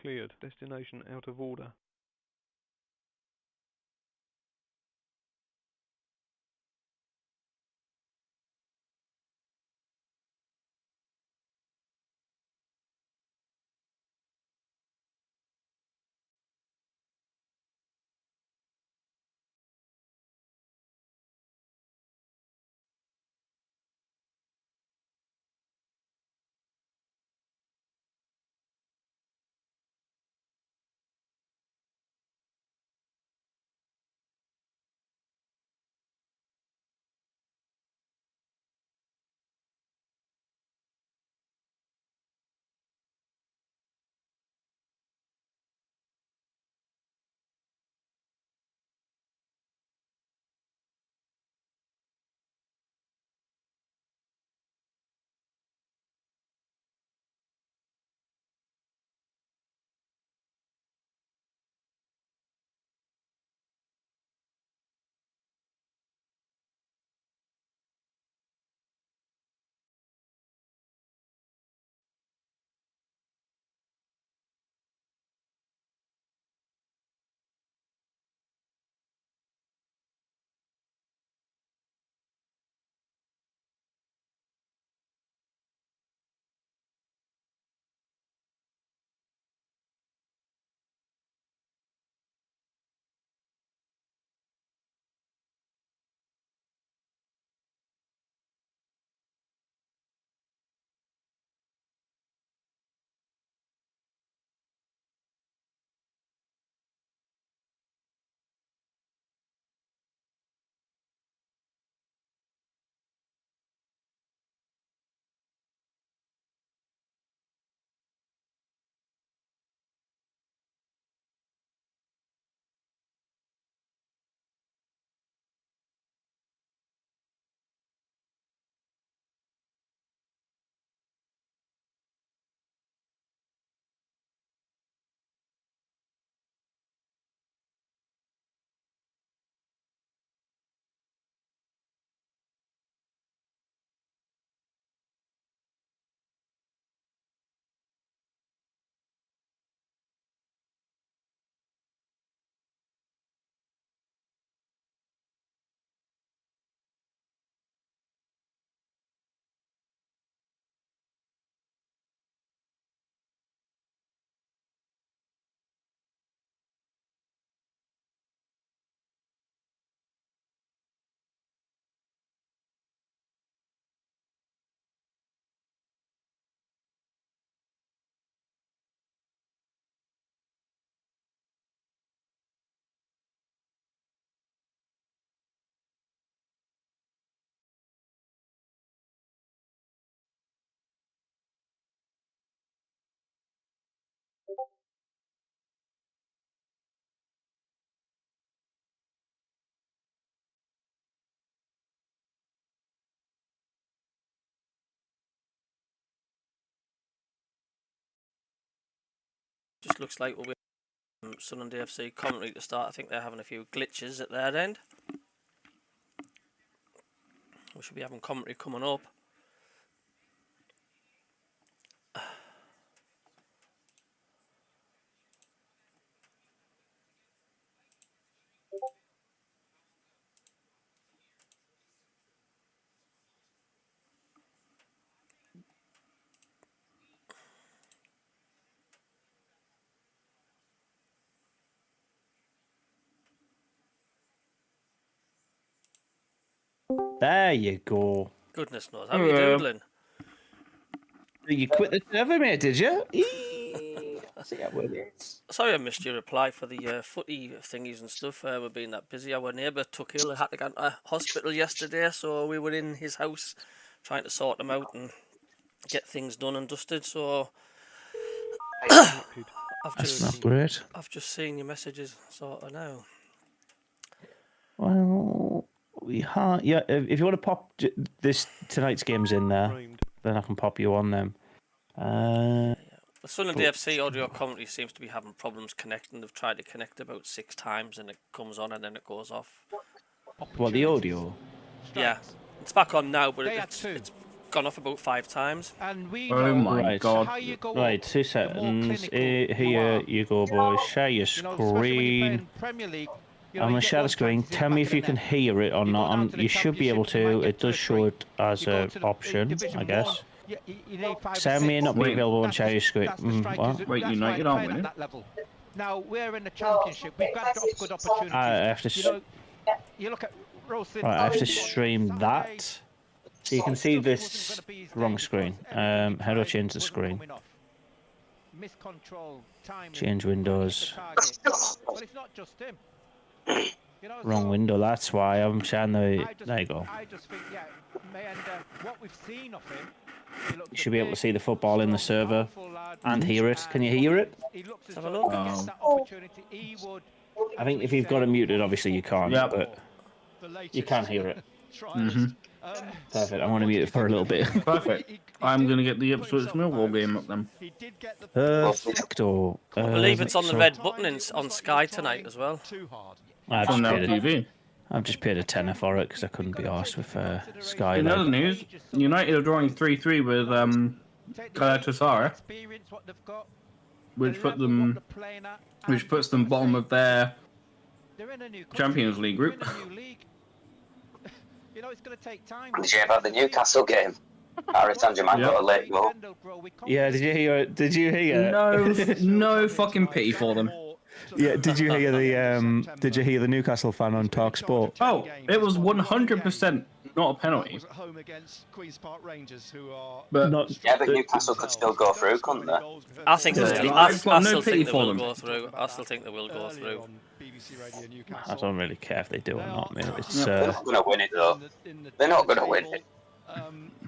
cleared. Destination out of order. Just looks like we'll be Sunderland FC commentary to start. I think they're having a few glitches at their end. We should be having commentary coming up. There you go. Goodness knows. How are you doodling? You quit the server, mate, did you? See how it is. Sorry I missed your reply for the footy thingies and stuff. We've been that busy. Our neighbour took ill and had to go to hospital yesterday, so we were in his house trying to sort them out and get things done and dusted. So That's not great. I've just seen your messages sort of now. Well, yeah. If you want to pop this tonight's games in there, then I can pop you on them. The Sunderland FC audio commentary seems to be having problems connecting. They've tried to connect about 6 times and it comes on and then it goes off. What, the audio? Yeah, it's back on now, but gone off about 5 times. And we Oh know my Right. God. how you go Right, up, 2 the more seconds. clinical Here are. you go, boys. Share your You know, especially when you're screen. playing Premier League, you know, I'm you going to get share the one screen. chances in Tell the me back if of you the can net. hear it or You go not. down to the You should be able Championship, you might to. get It 2 or does show 3. it as You go an to the option, Division I guess. 1, you need 5 or Sam 6. may not be Wait. available on That's share your screen. that's the strikers. What? Wait, That's United why aren't you're playing winning? at that level. Now we're in the Championship. We've got good opportunities. I have to. You know, you look at Rosin. Right, I have to stream that. So you can see this wrong screen. How do I change the screen? Change windows. But it's not just him. You know, Wrong window. That's why I'm sharing the. There you go. I just think, yeah, what we've seen of him. You should be able to see the football in the server and hear it. Can you hear it? Let's have a look. I think if you've got it muted, obviously you can't. Yep. But you can hear it. Mm-hmm. Perfect. I want to mute it for a little bit. Perfect. I'm going to get the Ipswich Millwall game up then. Perfecto. I believe it's on the red button on Sky tonight as well. I've On just, now paid TV. I've just paid a tenner for it because I couldn't be arsed with Sky. In other Like. news, United are drawing 3-3 with Galatasaray, which puts them bottom of their Champions League group. You know, it's going to take time. Did you hear about the Newcastle game? Harry Tangerman got a late goal. Yeah, did you hear? Did you hear? No fucking pity for them. Yeah, did you hear the? Did you hear the Newcastle fan on Talk Sport? Oh, it was 100% not a penalty. But Not. Yeah, but Newcastle could still go through, couldn't they? I think Yeah. I I've got no still pity think they for will them. go through. I still think they will go through. I don't really care if they do or not, mate. It's They're not going to win it, though. They're not going to win it.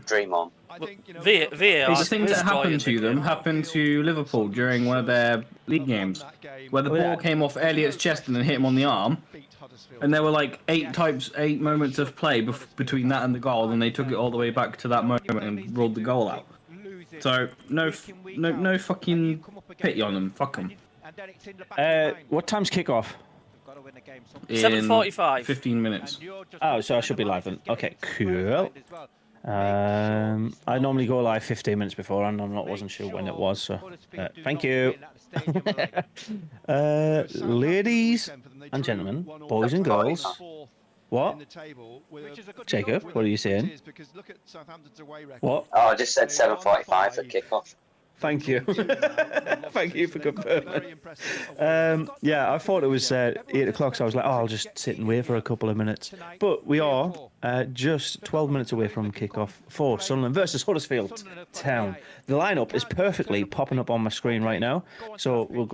Dream on. VAR. the thing that happened to destroying them happened to Liverpool during one of their league games, where the ball came off Elliot's chest and then hit him on the arm. And there were like 8 moments of play between that and the goal, and they took it all the way back to that moment and rolled the goal out. So no fucking pity on them. Fuck them. what time's kickoff? In 7:45. 15 minutes. Oh, so I should be live then. Okay, cool. I normally go live 15 minutes before, and wasn't sure when it was. So, thank you, ladies and gentlemen, boys and girls. What? Jacob, what are you saying? What? Oh, I just said 7:45 at kickoff. Thank you. Thank you for confirming. Yeah, I thought it was 8 o'clock, so I was like, oh, I'll just sit and wait for a couple of minutes. But we are just 12 minutes away from kickoff for Sunderland versus Huddersfield Town. The lineup is perfectly popping up on my screen right now. So we'll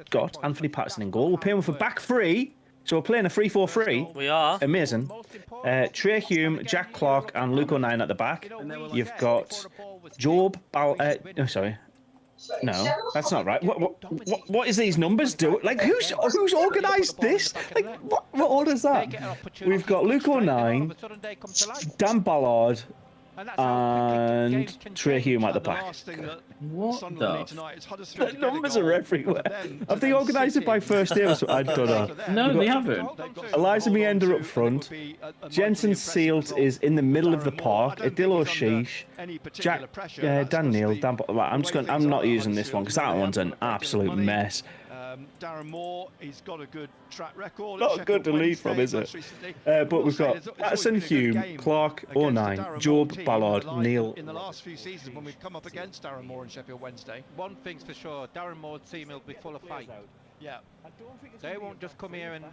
got Anthony Patterson in goal. We're playing with a back three. So we're playing a 3-4-3. We are. Amazing. Trey Hume, Jack Clark, and Luke O'Nien at the back. You've got Job. No, that's not right. What is these numbers do? Like, who's organised this? Like, what order is that? We've got Luke O'Nien, Dan Ballard, and Trey Hume at the back. What the? The numbers are everywhere. Have they organised it by first name? I don't know. No, they haven't. Eliza Meander up front. Jensen Seals is in the middle of the park. Adil O'Sheesh. Jack, Dan Neal. I'm not using this one because that one's an absolute mess. Darren Moore, he's got a good track record. Not good to lead from, is it? But we've got Patterson, Hume, Clark, O'Nien, Job, Ballard, Neil. In the last few seasons when we've come up against Darren Moore and Sheffield Wednesday. One thing's for sure, Darren Moore's team will be full of fight. Yeah. They won't just come here and,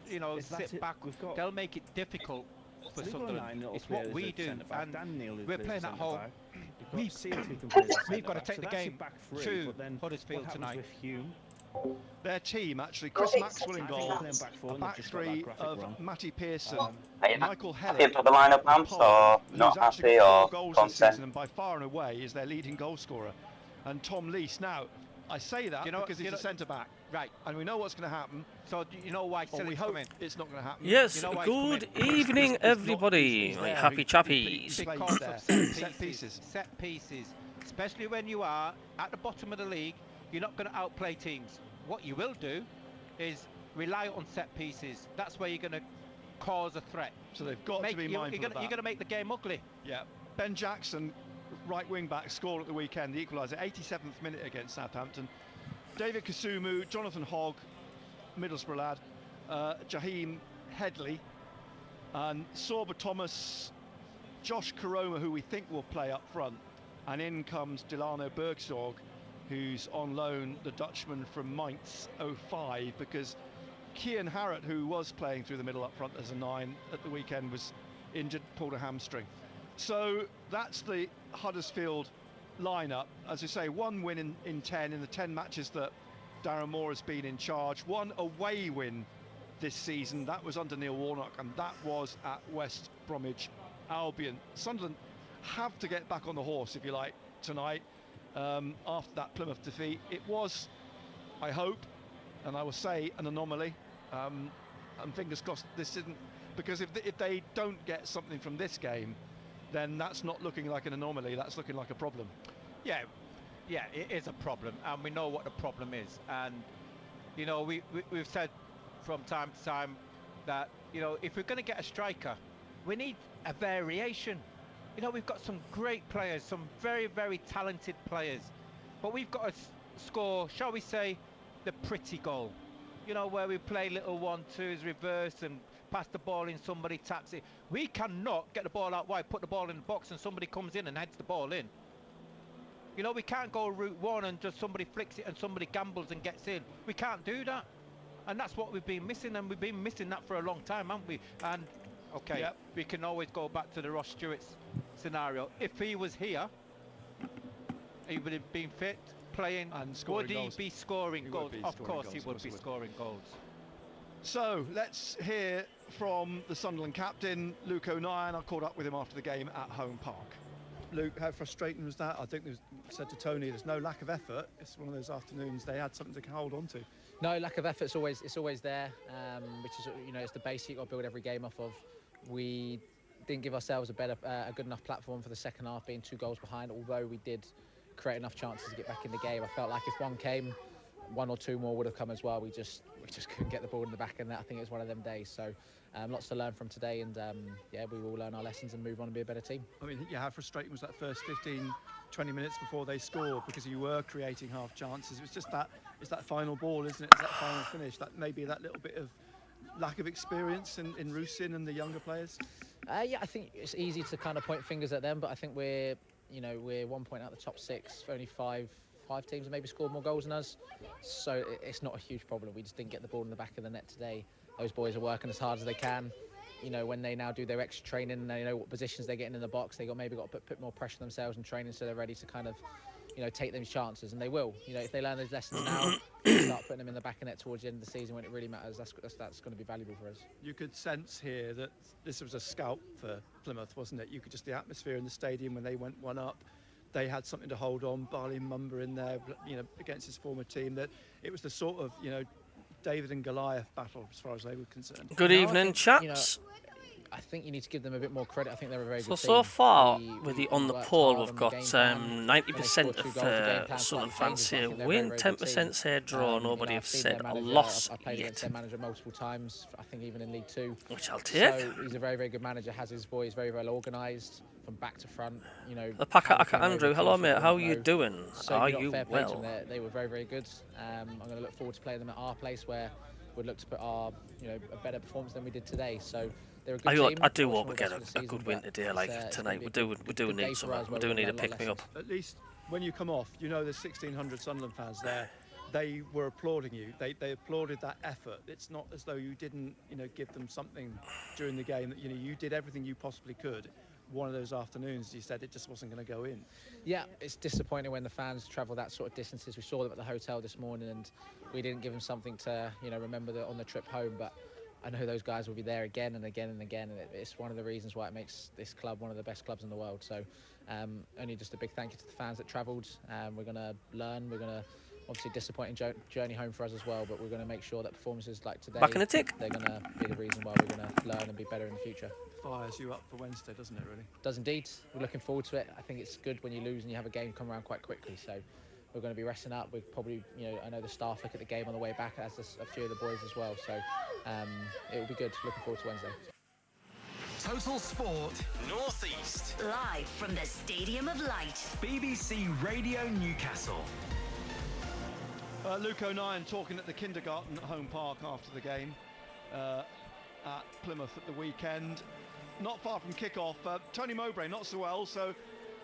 sit back. They'll make it difficult for Sunderland. It's what we do, and we're playing at home. We've got to take the game to Huddersfield tonight. Their team, actually, Chris Maxwell in goal, a back three of Matty Pearson, Michael Happy Hellick, for the lineup, Amps, or not happy, or goals this season, content? and by far and away is their leading goal scorer. And Tom Lees. Now, I say that because he's a centre back, right? And we know what's going to happen. So you know why? Or we hope it's not going to happen. Yes, good evening, everybody. My happy chappies. Set pieces. Set pieces. Especially when you are at the bottom of the league, you're not going to outplay teams. What you will do is rely on set pieces. That's where you're going to cause a threat. So they've got to be mindful of that. You're going to make the game ugly. Yeah. Ben Jackson right wing back scored at the weekend, the equaliser, 87th minute against Southampton. David Kasumu, Jonathan Hogg, Middlesbrough lad, Jaheim Headley, and Sorba Thomas, Josh Koroma, who we think will play up front, and in comes Delano Bergsorg, who's on loan, the Dutchman from Mainz 05, because Kian Harrott, who was playing through the middle up front as a 9 at the weekend, was injured, pulled a hamstring. So that's the Huddersfield lineup. As I say, 1 win in 10 in the 10 matches that Darren Moore has been in charge. 1 away win this season, that was under Neil Warnock, and that was at West Bromwich Albion. Sunderland have to get back on the horse, if you like, tonight, after that Plymouth defeat. It was, I hope, and I will say, an anomaly, and fingers crossed this isn't, because if they don't get something from this game, then that's not looking like an anomaly, that's looking like a problem. Yeah, it is a problem, and we know what the problem is. And you know, we've said from time to time that, you know, if we're going to get a striker, we need a variation. You know, we've got some great players, some very, very talented players, but we've got to score, shall we say, the pretty goal. You know, where we play little 1-2s, reverse, and pass the ball in, somebody taps it. We cannot get the ball out wide, put the ball in the box, and somebody comes in and heads the ball in. You know, we can't go route 1 and just somebody flicks it and somebody gambles and gets in. We can't do that. And that's what we've been missing, and we've been missing that for a long time, haven't we? And, okay, yep, we can always go back to the Ross Stewart scenario. If he was here, he would have been fit, playing, and would he be scoring goals? Of course he would be scoring goals. So let's hear from the Sunderland captain, Luke O'Nien. I caught up with him after the game at Home Park. Luke, how frustrating was that? I think said to Tony, there's no lack of effort. It's one of those afternoons they had something to hold on to. No, lack of effort, it's always there, which is, you know, it's the basic you've got to build every game off of. We didn't give ourselves a good enough platform for the second half, being 2 goals behind, although we did create enough chances to get back in the game. I felt like if one came, 1 or 2 more would have come as well. We just couldn't get the ball in the back, and I think it was one of them days. So lots to learn from today, and yeah, we will learn our lessons and move on and be a better team. I mean, yeah, how frustrating was that first 15-20 minutes before they scored, because you were creating half chances. It was just that, it's that final ball, isn't it? It's that final finish, that maybe that little bit of lack of experience in Rusin and the younger players. Yeah, I think it's easy to kind of point fingers at them, but I think we're 1 point out the top 6. Only five teams have maybe scored more goals than us, so it's not a huge problem. We just didn't get the ball in the back of the net today. Those boys are working as hard as they can. You know, when they now do their extra training and they know what positions they're getting in the box, they maybe got to put more pressure on themselves and training, so they're ready to kind of, you know, take those chances, and they will. You know, if they learn those lessons now, start putting them in the back of net towards the end of the season when it really matters, that's going to be valuable for us. You could sense here that this was a scalp for Plymouth, wasn't it? You could just, the atmosphere in the stadium when they went 1 up, they had something to hold on. Barley Mumba in there, you know, against his former team. That it was the sort of, you know, David and Goliath battle as far as they were concerned. Good evening, chaps. You know, I think you need to give them a bit more credit. I think they're a very good team. So far, on the poll, we've got 90% of Sunderland fans here win, 10% say draw. Nobody have said a loss I've played yet. against their manager multiple times, I think even in League 2. Which I'll take. So he's a very, very good manager, has his boys very well organised from back to front. You know, the Packer Andrew, hello mate, how are you doing? So are you well? They were very, very good. I'm going to look forward to playing them at our place, where we'd look to put our, you know, a better performance than we did today. So they're a good team. I do hope we get a good win today, like tonight. We do need some. We do need to pick me up. At least when you come off, you know there's 1,600 Sunderland fans there. They were applauding you. They applauded that effort. It's not as though you didn't, you know, give them something during the game. That, you know, you did everything you possibly could. One of those afternoons, you said it just wasn't going to go in. Yeah, it's disappointing when the fans travel that sort of distances. We saw them at the hotel this morning, and we didn't give them something to, you know, remember on the trip home. But I know those guys will be there again and again and again, and it's one of the reasons why it makes this club one of the best clubs in the world. So only just a big thank you to the fans that travelled. We're going to learn. We're going to, obviously, disappointing journey home for us as well, but we're going to make sure that performances like today, back in the tick, they're going to be the reason why we're going to learn and be better in the future. Fires you up for Wednesday, doesn't it, really? Does indeed. We're looking forward to it. I think it's good when you lose and you have a game come around quite quickly, so we're going to be resting up. We've probably, you know, I know the staff look at the game on the way back, as a few of the boys as well, so it will be good. Looking forward to Wednesday. Total Sport North East. Live from the Stadium of Light. BBC Radio Newcastle. Luke O'Nien talking at the kindergarten at Home Park after the game at Plymouth at the weekend. Not far from kick-off. Tony Mowbray not so well, so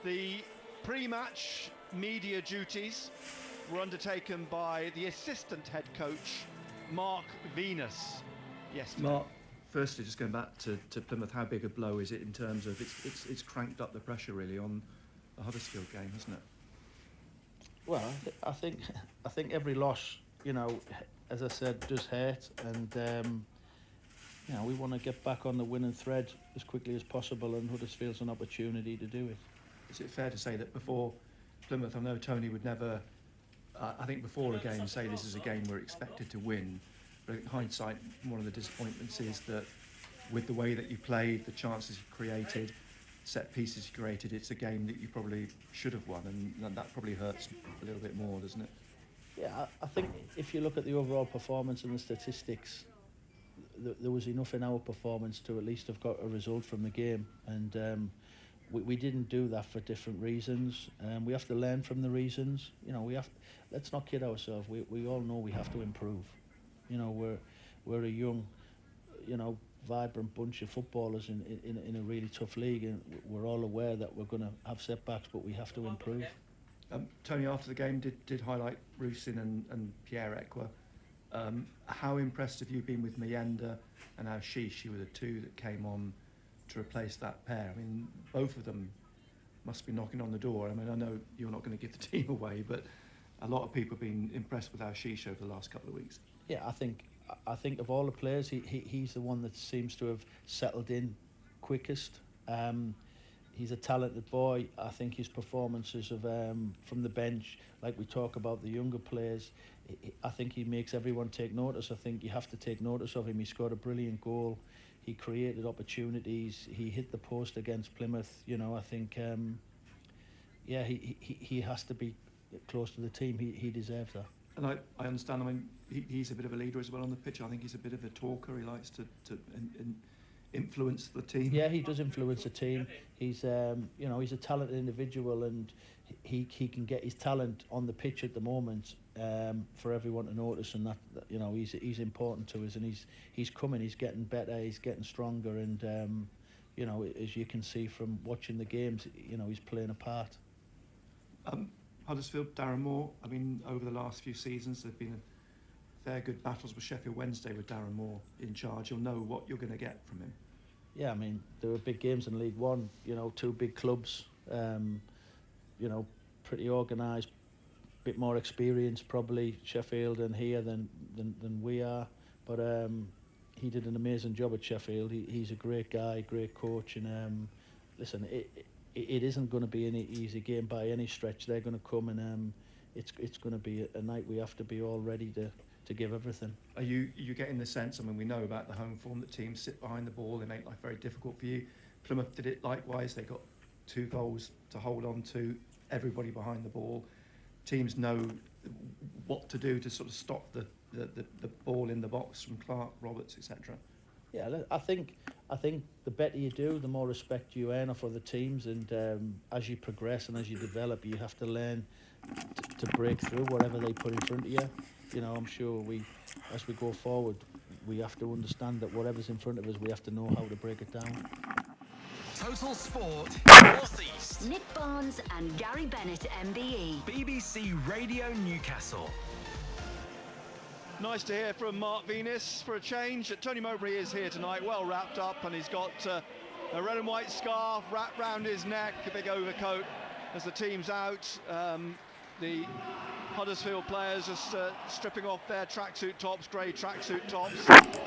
the pre-match media duties were undertaken by the assistant head coach, Mark Venus. Yes, Mark, firstly, just going back to Plymouth, how big a blow is it in terms of it's cranked up the pressure really on the Huddersfield game, hasn't it? Well, I think every loss, you know, as I said, does hurt, and you know, we want to get back on the winning thread as quickly as possible, and Huddersfield's an opportunity to do it. Is it fair to say that before Plymouth, I know Tony would never, I think before a game, say this is a game we're expected to win, but in hindsight, one of the disappointments is that with the way that you played, the chances you created, set pieces you created, it's a game that you probably should have won, and that probably hurts a little bit more, doesn't it? Yeah, I think if you look at the overall performance and the statistics, there was enough in our performance to at least have got a result from the game, and we didn't do that for different reasons. We have to learn from the reasons. You know, let's not kid ourselves. We all know we have to improve. You know, we're a young, you know, vibrant bunch of footballers in a really tough league, and we're all aware that we're going to have setbacks, but we have to improve. Tony, after the game, did highlight Rusin and Pierre Ekwa. How impressed have you been with Mayenda and Ashish? You were the two that came on to replace that pair. I mean, both of them must be knocking on the door. I mean, I know you're not going to give the team away, but a lot of people have been impressed with Ashish over the last couple of weeks. Yeah, I think of all the players, he's the one that seems to have settled in quickest. He's a talented boy. I think his performances of from the bench, like we talk about the younger players, I think he makes everyone take notice. I think you have to take notice of him. He scored a brilliant goal. He created opportunities. He hit the post against Plymouth. You know, I think, yeah, he has to be close to the team. He deserves that. And I understand. I mean, he's a bit of a leader as well on the pitch. I think he's a bit of a talker. He likes to influence the team. Yeah, he does influence the team. He's you know, he's a talented individual, and he can get his talent on the pitch at the moment for everyone to notice, and that you know, he's important to us, and he's coming. He's getting better. He's getting stronger, and you know, as you can see from watching the games, you know, he's playing a part. Huddersfield, Darren Moore. I mean, over the last few seasons, there've been fair good battles with Sheffield Wednesday with Darren Moore in charge. You'll know what you're going to get from him. Yeah, I mean, there were big games in League One. You know, two big clubs. You know, pretty organised, bit more experience probably Sheffield and here than we are. But he did an amazing job at Sheffield. He's a great guy, great coach, and listen, it isn't going to be any easy game by any stretch. They're going to come, and it's going to be a night we have to be all ready to give everything. Are you getting the sense, I mean, we know about the home form, that teams sit behind the ball, they make life very difficult for you. Plymouth did it likewise. They got 2 goals to hold on to, everybody behind the ball. Teams know what to do to sort of stop the ball in the box from Clark, Roberts, etc. Yeah, I think the better you do, the more respect you earn off other teams, and as you progress and as you develop, you have to learn to break through whatever they put in front of you. You know, I'm sure as we go forward, we have to understand that whatever's in front of us, we have to know how to break it down. Total Sport North East. Nick Barnes and Gary Bennett, MBE. BBC Radio Newcastle. Nice to hear from Mark Venus for a change. Tony Mowbray is here tonight, well wrapped up, and he's got a red and white scarf wrapped round his neck, a big overcoat as the team's out. The Huddersfield players just stripping off their tracksuit tops, grey tracksuit tops.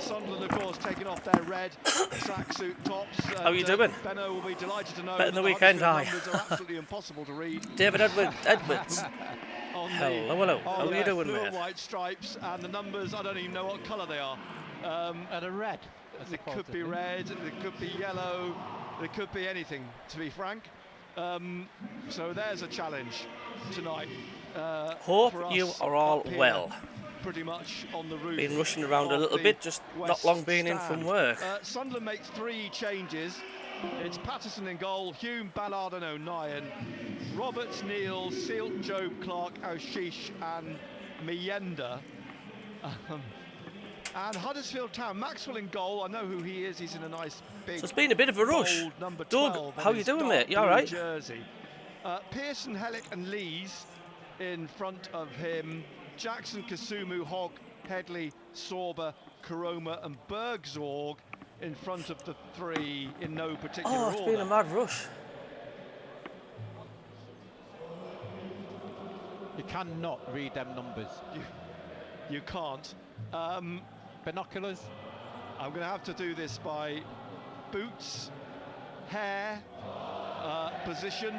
Sunderland, of course, taking off their red tracksuit tops. How are you doing? Benno will be delighted to know better that the weekend, numbers are absolutely impossible to read. David Edwards. Hello. How are you doing, blue mate? and white stripes, and the numbers, I don't even know what colour they are. And a red. It could be red, it could be yellow, it could be anything, to be frank. So there's a challenge tonight. Hope you are all well. pretty much on the roof. Been rushing around a little bit, just not long being in from work. Sunderland makes 3 changes. It's Patterson in goal, Hume, Ballard and O'Nien. Roberts, Neal, Sealt, Job, Clark, Aushish and Mienda. And Huddersfield Town, Maxwell in goal. I know who he is. He's in a nice big. So it's been a bit of a rush. Doug, how you doing, mate? You all right? Jersey. Pearson, Hellick and Lees in front of him. Jackson, Kasumu, Hogg, Headley, Sorba, Karoma and Bergzorg in front of the 3 in no particular order. Oh, it's been a mad rush. You cannot read them numbers. You can't. Binoculars? I'm going to have to do this by boots, hair, position,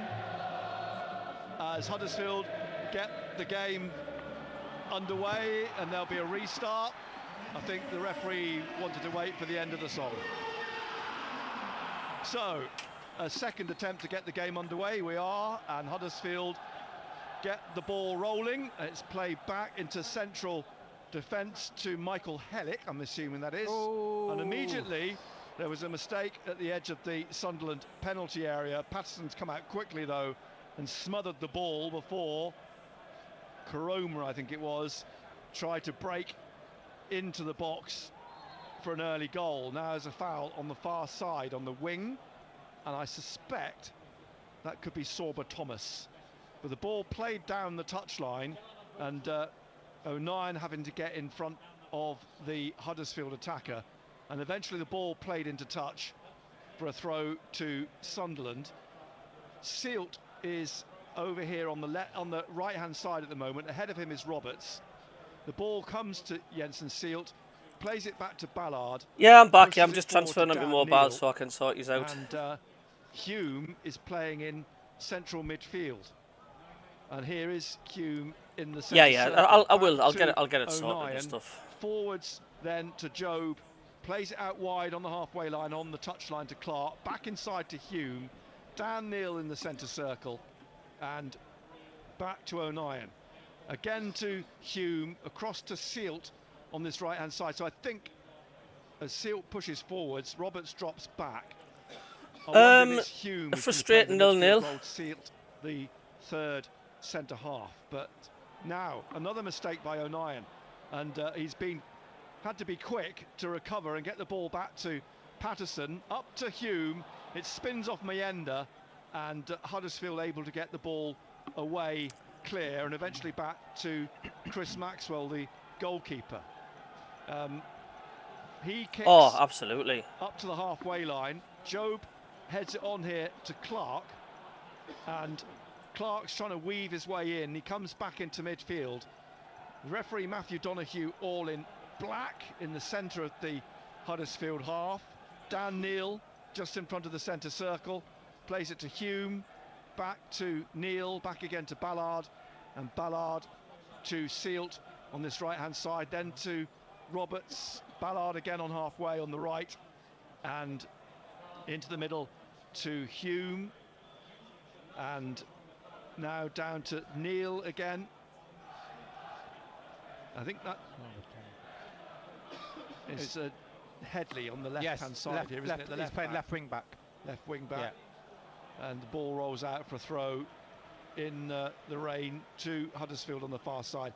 as Huddersfield get the game underway, and there'll be a restart. I think the referee wanted to wait for the end of the song. So, a second attempt to get the game underway. We are, and Huddersfield get the ball rolling. It's played back into central defence to Michael Hellick, I'm assuming that is. Oh. And immediately there was a mistake at the edge of the Sunderland penalty area. Patterson's come out quickly though and smothered the ball before Karoma, I think it was, tried to break into the box for an early goal. Now there's a foul on the far side on the wing, and I suspect that could be Sorba Thomas. But the ball played down the touchline, and O'Nien having to get in front of the Huddersfield attacker, and eventually the ball played into touch for a throw to Sunderland. Sealt is over here on the right hand side at the moment. Ahead of him is Roberts. The ball comes to Jensen Sealt, plays it back to Ballard. Yeah, I'm back. Yeah, I'm just transferring on my mobile so I can sort you out. And Hume is playing in central midfield. And here is Hume in the centre. Yeah, I will. I'll get it sorted and stuff. Forwards then to Job, plays it out wide on the halfway line, on the touchline to Clark, back inside to Hume, Dan Neal in the centre circle, and back to O'Nien. Again to Hume, across to Sealt on this right hand side. So I think as Sealt pushes forwards, Roberts drops back. A frustrating 0-0. Sealt, the third centre half, but now another mistake by O'Nien, and he's had to be quick to recover and get the ball back to Patterson, up to Hume. It spins off Mienda, and Huddersfield able to get the ball away clear, and eventually back to Chris Maxwell, the goalkeeper. He kicks absolutely up to the halfway line. Job heads it on here to Clark, and Clark's trying to weave his way in. He comes back into midfield. The referee Matthew Donoghue, all in black, in the centre of the Huddersfield half. Dan Neal just in front of the centre circle, plays it to Hume, back to Neal, back again to Ballard, and Ballard to Sealt on this right hand side, then to Roberts, Ballard again on halfway on the right, and into the middle to Hume, and now down to Neal again. I think that is Headley on the left-hand side here, isn't it? He's playing left wing back. Left wing back. Yeah. And the ball rolls out for a throw in the rain to Huddersfield on the far side.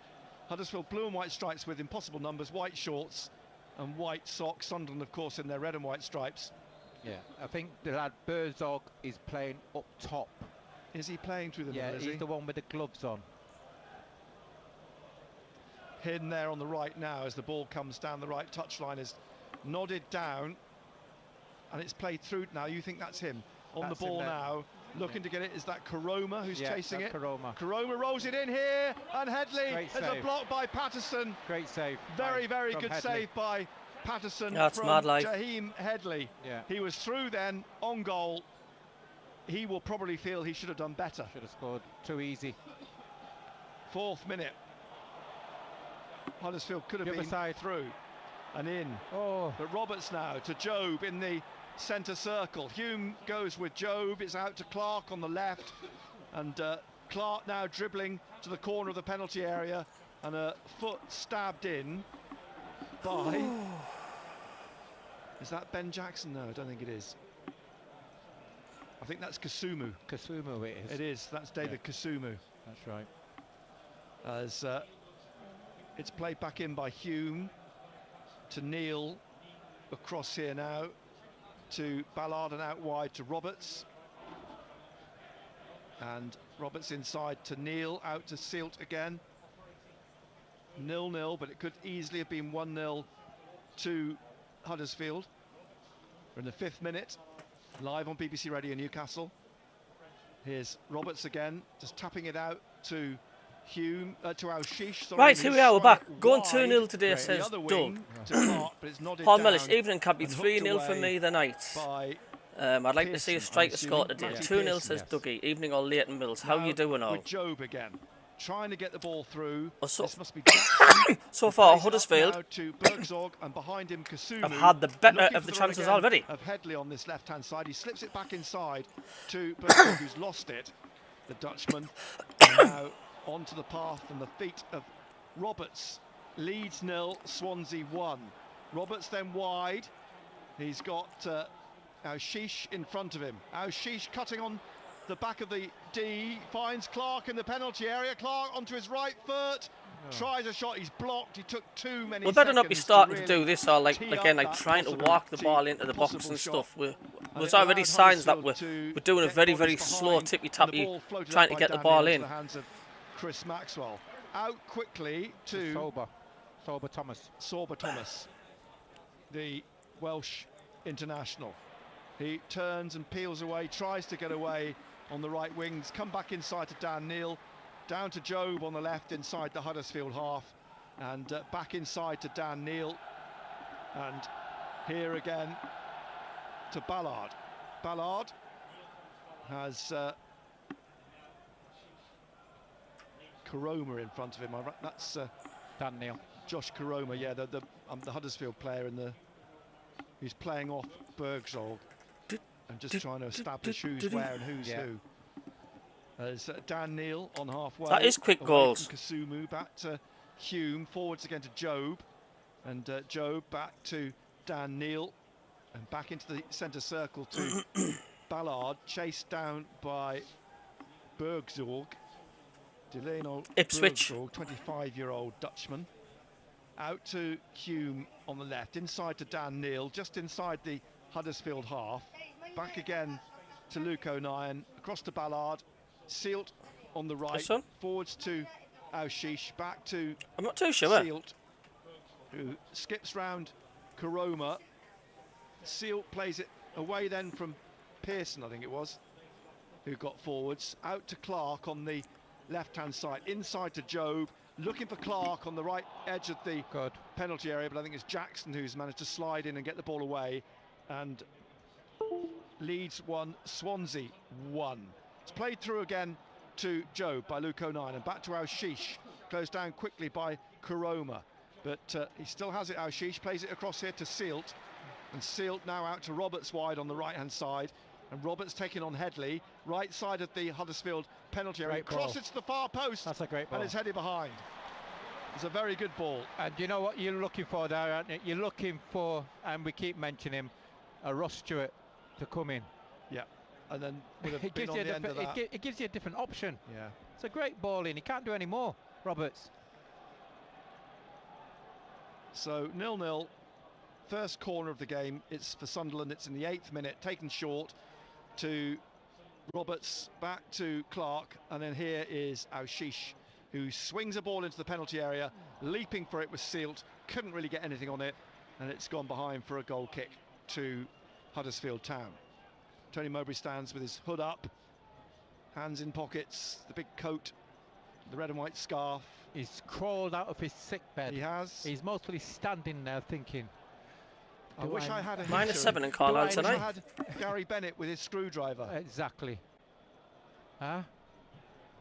Huddersfield blue and white stripes with impossible numbers, white shorts and white socks. Sunderland, of course, in their red and white stripes. Yeah, I think the lad Bergzorg is playing up top. Is he playing through the middle? Yeah, he's the one with the gloves on. Hidden there on the right now as the ball comes down the right touchline, is nodded down, and it's played through now. You think that's him on the ball now, looking to get it. Is that Karoma who's chasing it? Karoma rolls it in here, and Headley has a block by Patterson. Great save. Very good save by Patterson from Jaheim Headley. Yeah. He was through then, on goal. He will probably feel he should have done better. Should have scored. Too easy. 4th minute. Huddersfield could have been through and in. But Roberts now to Job in the centre circle. Hume goes with Job. It's out to Clark on the left, and Clark now dribbling to the corner of the penalty area and a foot stabbed in by... Is that Ben Jackson? No, I don't think it is. I think that's Kasumu. Kasumu it is. It is. That's David Kasumu. That's right. As it's played back in by Hume to Neil, across here now to Ballard and out wide to Roberts. And Roberts inside to Neil, out to Sealt again. 0-0, but it could easily have been 1-0 to Huddersfield. We're in the 5th minute, live on BBC Radio Newcastle. Here's Roberts again, just tapping it out to Hume, to Al-Shish. Sorry, Right, here we are, we're back. Going wide. 2-0 today, Great. says To Doug. Clark, but it's nodded Paul down Mellish, evening can be and 3-0 for hooked me tonight. by I'd like to see a Pearson, striker I'm score assuming. today. Matty 2-0 Pearson, says yes. Dougie. Evening or Leighton Mills. How Now you doing all? with Job again, trying to get the ball through. So, this must be Jackson. so far, Plays up Huddersfield now to Bergzorg, and behind him Kasumu. have had the better Looking of for the run chances again already. Of Headley on this left-hand side, he slips it back inside to Bergzorg, who's lost it. The Dutchman now onto the path and the feet of Roberts. Leeds 0, Swansea 1. Roberts then wide. He's got Al-Shish in front of him. Al-Shish cutting on the back of the D, finds Clark in the penalty area. Clark onto his right foot, tries a shot, he's blocked. He took too many We better not be seconds starting to really do this or like tee again up like that trying to possible walk the tee- ball into the box possible and shot. stuff. And There's it already allowed signs that Huddersfield we're doing a get very, bodies very slow behind, tippy-tappy and the ball floated trying out to by get the Dan ball Neil in. to the hands of Chris Maxwell. Out quickly to Sorba Thomas. Sorba Thomas, the Welsh international. He turns and peels away, tries to get away on the right wings, come back inside to Dan Neil, down to Job on the left inside the Huddersfield half, and back inside to Dan Neil, and here again to Ballard. Ballard has Karoma in front of him. That's Dan Neil. Josh Karoma, yeah, the Huddersfield player in the who's playing off Bergzorg and just trying to establish who's where and who's who. As Dan Neil on halfway. That is quick away goals. from Kasumu, back to Hume, forwards again to Job, and Job back to Dan Neil, and back into the centre circle to Ballard, chased down by Bergzorg. Delano Ipswich. Bergzorg, 25-year-old Dutchman. Out to Hume on the left, inside to Dan Neil, just inside the Huddersfield half. Back again to Luke O'Nien, across to Ballard, Sealt on the right, forwards to Al-Shish, back to I'm not too sure. Sealt, who skips round Karoma. Sealt plays it away then from Pearson, I think it was, who got forwards. Out to Clark on the left-hand side, inside to Job, looking for Clark on the right edge of the penalty area, but I think it's Jackson who's managed to slide in and get the ball away. And Leeds 1, Swansea 1. It's played through again to Job by Luke O'Nien, and back to Al-Shish, closed down quickly by Karoma, but he still has it. Al-Shish plays it across here to Sealt, and Sealt now out to Roberts wide on the right-hand side, and Roberts taking on Headley, right side of the Huddersfield penalty area. Crosses to the far post. That's a great ball. And it's headed behind. It's a very good ball. And you know what you're looking for there, aren't you? You're looking for, and we keep mentioning him, a Ross Stewart to come in. Yeah, and then would have it been gives on you the end of that. it gives you a different option. Yeah. It's a great ball in. He can't do any more, Roberts. So 0-0. First corner of the game. It's for Sunderland. It's in the 8th minute. Taken short to Roberts, back to Clark, and then here is Al-Shish, who swings a ball into the penalty area, leaping for it with Sealt, couldn't really get anything on it, and it's gone behind for a goal kick to Huddersfield Town. Tony Mowbray stands with his hood up, hands in pockets, the big coat, the red and white scarf. He's crawled out of his sick bed. He has. He's mostly standing now thinking, I wish I had a -7 in Carlisle tonight. I had Gary Bennett with his screwdriver. Exactly. Huh?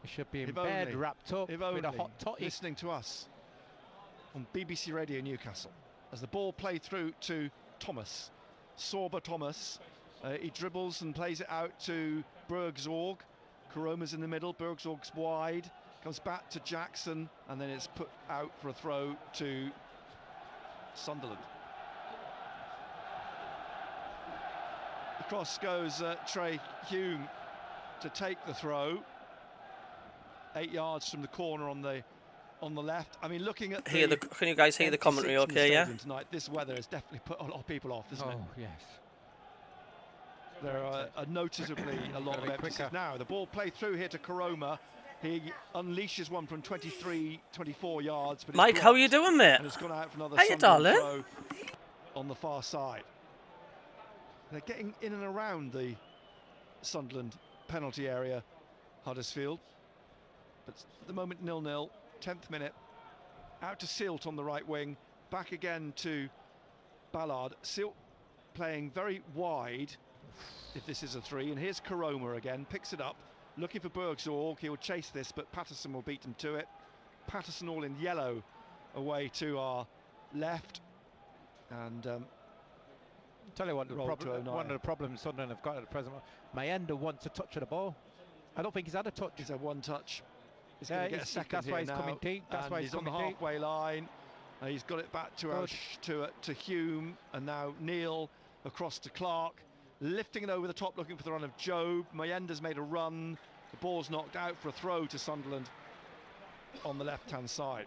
He should be in If bed, only, wrapped up if with only, a hot toddy. listening to us on BBC Radio Newcastle as the ball played through to Thomas, Sorba Thomas. He dribbles and plays it out to Bergzorg. Karoma's in the middle, Bergzorg's wide. comes back to Jackson, and then it's put out for a throw to Sunderland. Across goes Trey Hume to take the throw. 8 yards from the corner on the left. I mean, looking at can you guys hear the commentary okay, yeah? Tonight, this weather has definitely put a lot of people off, isn't it? Oh, yes. There are noticeably a lot of emphasis. Now, the ball played through here to Karoma. He unleashes one from 23, 24 yards. But Mike, how are you doing, mate? And it's gone out for another Hey, darling. throw on the far side. They're getting in and around the Sunderland penalty area, Huddersfield. But at the moment, 0-0, 10th minute. Out to Silt on the right wing. Back again to Ballard. Silt playing very wide, if this is a 3. And here's Karoma again, picks it up. Looking for Bergsorg, he'll chase this, but Patterson will beat him to it. Patterson all in yellow away to our left. And tell you what, one of the problems Sunderland have got at the present moment, Mayenda wants a touch of the ball. I don't think he's had a touch. He's had one touch. He's yeah, going to get a second. That's why he's now, coming deep. That's why he's on the halfway line. He's got it back to Hume, and now Neil across to Clark. Lifting it over the top, looking for the run of Job. Mayenda's made a run. The ball's knocked out for a throw to Sunderland on the left-hand side.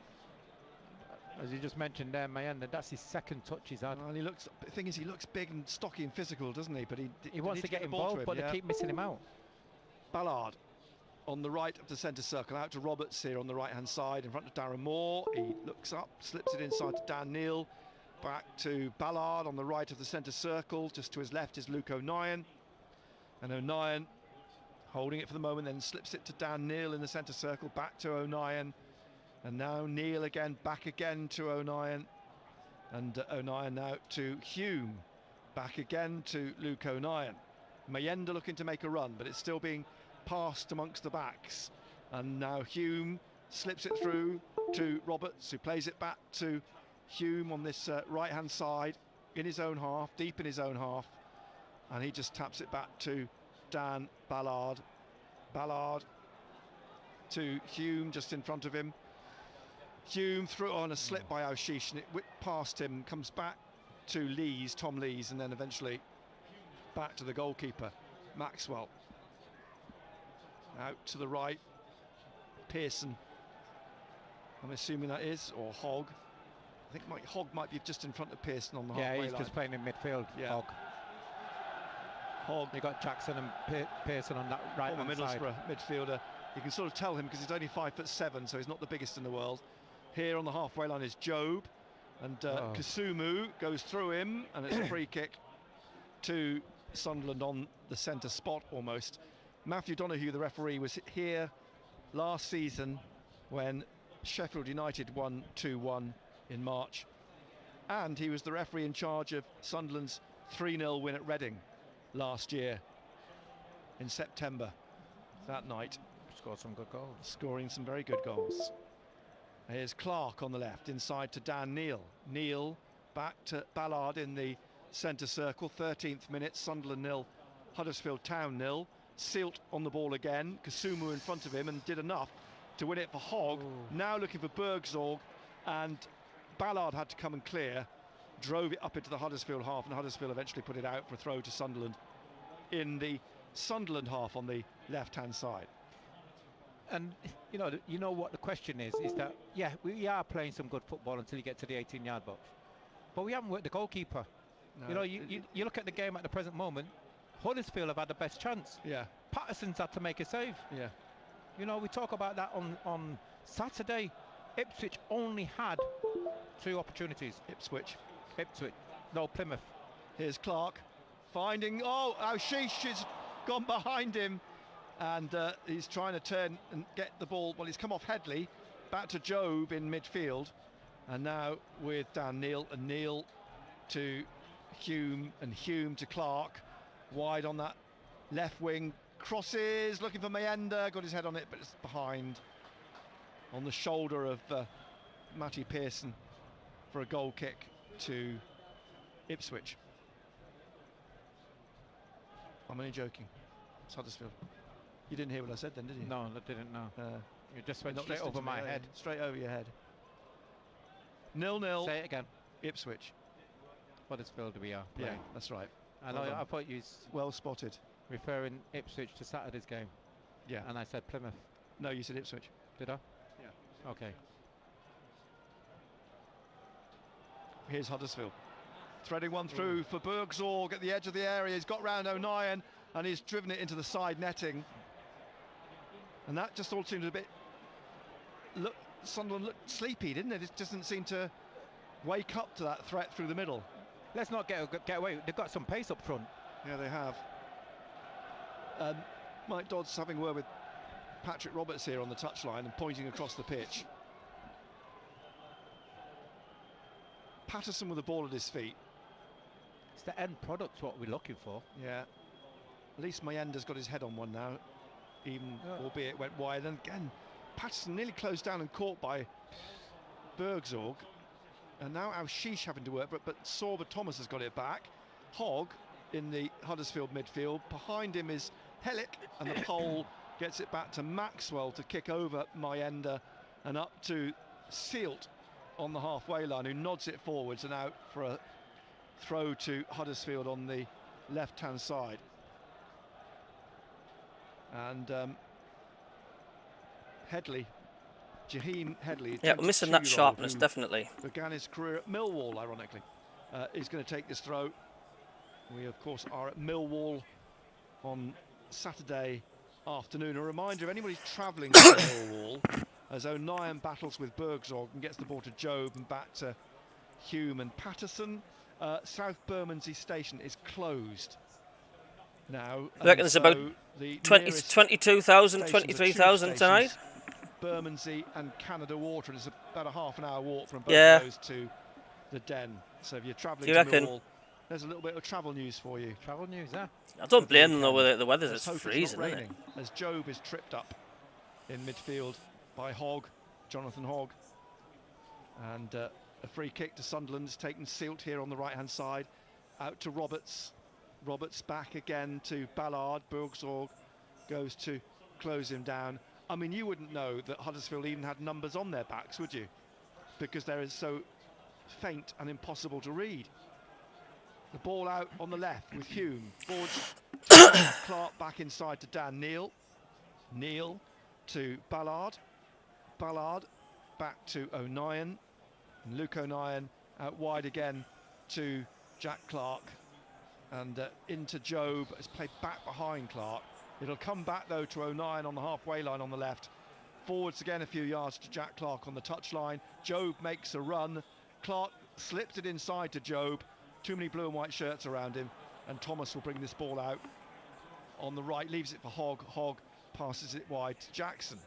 As you just mentioned there, Mayenda, that's his second touch he's had. Well, the thing is, he looks big and stocky and physical, doesn't he? But he wants to get involved, but they keep missing him out. Ballard on the right of the centre circle, out to Roberts here on the right-hand side, in front of Darren Moore. He looks up, slips it inside to Dan Neal. Back to Ballard on the right of the centre circle. Just to his left is Luke O'Nien. And O'Nien holding it for the moment, then slips it to Dan Neal in the centre circle. Back to O'Nien. And now Neal again, back again to O'Nien. And O'Nien now to Hume. Back again to Luke O'Nien. Mayenda looking to make a run, but it's still being passed amongst the backs. And now Hume slips it through to Roberts, who plays it back to Hume on this right-hand side, in his own half, deep in his own half, and he just taps it back to Dan Ballard. Ballard to Hume, just in front of him. Hume through on a slip by Aushish, and it whipped past him, comes back to Lees, Tom Lees, and then eventually back to the goalkeeper, Maxwell. Out to the right, Pearson, I'm assuming that is, or Hogg. I think Hogg might be just in front of Pearson on the halfway line. Yeah, he's just playing in midfield, Hogg. You got Jackson and Pearson on that right hand side. Middlesbrough midfielder. You can sort of tell him because he's only 5'7", so he's not the biggest in the world. Here on the halfway line is Job, and Kasumu goes through him, and it's a free kick to Sunderland on the centre spot almost. Matthew Donoghue, the referee, was here last season when Sheffield United won 2-1 in March, and he was the referee in charge of Sunderland's 3-0 win at Reading last year in September. That night scored some good goals, scoring some very good goals. Here's Clark on the left, inside to Dan Neal. Neal back to Ballard in the centre circle. 13th minute, Sunderland 0, Huddersfield Town 0. Silt on the ball again, Kasumu in front of him, and did enough to win it for Hogg. Now looking for Bergsorg, and Ballard had to come and clear, drove it up into the Huddersfield half, and Huddersfield eventually put it out for a throw to Sunderland in the Sunderland half on the left-hand side. And you know what the question is that, yeah, we are playing some good football until you get to the 18-yard box, but we haven't worked the goalkeeper. No, you look at the game at the present moment, Huddersfield have had the best chance. Yeah. Patterson's had to make a save. Yeah. We talk about that on Saturday. Ipswich only had 2 opportunities. Ipswich. No, Plymouth. Here's Clark finding, Aushish has gone behind him, and he's trying to turn and get the ball. Well, he's come off Headley, back to Job in midfield, and now with Dan Neal, and Neal to Hume, and Hume to Clark, wide on that left wing, crosses, looking for Mayenda, got his head on it, but it's behind, on the shoulder of Matty Pearson for a goal kick to Ipswich. I'm only joking. It's Huddersfield. You didn't hear what I said then, did you? No, I didn't know. You just went Not straight listening over to my me, head. Straight over your head. 0-0. Say it again. Ipswich. Huddersfield we are Yeah, playing. that's right. I Well know. done. I thought you Well spotted. referring Ipswich to Saturday's game. Yeah. And I said Plymouth. No, you said Ipswich. Did I? Yeah. Okay. Here's Huddersfield. Threading one through for Bergzorg at the edge of the area. He's got round O'Nien and he's driven it into the side netting. And that just all seemed a bit... Sunderland looked sleepy, didn't it? It just doesn't seem to wake up to that threat through the middle. Let's not get away. They've got some pace up front. Yeah, they have. Mike Dodd's having a word with Patrick Roberts here on the touchline and pointing across the pitch. Patterson with the ball at his feet. It's the end product what we're looking for. Yeah. At least Mayenda's got his head on one now, even albeit it went wide. And again, Patterson nearly closed down and caught by Bergzorg. And now Al-Shish having to work, but Sorba Thomas has got it back. Hogg in the Huddersfield midfield. Behind him is Hellick, and the pole gets it back to Maxwell to kick over Mayenda and up to Sealt on the halfway line, who nods it forwards and out for a throw to Huddersfield on the left-hand side. And Headley, Jaheim Headley. Yeah, we're missing that sharpness, definitely. Began his career at Millwall, ironically. Is going to take this throw. We, of course, are at Millwall on Saturday afternoon. A reminder of anybody travelling to Millwall, as O'Nien battles with Bergzorg and gets the ball to Job and back to Hume and Patterson. South Bermondsey Station is closed now. I reckon there's about 22,000, 23,000 tonight. Bermondsey and Canada Water, and it's about a half-an-hour walk from both of those to the Den. So if you're travelling to Millwall, there's a little bit of travel news for you. Travel news, huh? I don't blame them though with the weather. It's freezing, isn't it? As Job is tripped up in midfield by Hogg, Jonathan Hogg, and a free kick to Sunderland is taken. Sealt here on the right-hand side, out to Roberts. Roberts back again to Ballard. Bergzorg goes to close him down. I mean, you wouldn't know that Huddersfield even had numbers on their backs, would you? Because they're so faint and impossible to read. The ball out on the left with Hume. Forwards to Clark, back inside to Dan Neil. Neil to Ballard. Ballard back to O'Nien. And Luke O'Nien out wide again to Jack Clark. And into Job, has played back behind Clark. It'll come back though to O'Nien on the halfway line on the left. Forwards again a few yards to Jack Clark on the touchline. Job makes a run. Clark slips it inside to Job. Too many blue and white shirts around him, and Thomas will bring this ball out on the right, leaves it for Hogg. Hogg passes it wide to Jackson.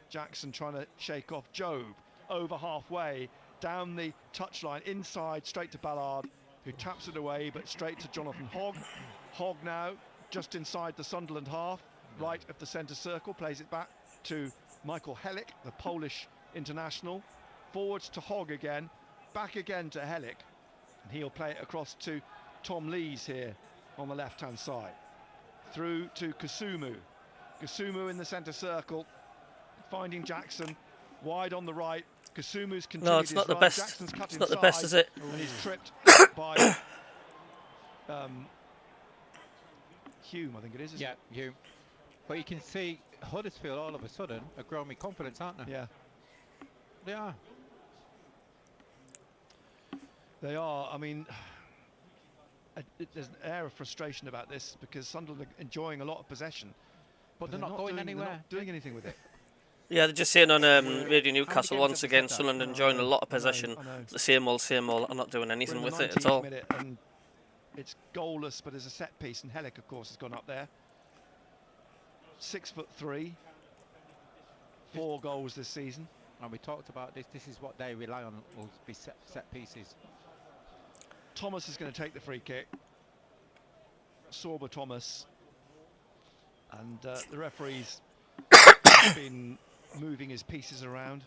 Jackson trying to shake off Job. Over halfway, down the touchline, inside, straight to Ballard, who taps it away, but straight to Jonathan Hogg. Hogg now just inside the Sunderland half, right of the centre circle, plays it back to Michael Hellick, the Polish international. Forwards to Hogg again, back again to Hellick, and he'll play it across to Tom Lees here on the left-hand side. Through to Kusumu. Kusumu in the centre circle, finding Jackson, wide on the right. Kusumu's continued. No, it's not the best. Jackson's cut it's not the best, is it? And he's tripped by Hume, I think it is. Yeah, Hume. But you can see Huddersfield all of a sudden are growing with confidence, aren't they? Yeah. They are. They are. I mean, there's an air of frustration about this because Sunderland are enjoying a lot of possession, but they're not going anywhere. They're not doing anything with it. Yeah, they're just saying on Radio Newcastle once again, Sunderland enjoying a lot of possession. The same old, I'm not doing anything with it at all. And it's goalless, but there's a set piece, and Hellick, of course, has gone up there. 6'3", 4 goals this season. And we talked about this. This is what they rely on, will be set pieces. Thomas is going to take the free kick. Sorba Thomas. And the referee's been moving his pieces around.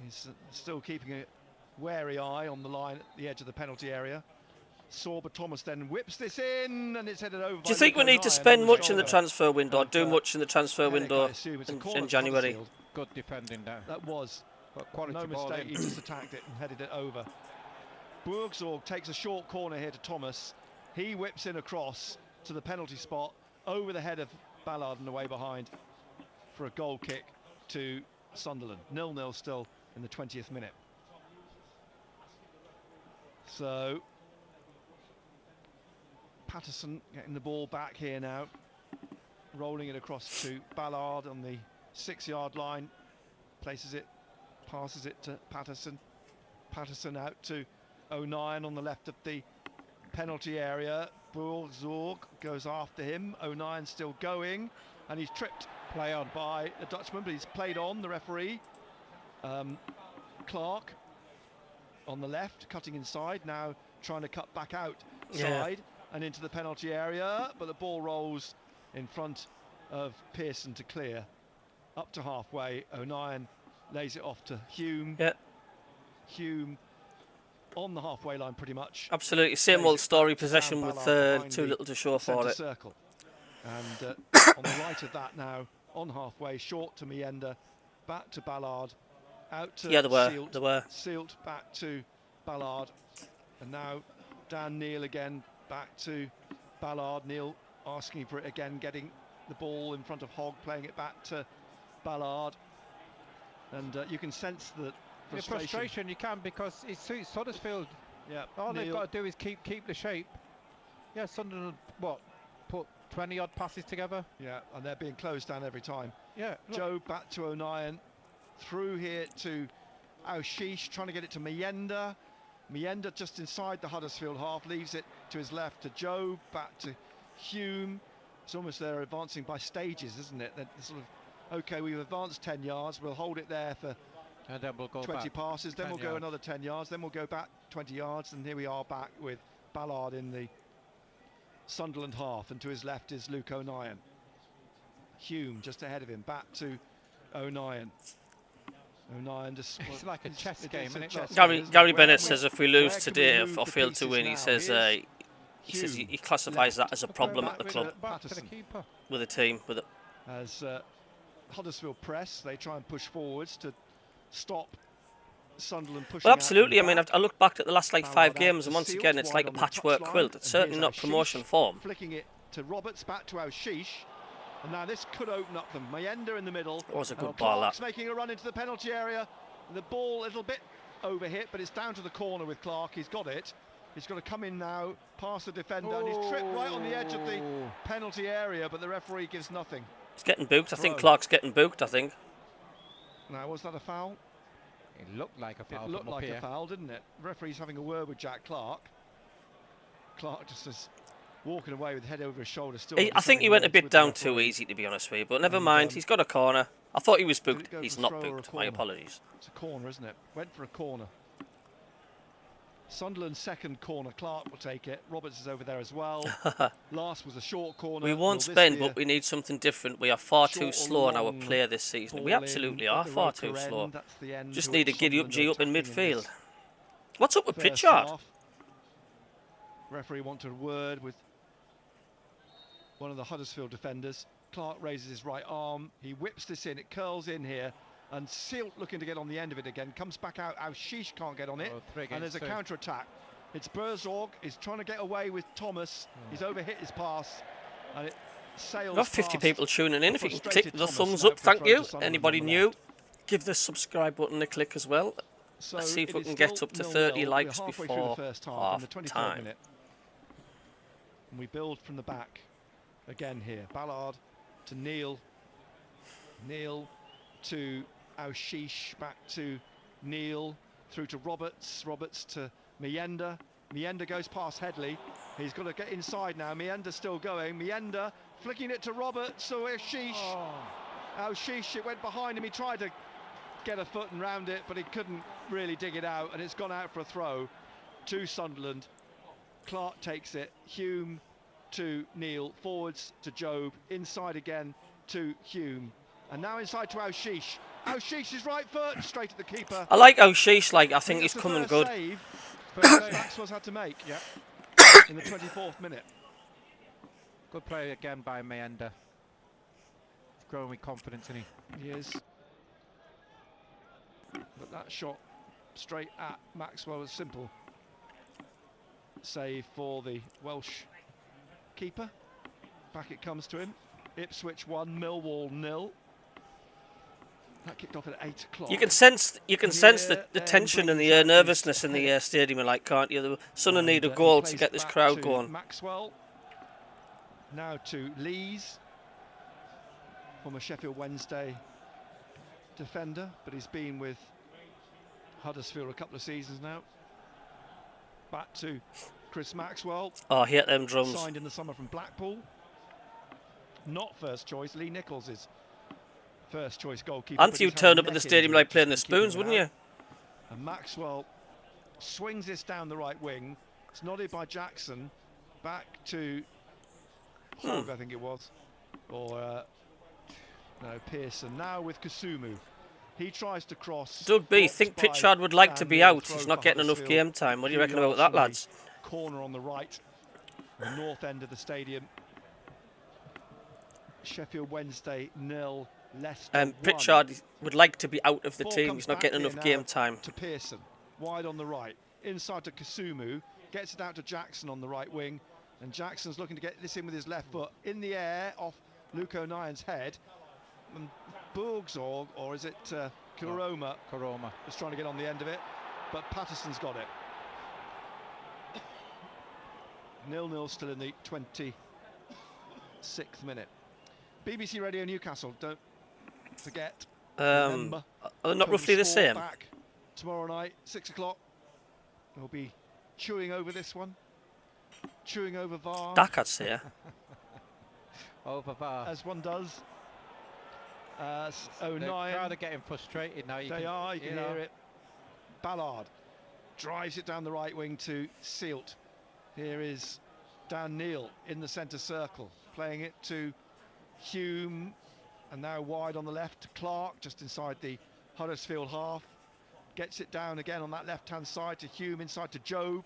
He's still keeping a wary eye on the line at the edge of the penalty area. Sorba Thomas then whips this in, and it's headed over. Do you think we need to spend much in the transfer window, or do much in the transfer window in January? Good defending there. That was quality no ball mistake. in. He just attacked it and headed it over. Burgzorg takes a short corner here to Thomas. He whips in across to the penalty spot, over the head of Ballard and away behind for a goal kick to Sunderland. 0-0 still in the 20th minute. So Patterson getting the ball back here now, rolling it across to Ballard on the 6-yard line, places it, passes it to Patterson. Patterson out to O'Nien on the left of the penalty area. Burgzorg goes after him. O'Nien still going, and he's tripped. Play on by the Dutchman, but he's played on, the referee. Clark on the left, cutting inside, now trying to cut back outside and into the penalty area, but the ball rolls in front of Pearson to clear. Up to halfway, O'Nien lays it off to Hume. Hume on the halfway line pretty much. Absolutely, same old story, possession with too little to show for it. Circle. And on the right of that now, on halfway, short to Mienda, back to Ballard, out to Sealt, back to Ballard, and now Dan Neil again, back to Ballard. Neil asking for it again, getting the ball in front of Hogg, playing it back to Ballard, and you can sense the frustration. You can, because it suits Huddersfield. Yeah, all they've got to do is keep the shape. Yeah, Sunderland put 20 odd passes together. Yeah, and they're being closed down every time. Yeah, Joe back to O'Nien, through here to Aushish, trying to get it to Mienda. Mienda just inside the Huddersfield half, leaves it to his left to Joe, back to Hume. It's almost they're advancing by stages, isn't it? They're sort of, okay, we've advanced 10 yards, we'll hold it there for and then we'll go 20 back passes, then we'll go another 10 yards, then we'll go back 20 yards, and here we are back with Ballard in the Sunderland half, and to his left is Luke O'Nien. Hume just ahead of him, back to O'Nien. O'Nien just... It's like a chess game, isn't Gary it? Bennett says if we lose today or fail to win, he says he classifies that as a problem at the club with the team. As Huddersfield press, they try and push forwards to stop Sunderland pushing. Well, absolutely. I mean, I looked back at the last 5 games, and once again, it's like a patchwork quilt. It's certainly not promotion form. Flicking it to Roberts, back to Aushish, and now this could open up them. Mienda in the middle. It was a good ball. Clark's making a run into the penalty area. The ball a little bit overhit, but it's down to the corner with Clark. He's got it. He's got to come in now, past the defender, and he's tripped right on the edge of the penalty area, but the referee gives nothing. He's getting booked. I think Clark's getting booked, I think. Now, was that a foul? It looked like a foul. It looked like a foul, didn't it? The referee's having a word with Jack Clark. Clark just is walking away with head over his shoulder. Still, I think he went a bit down too easy, to be honest with you, but never mind. He's got a corner. I thought he was booked. He's not booked. My apologies. It's a corner, isn't it? Went for a corner. Sunderland's second corner. Clark will take it. Roberts is over there as well. Last was a short corner. We won't spend, but we need something different. We are far too slow in our play this season. We absolutely are far too slow. Just need to giddy up G up in midfield. What's up with Pritchard? Referee wanted a word with one of the Huddersfield defenders. Clark raises his right arm. He whips this in. It curls in here. And Sealt looking to get on the end of it again. Comes back out. Aushish can't get on it. And there's a counter-attack. It's Burgzorg. He's trying to get away with Thomas. He's overhit his pass. And it sails. We've got 50 people tuning in. If you can click the thumbs up, thank you. Anybody new, give the subscribe button a click as well. Let's see if we can get up to 30 likes before half time. And we build from the back again here. Ballard to Neil. Neil to Aushish, back to Neil, through to Roberts. Roberts to Mienda. Mienda goes past Headley. He's got to get inside now. Mienda's still going. Mienda flicking it to Roberts. So Aushish. Aushish, it went behind him. He tried to get a foot and round it, but he couldn't really dig it out, and it's gone out for a throw to Sunderland. Clark takes it. Hume to Neil. Forwards to Job. Inside again to Hume. And now inside to Aushish. Aushish's right foot straight at the keeper. I like Aushish. I think he's coming good. Save Maxwell's had to make. Yeah. in the 24th minute. Good play again by Mayenda. He's growing with confidence, isn't he? He is. But that shot straight at Maxwell was simple. Save for the Welsh keeper. Back it comes to him. Ipswich 1, Millwall 0. That kicked off at 8 o'clock. You can sense the tension and the nervousness in the stadium, like, can't you? Sunderland need a goal to get this crowd going. Maxwell. Now to Lees, former Sheffield Wednesday defender, but he's been with Huddersfield a couple of seasons now. Back to Chris Maxwell. Oh, I hate them drums. Signed in the summer from Blackpool. Not first choice. Lee Nichols is first choice goalkeeper. Anthony would turn up at the stadium like playing the Spoons, wouldn't you? And Maxwell swings this down the right wing. It's nodded by Jackson. Back to Hogg, I think it was. Or no, Pearson. Now with Kasumu. He tries to cross. Doug B, think Pritchard would like to be out. He's not getting enough game time. What do you reckon about that, lads? Corner on the right, the north end of the stadium. Sheffield Wednesday 0, Leicester 1. Pritchard would like to be out of the team. He's not getting enough game time. To Pearson, wide on the right, inside to Kasumu, gets it out to Jackson on the right wing, and Jackson's looking to get this in with his left foot in the air off Luke O'Nien's head. And Bourgs, or is it Kuroma? Kuroma is trying to get on the end of it, but Patterson's got it. 0-0 still in the 26th minute. BBC Radio Newcastle, don't forget. Remember, are they not roughly the same? Back tomorrow night, 6 o'clock. We'll be chewing over this one, chewing over VAR. Dak, I'd say. Over VAR. As one does. The crowd are getting frustrated now. You can hear it. Ballard drives it down the right wing to Sealt. Here is Dan Neil in the centre circle, playing it to Hume, and now wide on the left to Clark, just inside the Huddersfield half. Gets it down again on that left-hand side to Hume, inside to Jobe.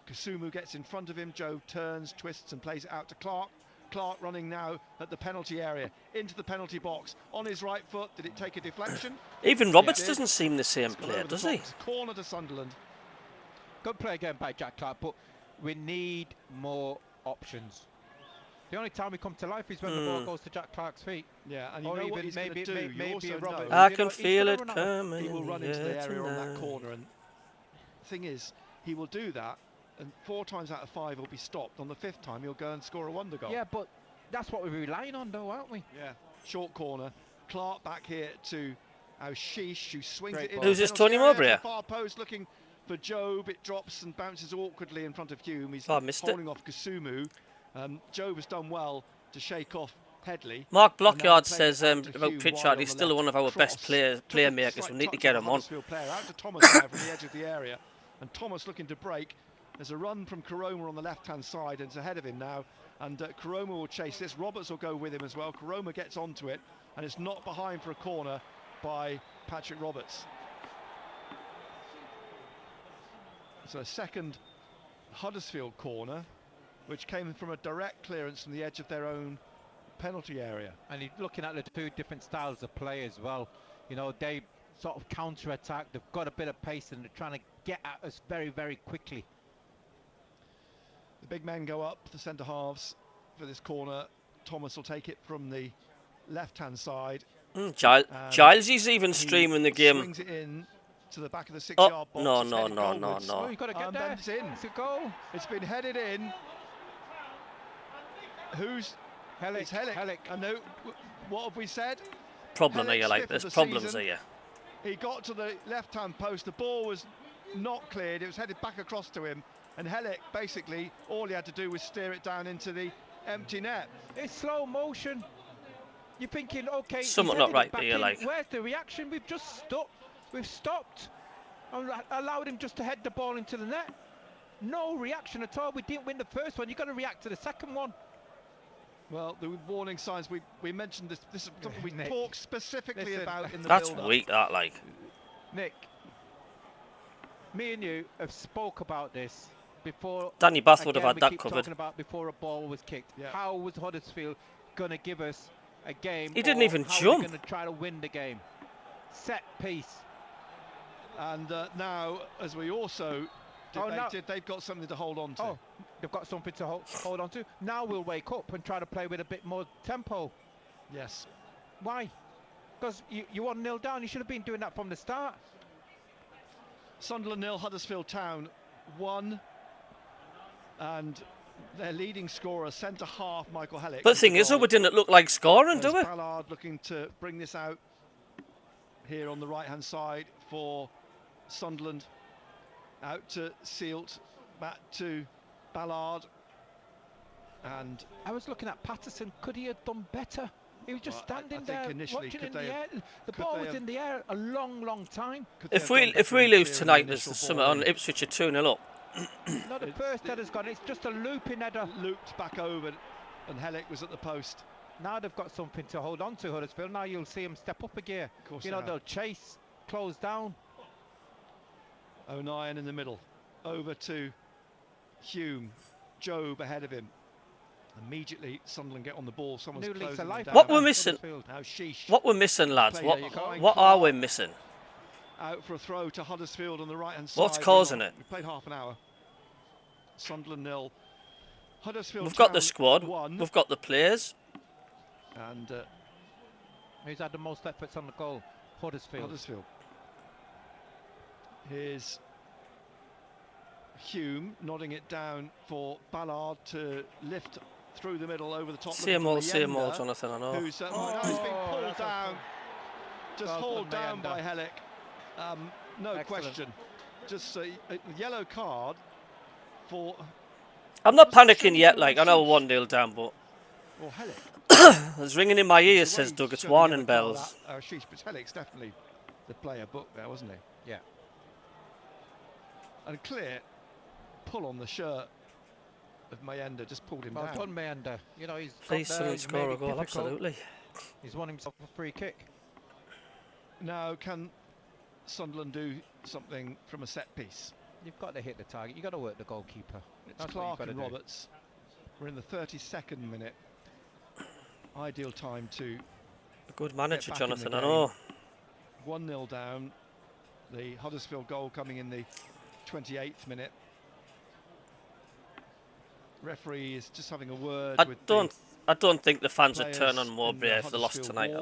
Kasumu gets in front of him. Jobe turns, twists, and plays it out to Clark. Clark running now at the penalty area, into the penalty box, on his right foot. Did it take a deflection? Even Roberts doesn't seem the same player, does he? Corner to Sunderland. Good play again by Jack Clark, but we need more options. The only time we come to life is when the ball goes to Jack Clark's feet. Yeah, and you know what he's going to do. Maybe a Roberts. I can feel it coming. He will run into the area on that corner, and the thing is, he will do that, and 4 times out of 5 he'll be stopped. On the 5th time, he'll go and score a wonder goal. Yeah, but that's what we're relying on, though, aren't we? Yeah, short corner. Clark back here to Aushish, who swings it in. Who's this, Tony Mowbray? Far post, looking for Jobe. It drops and bounces awkwardly in front of Hume. He's holding off Kasumu. Jobe has done well to shake off Headley. Mark Blockyard says about Pritchard, he's still one of our best playmakers. We need to get him on. Out to Thomas now from the edge of the area, and Thomas looking to break. There's a run from Kuroma on the left-hand side, and it's ahead of him now. And Kuroma will chase this. Roberts will go with him as well. Kuroma gets onto it, and it's knocked behind for a corner by Patrick Roberts. So a second Huddersfield corner, which came from a direct clearance from the edge of their own penalty area. And you're looking at the 2 different styles of play as well. You know, they sort of counter-attack. They've got a bit of pace, and they're trying to get at us very, very quickly. The big men go up, the centre halves, for this corner. Thomas will take it from the left-hand side. Giles is even streaming the game. Swings it in to the back of the 6-yard box. No. Oh, you've got to get there. It's in. It's a goal. It's been headed in. Who's Hellick? It's Hellick. I know. What have we said? Problem here, like there's problems here. He got to the left-hand post. The ball was not cleared. It was headed back across to him, and Hellick basically all he had to do was steer it down into the empty net. It's slow motion. You're thinking, okay, something not right there. Like, where's the reaction? We've just stuck. We've stopped and allowed him just to head the ball into the net. No reaction at all. We didn't win the first one. You've got to react to the second one. Well, the warning signs, we mentioned this. This is something we talk specifically about in the that's build-up. weak, that, like. Nick, me and you have spoke about this before. Danny Bath would have again, had that keep covered. Talking about before a ball was kicked. Yeah. How was Huddersfield going to give us a game? He didn't even how jump. Going to try to win the game. Set piece. And now, as we also debated, they've got something to hold on to. Oh, they've got something to hold on to. Now we'll wake up and try to play with a bit more tempo. Yes. Why? Because you 1-0 down. You should have been doing that from the start. Sunderland 0, Huddersfield Town 1. And their leading scorer, centre half, Michael Hellick. But the thing is, we didn't look like scoring, do we? Ballard looking to bring this out here on the right-hand side for Sunderland. Out to Sealt, back to Ballard. And I was looking at Patterson. Could he have done better? He was just standing there, watching in the air. The ball was in the air a long time. If we lose tonight, there's something on Ipswich are 2-0 up. No, the first header's gone. It's just a looping header. Looped back over, and Hellick was at the post. Now they've got something to hold on to, Huddersfield. Now you'll see them step up a gear. Of course, you know, they'll chase, close down. O'Nien in the middle, over to Hume, Job ahead of him. Immediately, Sunderland get on the ball. Someone's closing them down. What we're missing? Now Sheesh. What we're missing, lads? What are we missing? Out for a throw to Huddersfield on the right-hand side. What's causing it? We played half an hour. Sunderland 0. Huddersfield. We've got the squad. 1. We've got the players. And who's had the most efforts on the goal? Huddersfield. Here's Hume nodding it down for Ballard to lift through the middle over the top. See him all, Jonathan, I know. Who's now he's been pulled down. Just hauled down by Hellick. No question. Just a yellow card for... I'm not panicking yet, like, I know 1-0 down, but... Well, Hellick. It's ringing in my ears, says Doug, it's warning bells. Sheesh, but Hellick's definitely the player book there, wasn't he? Yeah. And clear pull on the shirt of Mayenda, just pulled him down. Well done, Mayenda. You know, he's Please score a goal, absolutely. He's won himself a free kick. Now, can Sunderland do something from a set piece? You've got to hit the target. You've got to work the goalkeeper. It's Clark and Roberts. We're in the 32nd minute. Ideal time to... A good manager, Jonathan, I know. 1-0 down. The Huddersfield goal coming in the 28th minute. Referee is just having a word I don't think the fans would turn on Mowbray if they lost tonight.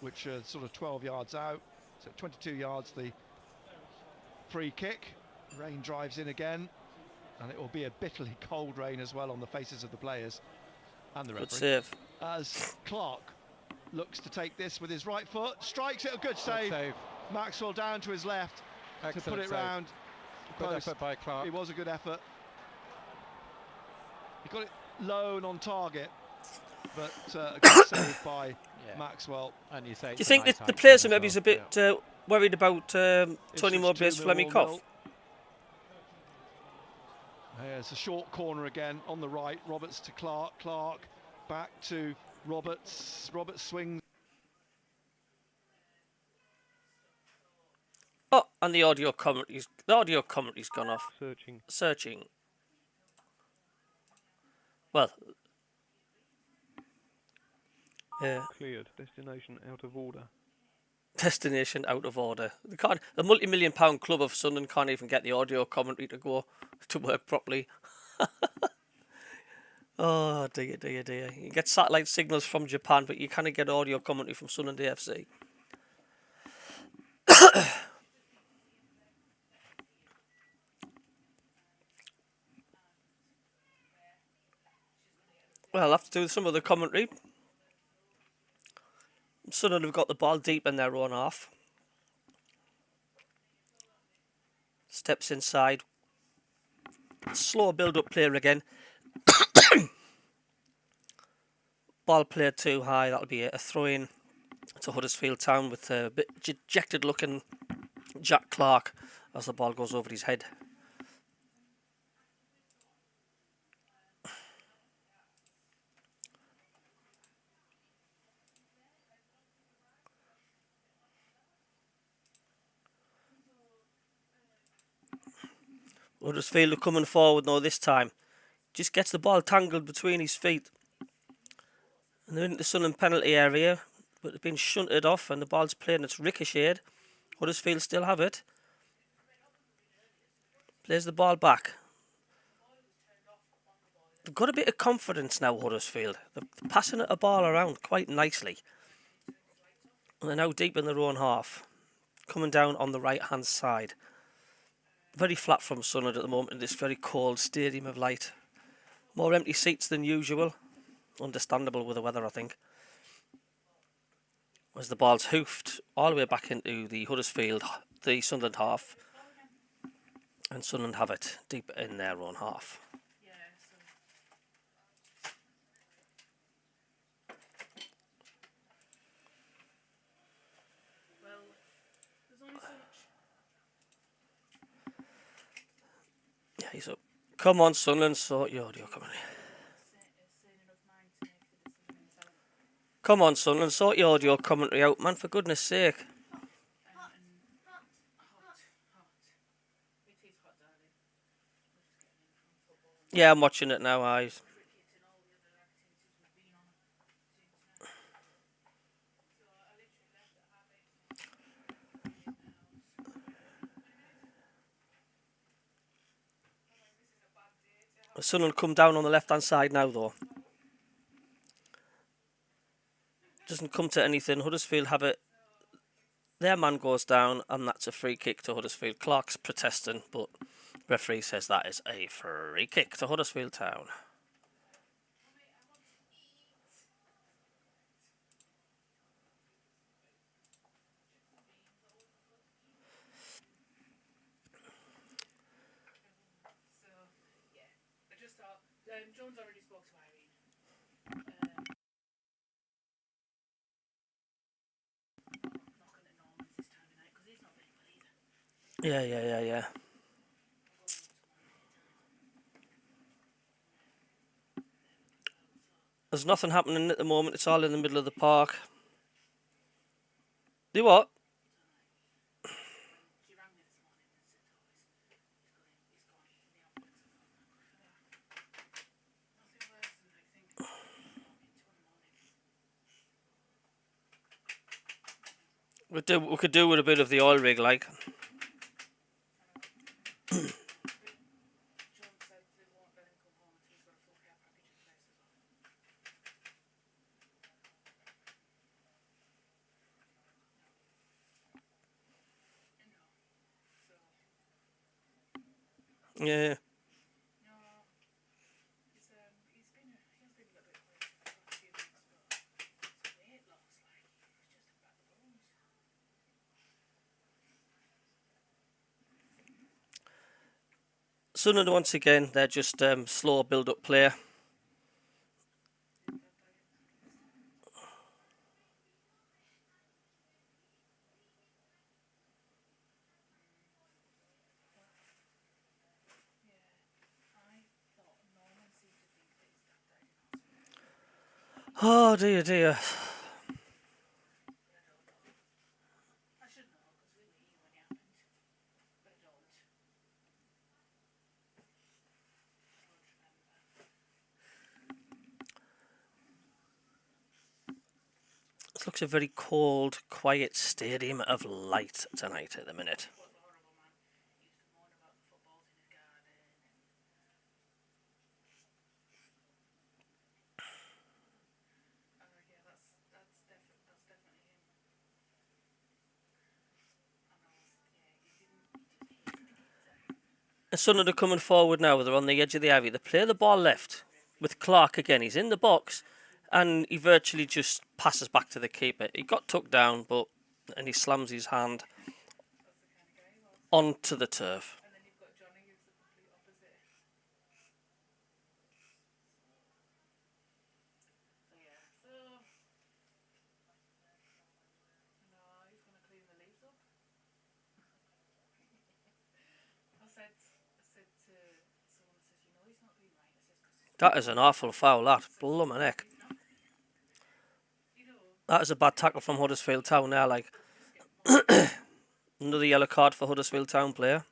Which are sort of 12 yards out. So 22 yards the free kick. Rain drives in again. And it will be a bitterly cold rain as well on the faces of the players and the referee. Good save. As Clark looks to take this with his right foot. Strikes it, a good save. Maxwell down to his left. Excellent to put it round. Good effort by Clark. It was a good effort. He got it low and on target, but a good save by Maxwell. And you say do you think that the players are maybe a bit worried about Tony Mowbray's phlegmy cough? There's a short corner again on the right. Roberts to Clark. Clark back to Roberts. Roberts swings. Oh, and the audio commentary's gone off. Searching. Well, cleared. Destination out of order. Destination out of order. The multi-million-pound club of Sunderland can't even get the audio commentary to work properly. Oh dear. You get satellite signals from Japan, but you can't get audio commentary from Sunderland AFC. Well, I'll have to do some of the commentary. Sunderland have got the ball deep in their own half. Steps inside. Slow build-up player again. Ball played too high. That'll be a throw-in to Huddersfield Town with a bit dejected-looking Jack Clark as the ball goes over his head. Huddersfield are coming forward now this time. Just gets the ball tangled between his feet. And they're in the Sunderland penalty area, but it's been shunted off and the ball's played and it's ricocheted. Huddersfield still have it. Plays the ball back. They've got a bit of confidence now, Huddersfield. They're passing a ball around quite nicely. And they're now deep in their own half. Coming down on the right-hand side. Very flat from Sunderland at the moment in this very cold Stadium of Light. More empty seats than usual. Understandable with the weather, I think. As the ball's hoofed all the way back into the Huddersfield, the Sunderland half. And Sunderland have it deep in their own half. Yeah, he's up. Come on, Sunderland, sort your audio commentary. Come on, Sunderland, sort your audio commentary out, man, for goodness sake. Yeah, I'm watching it now, eyes. Sunderland come down on the left-hand side now, though. Doesn't come to anything. Huddersfield have it. Their man goes down, and that's a free kick to Huddersfield. Clark's protesting, but referee says that is a free kick to Huddersfield Town. John's already spoke to Irene. Yeah. There's nothing happening at the moment. It's all in the middle of the park. Do what? We could do with a bit of the oil rig, like. Yeah. Sunderland once again, they're just slow build-up play. Oh dear. This looks a very cold, quiet Stadium of Light tonight at the minute. And Sunderland are coming forward now. They're on the edge of the area. They play the ball left with Clark again. He's in the box and he virtually just passes back to the keeper. He got tucked down, and he slams his hand onto the turf. That is an awful foul, that. Blummin' heck. That is a bad tackle from Huddersfield Town there, like. Another yellow card for Huddersfield Town player.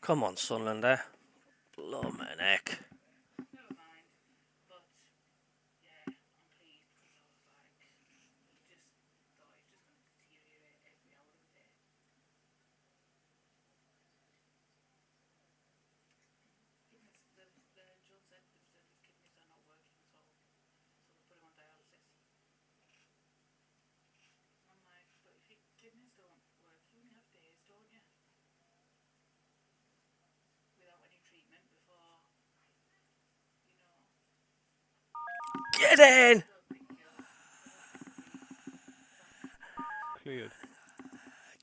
Come on, Sunderland there. Blow my neck. Get in! Cleared.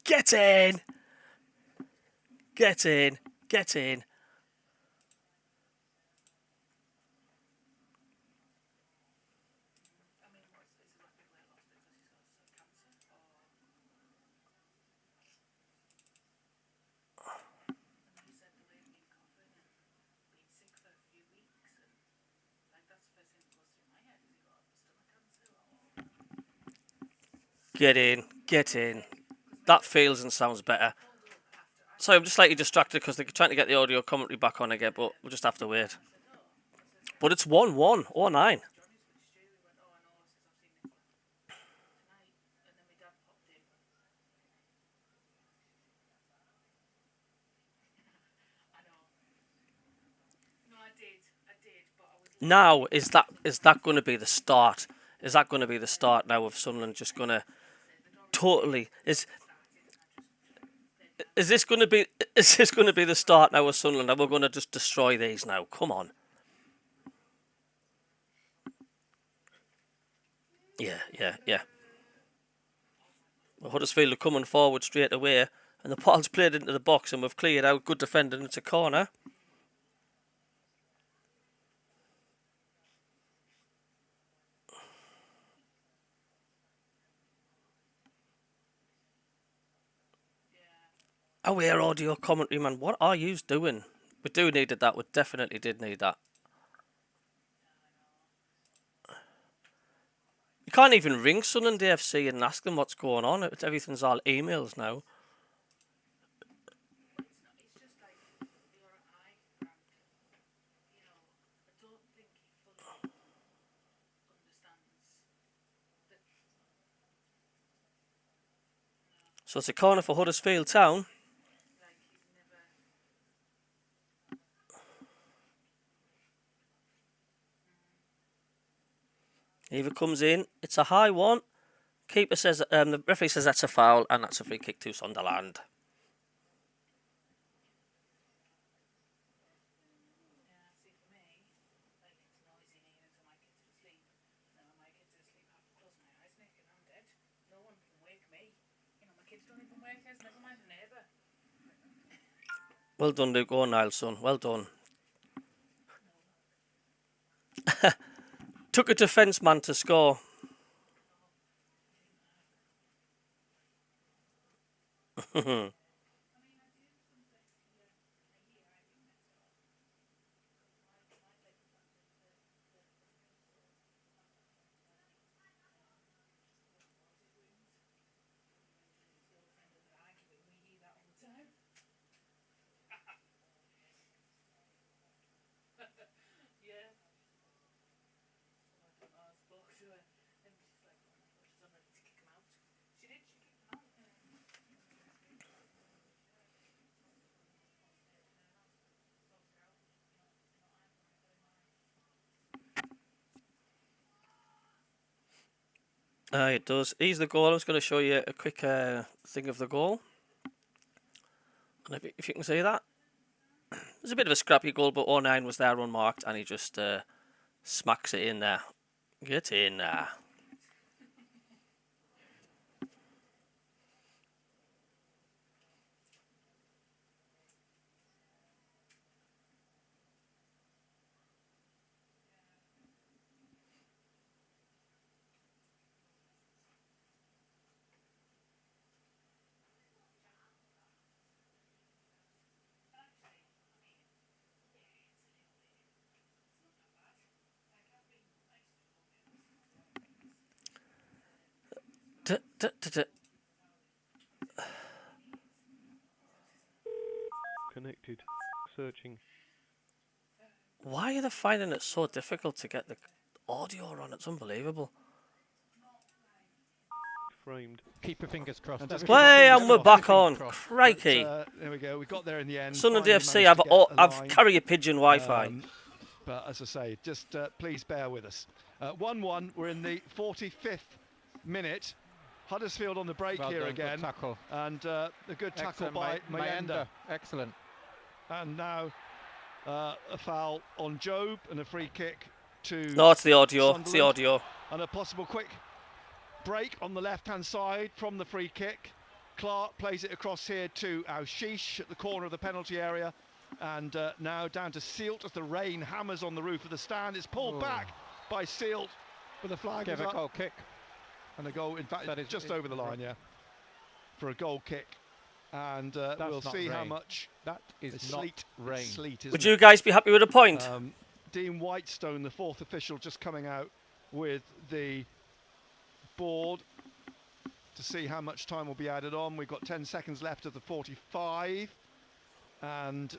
Get in! Get in! Get in! Get in, get in. That feels and sounds better. Sorry, I'm just slightly distracted because they're trying to get the audio commentary back on again, but we'll just have to wait. But it's 1-1, or 9. Now, is that going to be the start? Is that going to be the start now of Sunderland just going to totally... Is this going to be the start now of Sunderland and we're going to just destroy these now? Come on. Yeah. Well, Huddersfield are coming forward straight away and the ball's played into the box and we've cleared out. Good defending. It's a corner. Aware audio commentary, man. What are you doing? We do needed that. We definitely did need that. You can't even ring Sunderland AFC and ask them what's going on. Everything's all emails now. So it's a corner for Huddersfield Town. Eva comes in. It's a high one. Keeper says, the referee says that's a foul and that's a free kick to Sunderland. Well done, Luke O'Neill, son. Well done. Took a defence man to score. It does. Here's the goal. I was going to show you a quick thing of the goal. And if you can see that. It was a bit of a scrappy goal, but 09 was there unmarked, and he just smacks it in there. Get in there. Connected. Searching. Why are they finding it so difficult to get the audio on? It's unbelievable. Framed. Keep your fingers crossed. And we're back on. Crikey. There we go. We got there in the end. Sunderland Finally FC managed to get a have line. carrier pigeon Wi-Fi. But as I say, just please bear with us. 1-1. We're in the 45th minute. Huddersfield on the break Well here done, again. good tackle. And a good tackle by Mayenda. Excellent. And now a foul on Job and a free kick to No, it's the audio. Sunderland. It's the audio. And a possible quick break on the left-hand side from the free kick. Clark plays it across here to Aushish at the corner of the penalty area. And now down to Sealt as the rain hammers on the roof of the stand. It's pulled back by Sealt, but the flag is Give a up. goal kick. And a goal, in fact, That is- just over the line, yeah, for a goal kick. And we'll not see how rain. much. That is It's not sleet. rain. It's sleet, isn't Would it? you guys be happy with a point? Dean Whitestone, the fourth official, just coming out with the board to see how much time will be added on. We've got 10 seconds left of the 45, and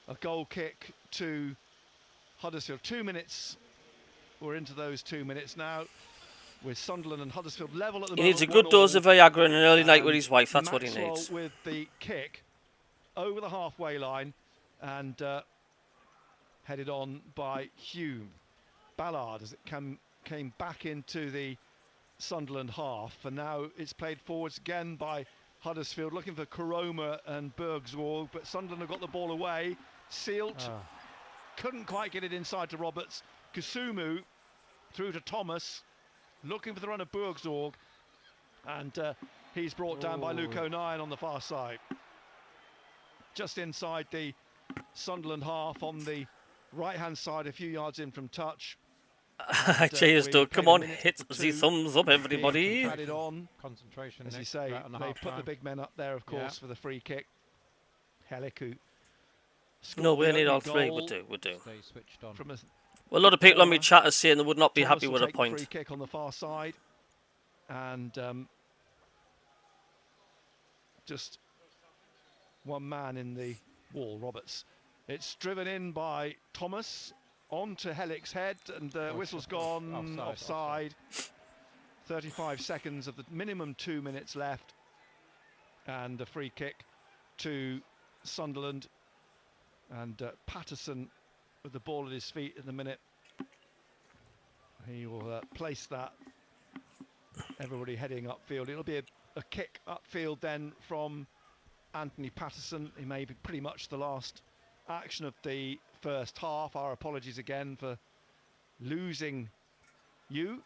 a goal kick to Huddersfield. 2 minutes. We're into those 2 minutes now, with Sunderland and Huddersfield level at the He moment. needs a good dose of Viagra and an early night with his wife. That's what he Maxwell needs. with the kick over the halfway line, and headed on by Hume. Ballard as it came back into the Sunderland half, and now it's played forwards again by Huddersfield, looking for Koroma and Bergswall, but Sunderland have got the ball away. Sealt couldn't quite get it inside to Roberts. Kusumu through to Thomas, looking for the run of Bergswall, and he's brought down by Luke O'Nien on the far side. Just inside the Sunderland half on the right-hand side, a few yards in from touch. Cheers, we Doug. Come played a on, minute hit or the two thumbs up, everybody. being added on. Concentration. As you Nick, say, right on the they half put the time. big men up there, of course, Yeah. for the free kick. Hellick, who No, we scored the need all opening three. goal We do. Stay switched on. from a Well, a lot of people on my chat are saying they would not be Thomas happy will with a take the point. free kick on the far side, and just one man in the wall, Roberts. It's driven in by Thomas onto Hellick's head, and whistle's gone offside. 35 seconds of the minimum 2 minutes left, and a free kick to Sunderland, and Patterson with the ball at his feet in the minute. He will place that. Everybody heading upfield. It'll be a kick upfield then from Anthony Patterson. He may be pretty much the last action of the first half. Our apologies again for losing you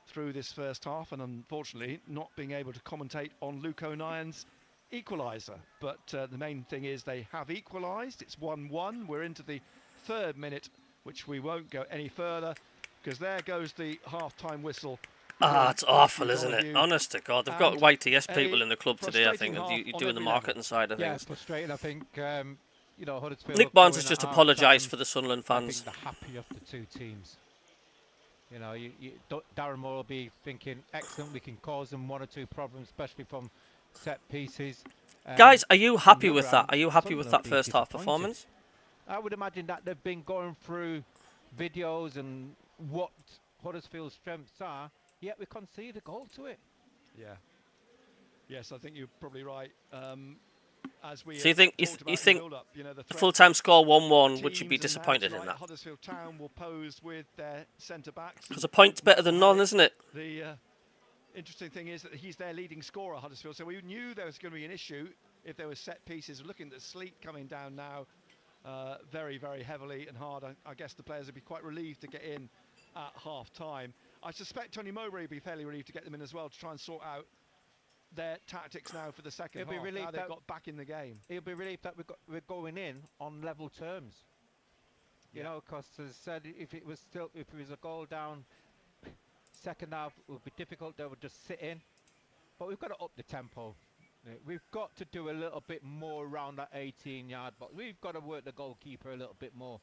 through this first half, and unfortunately not being able to commentate on Luke O'Nien's equaliser. But the main thing is they have equalised. It's 1-1. We're into the third minute, which we won't go any further, because there goes the half-time whistle. It's awful, isn't it? Honest to God, they've got YTS people in the club today, I think, you're doing the marketing side of Yeah, things. it's frustrating. I think, you know, Huddersfield. Nick Barnes has just apologised for the Sunderland I fans. think they're happy of the two teams. You know, Darren Moore will be thinking, excellent, we can cause them one or two problems, especially from set pieces. Guys, are you happy on the with other that? hand, Are you happy with Sunderland that will be first half disappointed. performance? I would imagine that they've been going through videos and what Huddersfield's strengths are, yet we concede a goal to it. Yeah. Yes, I think you're probably right. As we So you think talked about you in think the build-up, you know, the the threat full-time score 1-1? Would you be teams and disappointed now in tonight that? Huddersfield Town will pose with their centre-backs. Because a point's better than none, isn't it? The interesting thing is that he's their leading scorer, Huddersfield, so we knew there was going to be an issue if there were set pieces. Looking at the sleet coming down now very, very heavily and hard, I guess the players would be quite relieved to get in at half-time. I suspect Tony Mowbray would be fairly relieved to get them in as well, to try and sort out their tactics now for the second He'll be half. relieved Now they've that- got back in the game. He'll be relieved that we're going in on level terms. You know, because as I said, if it was a goal down, second half would be difficult. They would just sit in, but we've got to up the tempo. We've got to do a little bit more around that 18-yard box. We've got to work the goalkeeper a little bit more.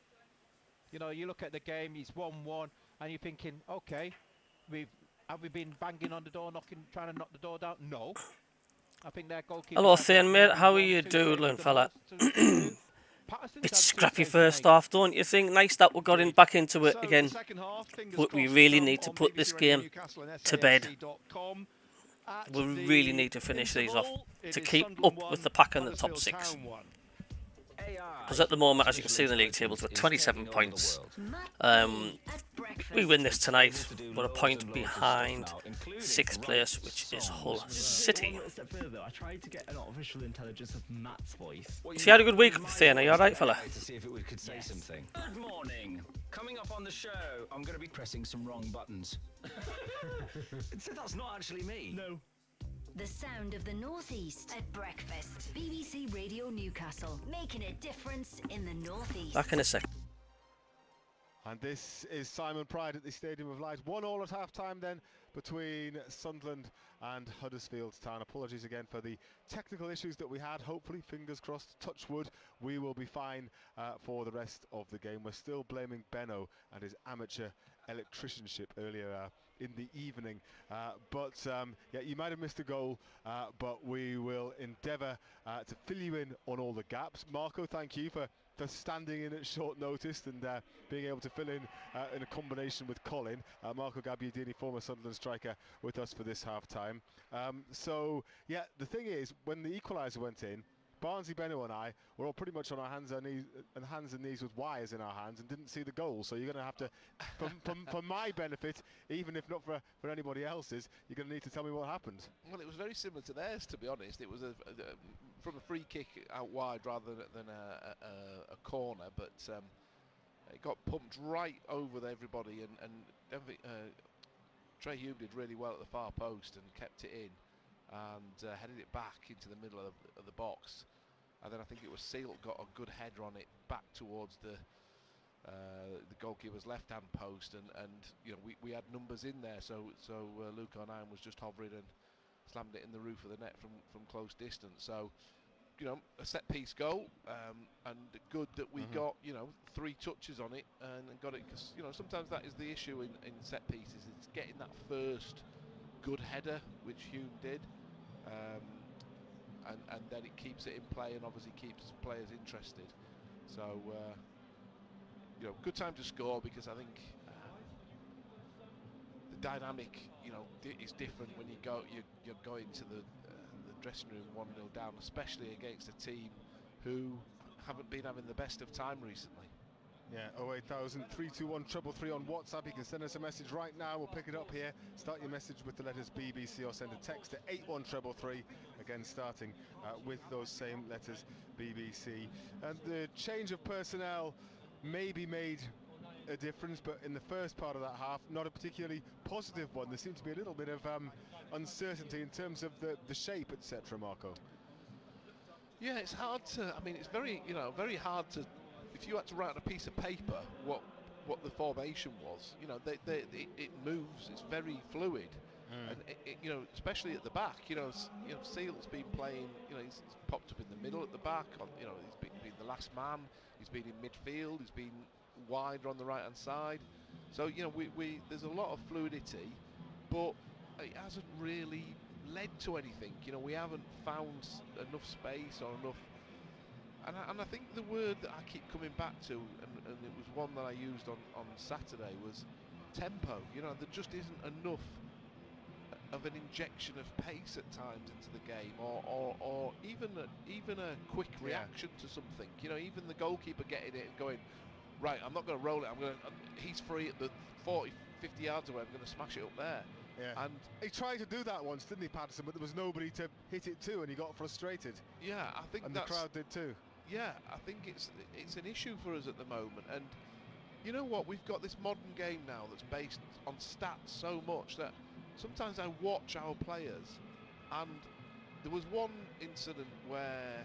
You know, you look at the game, it's 1-1, and you're thinking, okay, have we been banging on the door, trying to knock the door down? No. I think their goalkeeper. Hello, Thane, mate. How are you doing, fella? Bit scrappy first half, don't you think? Nice that we got back into it again. But we really need to put this game to bed. We really need to finish these off to keep up with the pack in the top 6. Because at the moment, as you can see in the league tables, we're 27 points. We win this tonight, we're a point behind 6th place, which is Hull City. So you had a good week, Thane, are you alright, fella? Good morning. Coming up on the show, I'm going to be pressing some wrong buttons. So that's not actually me. No. The sound of the Northeast at breakfast. BBC Radio Newcastle, making a difference in the Northeast. Back in a sec. And this is Simon Pride at the Stadium of Light. 1-1 at half-time then between Sunderland and Huddersfield Town. Apologies again for the technical issues that we had. Hopefully, fingers crossed, touch wood, we will be fine for the rest of the game. We're still blaming Benno and his amateur electricianship earlier in the evening. Yeah, you might have missed a goal, but we will endeavour to fill you in on all the gaps. Marco, thank you for standing in at short notice and being able to fill in a combination with Colin. Marco Gabbiadini, former Sunderland striker, with us for this half-time. So, yeah, the thing is, when the equaliser went in, Barnsley, Benno and I were all pretty much on our hands and knees with wires in our hands and didn't see the goal. So you're going to have to, for my benefit, even if not for anybody else's, you're going to need to tell me what happened. Well, it was very similar to theirs, to be honest. It was from a free kick out wide rather than a corner, but it got pumped right over everybody, and Trey Hume did really well at the far post and kept it in and headed it back into the middle of the box. And then I think it was Seal got a good header on it back towards the goalkeeper's left-hand post, and you know we had numbers in there, so Luke O'Neill was just hovering and slammed it in the roof of the net from close distance. So you know, a set piece goal, and good that we got 3 touches on it and got it, because you know sometimes that is the issue in set pieces. It's getting that first good header, which Hume did. And then it keeps it in play and obviously keeps players interested. So, you know, good time to score, because I think the dynamic, you know, is different when you're going to the dressing room 1-0 down, especially against a team who haven't been having the best of time recently. Yeah, 08000 321 333 on WhatsApp. You can send us a message right now. We'll pick it up here. Start your message with the letters BBC or send a text to 81333. Again, starting with those same letters, BBC. And the change of personnel maybe made a difference, but in the first part of that half, not a particularly positive one. There seemed to be a little bit of uncertainty in terms of the shape, etc. Marco. Yeah, it's hard to. I mean, it's very hard to. If you had to write on a piece of paper what the formation was, you know, it moves. It's very fluid, and you know, especially at the back. You know, Seal's been playing. You know, he's popped up in the middle at the back. You know, he's been the last man. He's been in midfield. He's been wider on the right hand side. So you know, there's a lot of fluidity, but it hasn't really led to anything. You know, we haven't found enough space or enough. And I think the word that I keep coming back to, and it was one that I used on Saturday, was tempo. You know, there just isn't enough of an injection of pace at times into the game, or even a quick reaction to something. You know, even the goalkeeper getting it and going, right, I'm not going to roll it. He's free at the 40, 50 yards away. I'm going to smash it up there. Yeah. And he tried to do that once, didn't he, Patterson? But there was nobody to hit it to, and he got frustrated. Yeah, I think and the crowd did too. Yeah, I think it's an issue for us at the moment, and you know what? We've got this modern game now that's based on stats so much that sometimes I watch our players, and there was one incident where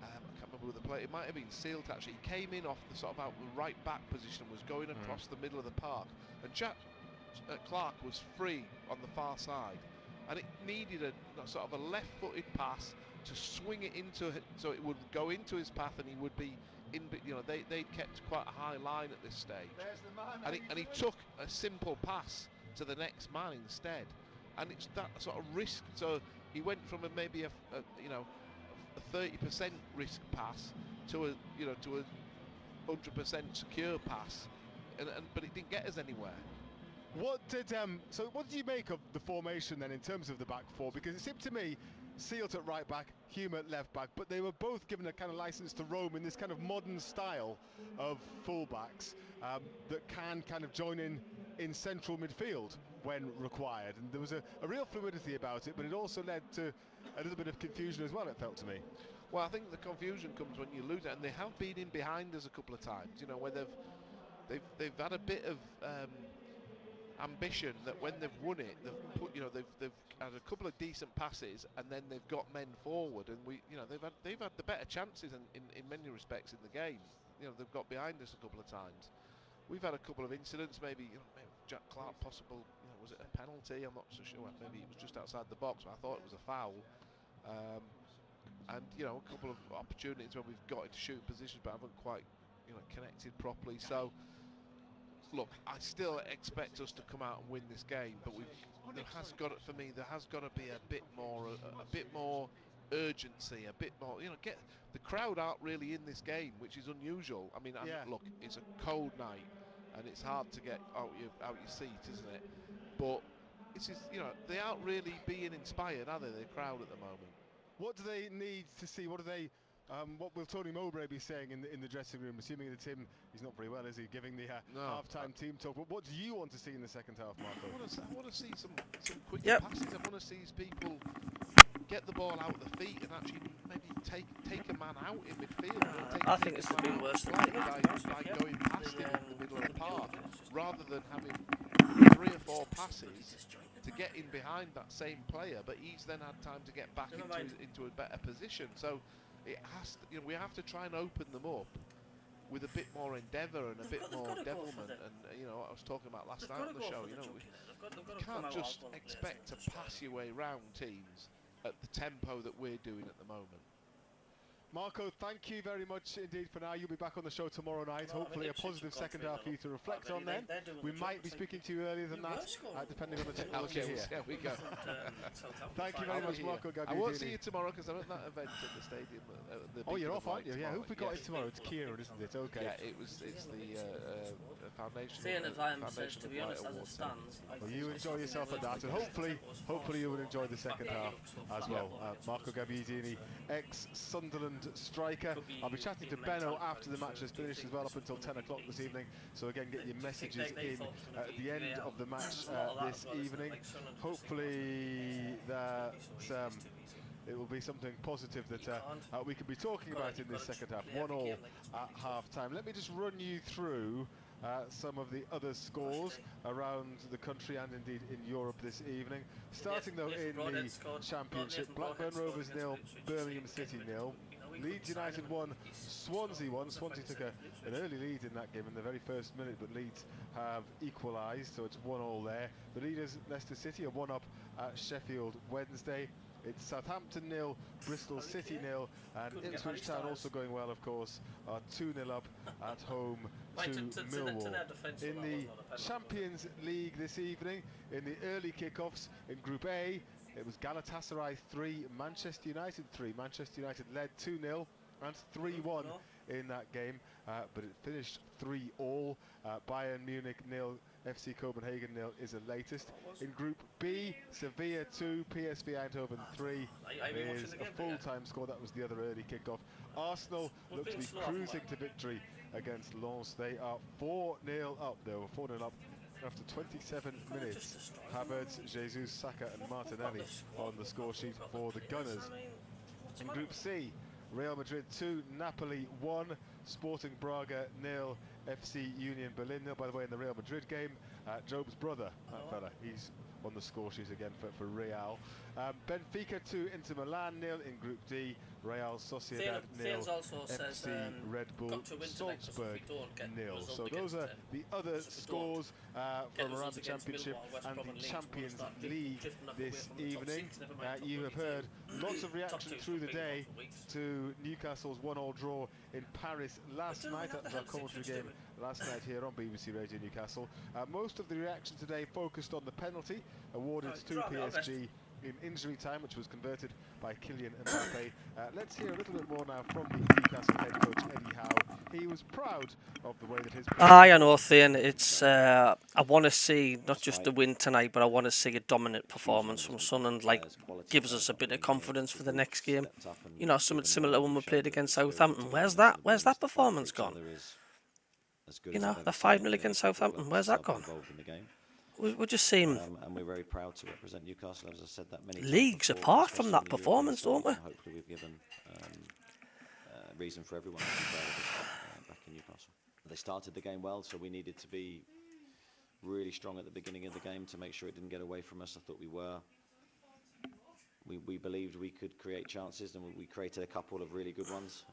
I can't remember who the player. It might have been Sealed actually. He came in off the sort of out the right back position, was going across the middle of the park, and Jack Clark was free on the far side, and it needed a sort of a left-footed pass to swing it into, so it would go into his path, and he would be in. You know, they'd kept quite a high line at this stage, and he took a simple pass to the next man instead, and it's that sort of risk. So He went from maybe a 30% risk pass to a 100% secure pass, but it didn't get us anywhere. What did you make of the formation then in terms of the back four? Because it seemed to me Sealt at right back, Hume at left back, but they were both given a kind of license to roam in this kind of modern style of fullbacks that can kind of join in central midfield when required. And there was a real fluidity about it, but it also led to a little bit of confusion as well, it felt to me. Well, I think the confusion comes when you lose it, and they have been in behind us a couple of times, where they've had a bit of ambition that when they've won it, they've had a couple of decent passes, and then they've got men forward, and they've had the better chances in many respects in the game. They've got behind us a couple of times. We've had a couple of incidents, maybe Jack Clark possible, was it a penalty? I'm not so sure. Maybe it was just outside the box, but I thought it was a foul. And a couple of opportunities where we've got into shooting positions but haven't quite connected properly. So look, I still expect us to come out and win this game, but there has got to be a bit more urgency, a bit more, get the crowd out really in this game, which is unusual. I mean, look, it's a cold night and it's hard to get out your seat, isn't it? But it's just, they aren't really being inspired, are they, the crowd at the moment? What do they need to see? What will Tony Mowbray be saying in the dressing room? Assuming that he's not very well, is he? Giving the half-time team talk. But what do you want to see in the second half, Marco? I want to see some quick passes. I want to see people get the ball out of the feet and actually maybe take a man out in midfield. I think this has been worse by going past him in the middle of the park, rather than having 3 or 4 passes to get in behind that same player, but he's then had time to get back into a better position. So it has to, we have to try and open them up with a bit more endeavour and a bit more devilment. And I was talking about last night on the show. We can't just expect to pass your way round teams at the tempo that we're doing at the moment. Marco, thank you very much indeed for now. You'll be back on the show tomorrow night. Hopefully a positive second half for you to reflect on then. We might be speaking to you earlier than that, depending on the technology here. There we go. Thank you very much, Marco Gabbiadini. I won't see you tomorrow because I'm at that event at the stadium. Oh, you're off, aren't you? Yeah, who have we got in tomorrow? It's Kieran, isn't it? Okay. Yeah, it's the foundation. Seeing as I'm says, to be honest, as it stands. Well, you enjoy yourself at that, and hopefully you will enjoy the second half as well. Marco Gabbiadini, ex-Sunderland striker. I'll be chatting to Benno after the match has finished as well, up until 10 o'clock this evening. So again, get your messages in at the end of the match this evening. Hopefully that it will be something positive that we can be talking about in this second half. 1-1 at half-time. Let me just run you through some of the other scores around the country and indeed in Europe this evening. Starting though in the Championship, Blackburn Rovers 0, Birmingham City 0. Leeds United 1, Swansea 1. Swansea took an early lead in that game in the very first minute, but Leeds have equalised, so it's 1-1 there. The leaders, Leicester City, are 1-up at Sheffield Wednesday. It's Southampton 0, Bristol City 0, and Ipswich Town, also going well, of course, are 2-0 up at home to Millwall. In the Champions League this evening, in the early kickoffs in Group A, it was Galatasaray 3, Manchester United 3. Manchester United led 2-0 and 3-1 in that game, but it finished 3-3. Bayern Munich 0, FC Copenhagen 0 is the latest. In Group B, Sevilla 2, PSV Eindhoven 3 is a full-time score. That was the other early kickoff. Arsenal look to be cruising to victory against Lens. They are 4-0 up. They were 4-0 up after 27 minutes. Havertz, Jesus, Saka and Martinelli on the score sheet for the Gunners. In Group C, Real Madrid 2, Napoli 1, Sporting Braga 0, FC Union Berlin 0. By the way, in the Real Madrid game, Job's brother, that fella, he's on the score sheet again for Real. Benfica 2, Inter Milan 0 in Group D. Real Sociedad 0, FC Red Bull Salzburg 0. So those are the other scores from around the Championship and the Champions League this evening. You have heard lots of reaction through the day to Newcastle's 1-1 draw in Paris last night. That was our commentary game last night here on BBC Radio Newcastle. Most of the reaction today focused on the penalty awarded to PSG in injury time, which was converted by Kylian Mbappe. Let's hear a little bit more now from the Newcastle head coach, Eddie Howe. He was proud of the way that his... I know, Thane. It's I want to see not just a win tonight, but I want to see a dominant performance from Sunderland. Like, gives us a bit of confidence for the next game. You know, something similar to when we played against Southampton. Where's that performance gone? You know, the 5-0 against Southampton. Where's that gone? We're just seeing and we're very proud to represent Newcastle. As I said that many leagues times apart from that performance, don't we? Hopefully, we've given reason for everyone to be proud of us back in Newcastle. They started the game well, so we needed to be really strong at the beginning of the game to make sure it didn't get away from us. I thought we were. We believed we could create chances, and we created a couple of really good ones.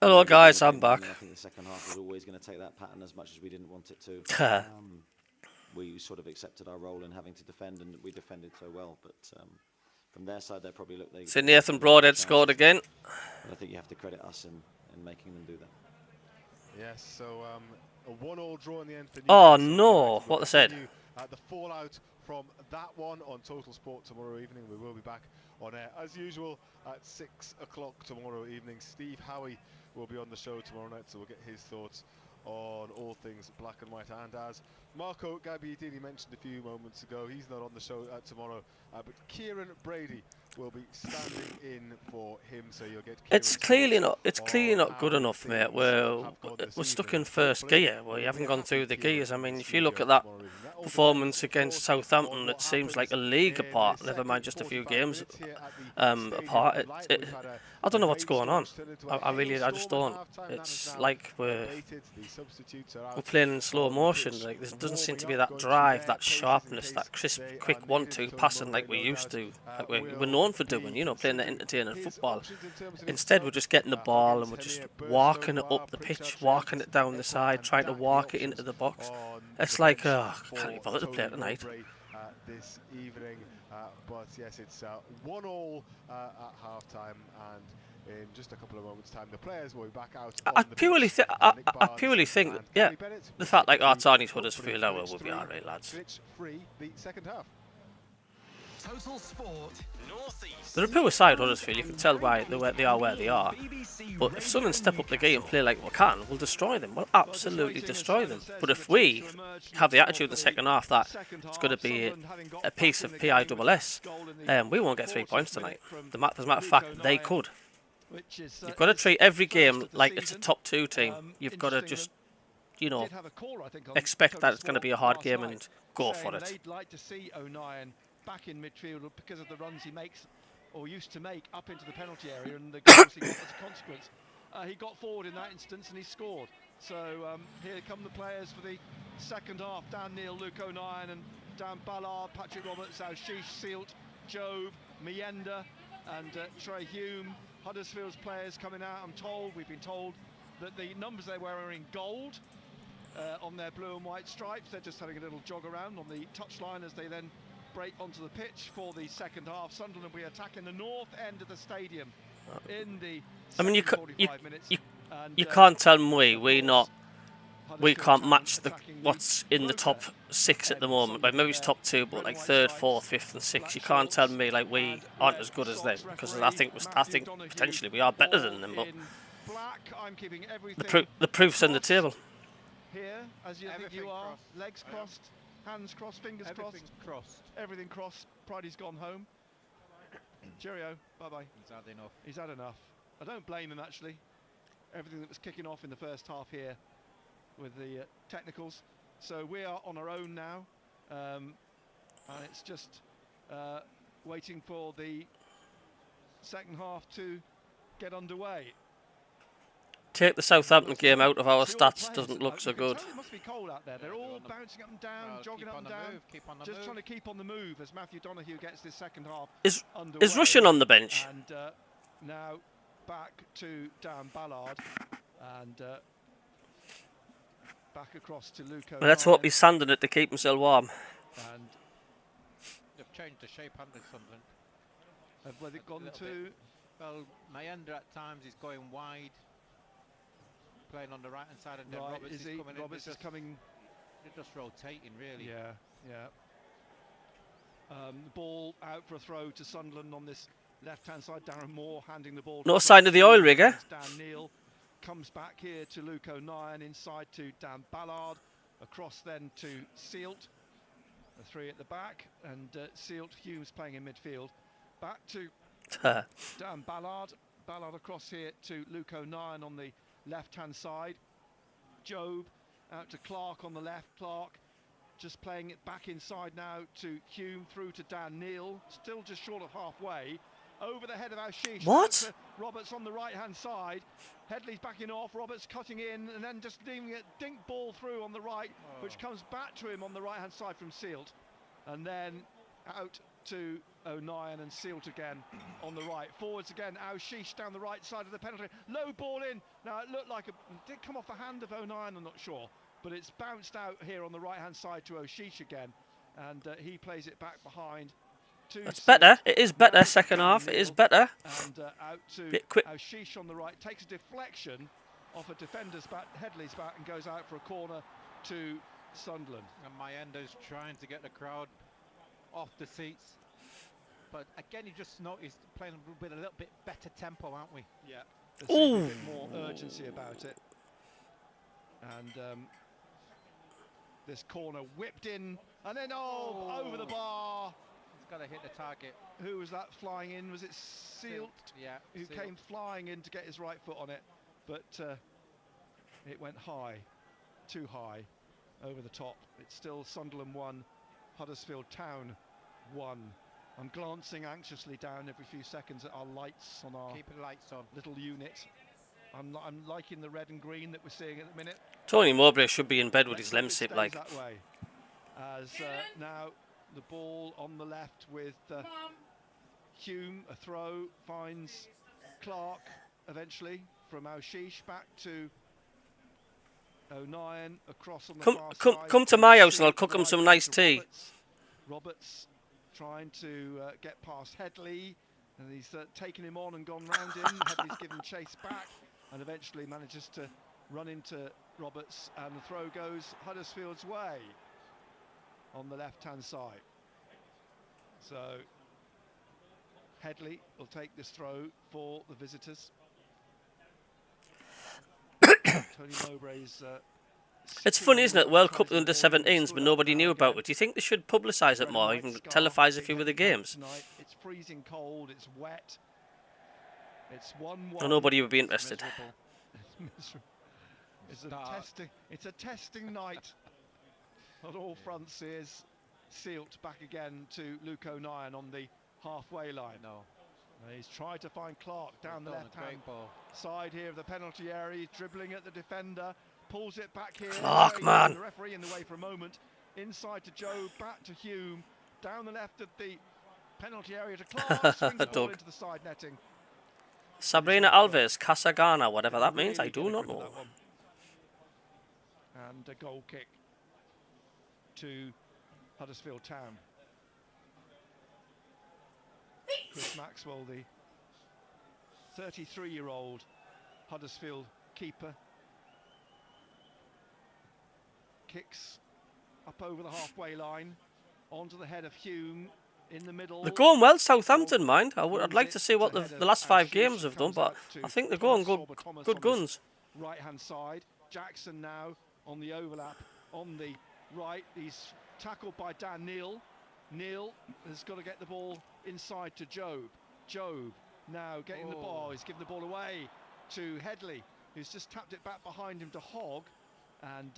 Hello guys, I'm back. I think the second half was always going to take that pattern as much as we didn't want it to. We sort of accepted our role in having to defend, and we defended so well. But from their side, they probably looked. So Nathan Broadhead scored again. But I think you have to credit us in making them do that. Yes, so a 1-1 draw in the end for Newcastle. Oh no, what they said. The fallout from that one on Total Sport tomorrow evening. We will be back on air as usual at 6 o'clock tomorrow evening. Steve Howie will be on the show tomorrow night, so we'll get his thoughts on all things black and white. And as Marco Gabbiadini mentioned a few moments ago, he's not on the show tomorrow, but Kieran Brady will be standing in for him, so you'll get It's clearly not good enough, mate. We're stuck in first gear. We haven't gone through the gears. I mean, if you look at that performance against Southampton, it seems like a league apart, never mind just a few games apart. I don't know what's going on. I just don't. It's like we're playing in slow motion. Like, there doesn't seem to be that drive, that sharpness, that crisp, quick 1-2 passing like we used to. Like we're known for doing, you know, playing the entertaining football. Instead, we're just getting the ball and we're just walking it up the pitch, walking it down the side, trying to walk it into the box. It's like, I can't be bothered to play it tonight. This evening, but yes, it's 1-1 at half-time, and in just a couple of moments' time, the players will be back out. I purely think that, yeah, the fact like Artani's Huddersfield hour will be alright, lads. Free the second half. Total Sport Northeast. They're a poor side, Huddersfield. You can tell why they are where they are. But if Sunderland step up the game and play like we can, we'll destroy them. We'll absolutely destroy them. But if we have the attitude in the second half that it's going to be a piece of PISS, we won't get 3 points tonight. As a matter of fact, they could. You've got to treat every game like it's a top 2 team. You've got to just, you know, expect that it's going to be a hard game and go for it. They'd like to see O'Nien back in midfield because of the runs he makes or used to make up into the penalty area and the goals he got as a consequence. He got forward in that instance and he scored. So here come the players for the second half. Dan Neil, Luke O'Nien and Dan Ballard, Patrick Roberts, Ashish Sealt, Jove, Mienda and Trey Hume. Huddersfield's players coming out, we've been told that the numbers they wear are in gold on their blue and white stripes. They're just having a little jog around on the touchline as they then break onto the pitch for the second half. Sunderland will be attacking the north end of the stadium in the 45 minutes. You can't tell me we can't match what's in the top 6 at the moment. Like maybe it's top 2, but like 3rd, 4th, 5th, and 6th. You can't tell me like we aren't as good as them, because I think potentially we are better than them. But the proof's on the table. Here, as you think you are, legs crossed, hands crossed, fingers crossed. Everything crossed. Pridey's gone home. Cheerio. Bye-bye. He's had enough. I don't blame him, actually. Everything that was kicking off in the first half here with the technicals. So we are on our own now. And it's just waiting for the second half to get underway. Take the Southampton game out of our stats, doesn't look so good. It must be cold out there. They're all bouncing up and down, jogging up and down, just trying to keep on the move as Matthew Donoghue gets this second half underway. Is Russian on the bench? And now back to Dan Ballard and back across to Luke O'Nien. Well, let's hope he's sanding it to keep himself warm. And they've changed the shape, haven't they, Sunderland? Have they gone to? Well, Mienda at times is going wide, playing on the right hand side, and then Roberts is coming in. Roberts is coming. They're just rotating, really. Yeah. The ball out for a throw to Sunderland on this left-hand side. Darren Moore handing the ball. No sign of the oil rig, eh? Dan Neal comes back here to Luke O'Nien, inside to Dan Ballard, across then to Sealt. The three at the back, and Sealt, Humes playing in midfield. Back to Dan Ballard. Ballard across here to Luke O'Nien on the left-hand side. Job out to Clark on the left. Clark just playing it back inside now to Hume, through to Dan Neal, still just short of halfway. Over the head of Ashish. What? Roberts on the right-hand side. Headley's backing off, Roberts cutting in, and then just leaving it dink ball through on the right, which comes back to him on the right-hand side from Sealt. And then out to O'Nien and Sealt again on the right. Forwards again, Ashish down the right side of the penalty. Low ball in. Now it looked like it did come off a hand of O'Nien, I'm not sure. But it's bounced out here on the right-hand side to Ashish again. And he plays it back behind. That's better. It is better, second half. It is better. And out to Bit quick. Ashish on the right. Takes a deflection off a defender's back, Headley's back, and goes out for a corner to Sunderland. And Mayenda's trying to get the crowd off the seats. But again, you just noticed playing with a little bit better tempo, aren't we? Yeah. There's a bit more urgency about it. And this corner whipped in, and then over the bar. He's got to hit the target. Who was that flying in? Was it Sealt? Yeah. Who Sealt came flying in to get his right foot on it, but it went high, too high, over the top. It's still Sunderland 1, Huddersfield Town 1. I'm glancing anxiously down every few seconds at our lights on our Keep the lights on. little unit. I'm liking the red and green that we're seeing at the minute. Tony Mowbray should be in bed with his Let's hope lem it sip, stays like. that way. As now the ball on the left with Hume, a throw, finds Clark eventually from Ashish, back to O'Nien, across on the far side. Come to my house and I'll cook him some nice tea. Roberts trying to get past Headley, and he's taken him on and gone round him. Headley's given chase back and eventually manages to run into Roberts, and the throw goes Huddersfield's way on the left-hand side. So Headley will take this throw for the visitors. Tony Mowbray's It's funny, isn't it? World Cup under 17s, but nobody knew about it. Do you think they should publicise it more, even televise a few of the games? It's freezing cold, it's wet. It's 1-1. Or nobody would be interested. It's a testing night on all fronts. Here's Sealt back again to Luke O'Nien on the halfway line. He's tried to find Clark down the left-hand side here of the penalty area. He's dribbling at the defender, pulls it back here. Clark, man. The referee in the way for a moment. Inside to Joe, back to Hume, down the left of the penalty area to Clark. Swings the ball into the side netting. Sabrina Alves, Casagana, whatever that means, I do not know. And a goal kick to Huddersfield Town. Chris Maxwell, the 33-year-old Huddersfield keeper, kicks up over the halfway line, onto the head of Hume, in the middle. They're going well, Southampton, mind. I'd like to see what the last 5 games have done, but I think they're going good guns. Right-hand side, Jackson now on the overlap on the right. He's tackled by Dan Neal. Neal has got to get the ball inside to Job. Job now getting the ball. He's given the ball away to Headley, who's just tapped it back behind him to Hogg. And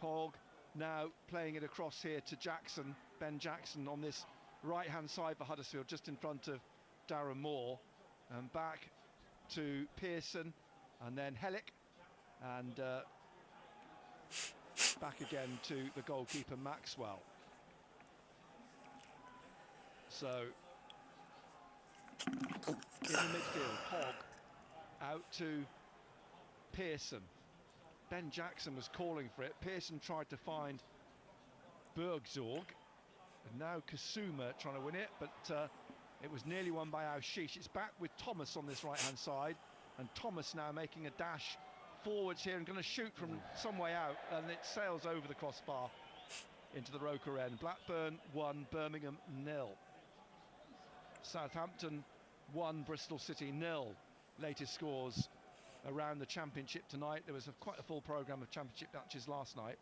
Hogg now playing it across here to Jackson, Ben Jackson, on this right-hand side for Huddersfield, just in front of Darren Moore. And back to Pearson, and then Hellick, and back again to the goalkeeper Maxwell. So in the midfield, Hogg out to Pearson. Ben Jackson was calling for it. Pearson tried to find Bergzorg, and now Kasuma trying to win it, but it was nearly won by Ashish. It's back with Thomas on this right-hand side, and Thomas now making a dash forwards here and going to shoot from some way out, and it sails over the crossbar. into the Roker end. Blackburn 1, Birmingham 0. Southampton 1, Bristol City 0. Latest scores around the Championship tonight. There was quite a full programme of Championship matches last night.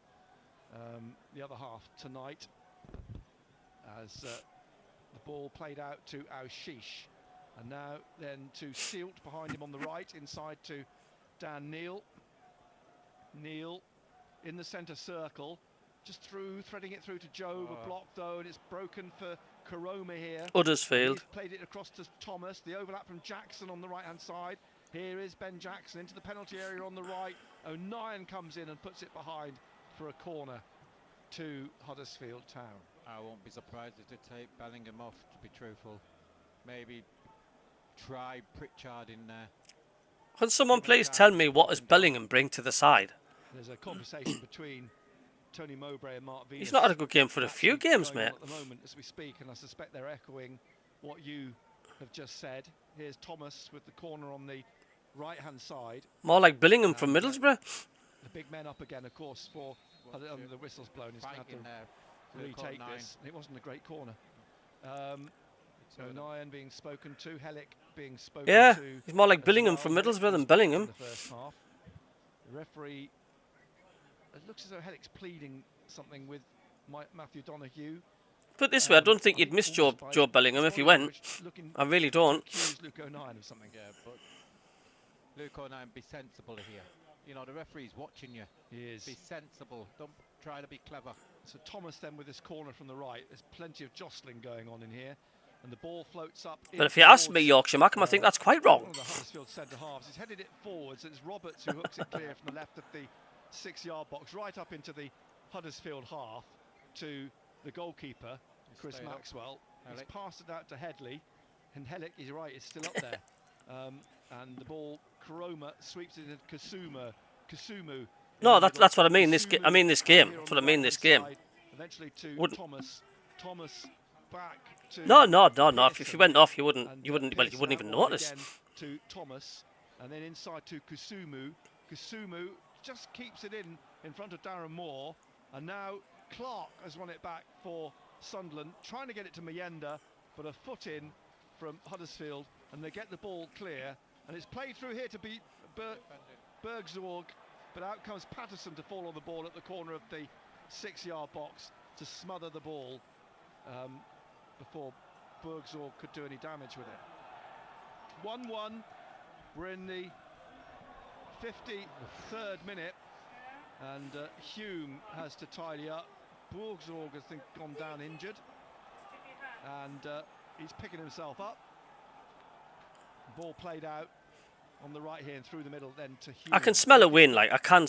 The other half tonight, as the ball played out to Aushish, and now then to Sealt behind him on the right, inside to Dan Neil. Neil in the centre circle, just threading it through to Jobe, a block though, and it's broken for Karoma here. Huddersfield. He's played it across to Thomas, the overlap from Jackson on the right hand side. Here is Ben Jackson into the penalty area on the right. O'Nien comes in and puts it behind for a corner to Huddersfield Town. I won't be surprised if they take Bellingham off, to be truthful. Maybe try Pritchard in there. Can someone please tell me what does Bellingham bring to the side? There's a conversation between Tony Mowbray and Mark Venus. He's not had a good game for a few games, mate. At the moment, as we speak, and I suspect they're echoing what you have just said. Here's Thomas with the corner on the right-hand side. More like Bellingham from Middlesbrough. The big men up again, of course, for the whistle's blown. He's going to have to retake this. It wasn't a great corner. O'Nien being spoken to, Hellick being spoken to. Yeah, he's more like Bellingham from Middlesbrough than Bellingham. The first half. The referee, it looks as though Hellick's pleading something with Matthew Donoghue. Put it this way, I don't think you'd miss Joe Bellingham if he went. I really don't. Luke O'Nien of something. Yeah, but Luke O'Nien, be sensible here. You know, the referee's watching you. He is. Be sensible. Don't try to be clever. So Thomas then with this corner from the right. There's plenty of jostling going on in here. And the ball floats up. But if you ask me, Yorkshire Mackham, I think that's quite wrong. One of the Huddersfield centre halves. He's headed it forwards. It's Roberts who hooks it clear from the left of the 6-yard box, right up into the Huddersfield half to the goalkeeper, Chris Maxwell. He's passed it out to Headley, and Hellick, he's right, is still up there. And the ball, Karoma sweeps it into Kasumu. No, that's what I mean. This I mean this game. That's what I mean. This game. Eventually to Thomas. Thomas back to No. If you went off, you wouldn't. Well, you wouldn't even notice. To Thomas, and then inside to Kasumu. Kasumu just keeps it in front of Darren Moore, and now Clark has won it back for Sunderland, trying to get it to Mayenda, but a foot in from Huddersfield, and they get the ball clear, and it's played through here to beat Bergzorg, but out comes Patterson to fall on the ball at the corner of the 6-yard box to smother the ball before Bergzorg could do any damage with it. 1-1, we're in the 53rd minute, and Hume has to tidy up. Bergzorg has gone down injured, and he's picking himself up. Ball played out on the right here and through the middle, then to Hume. I can smell a win. Like I can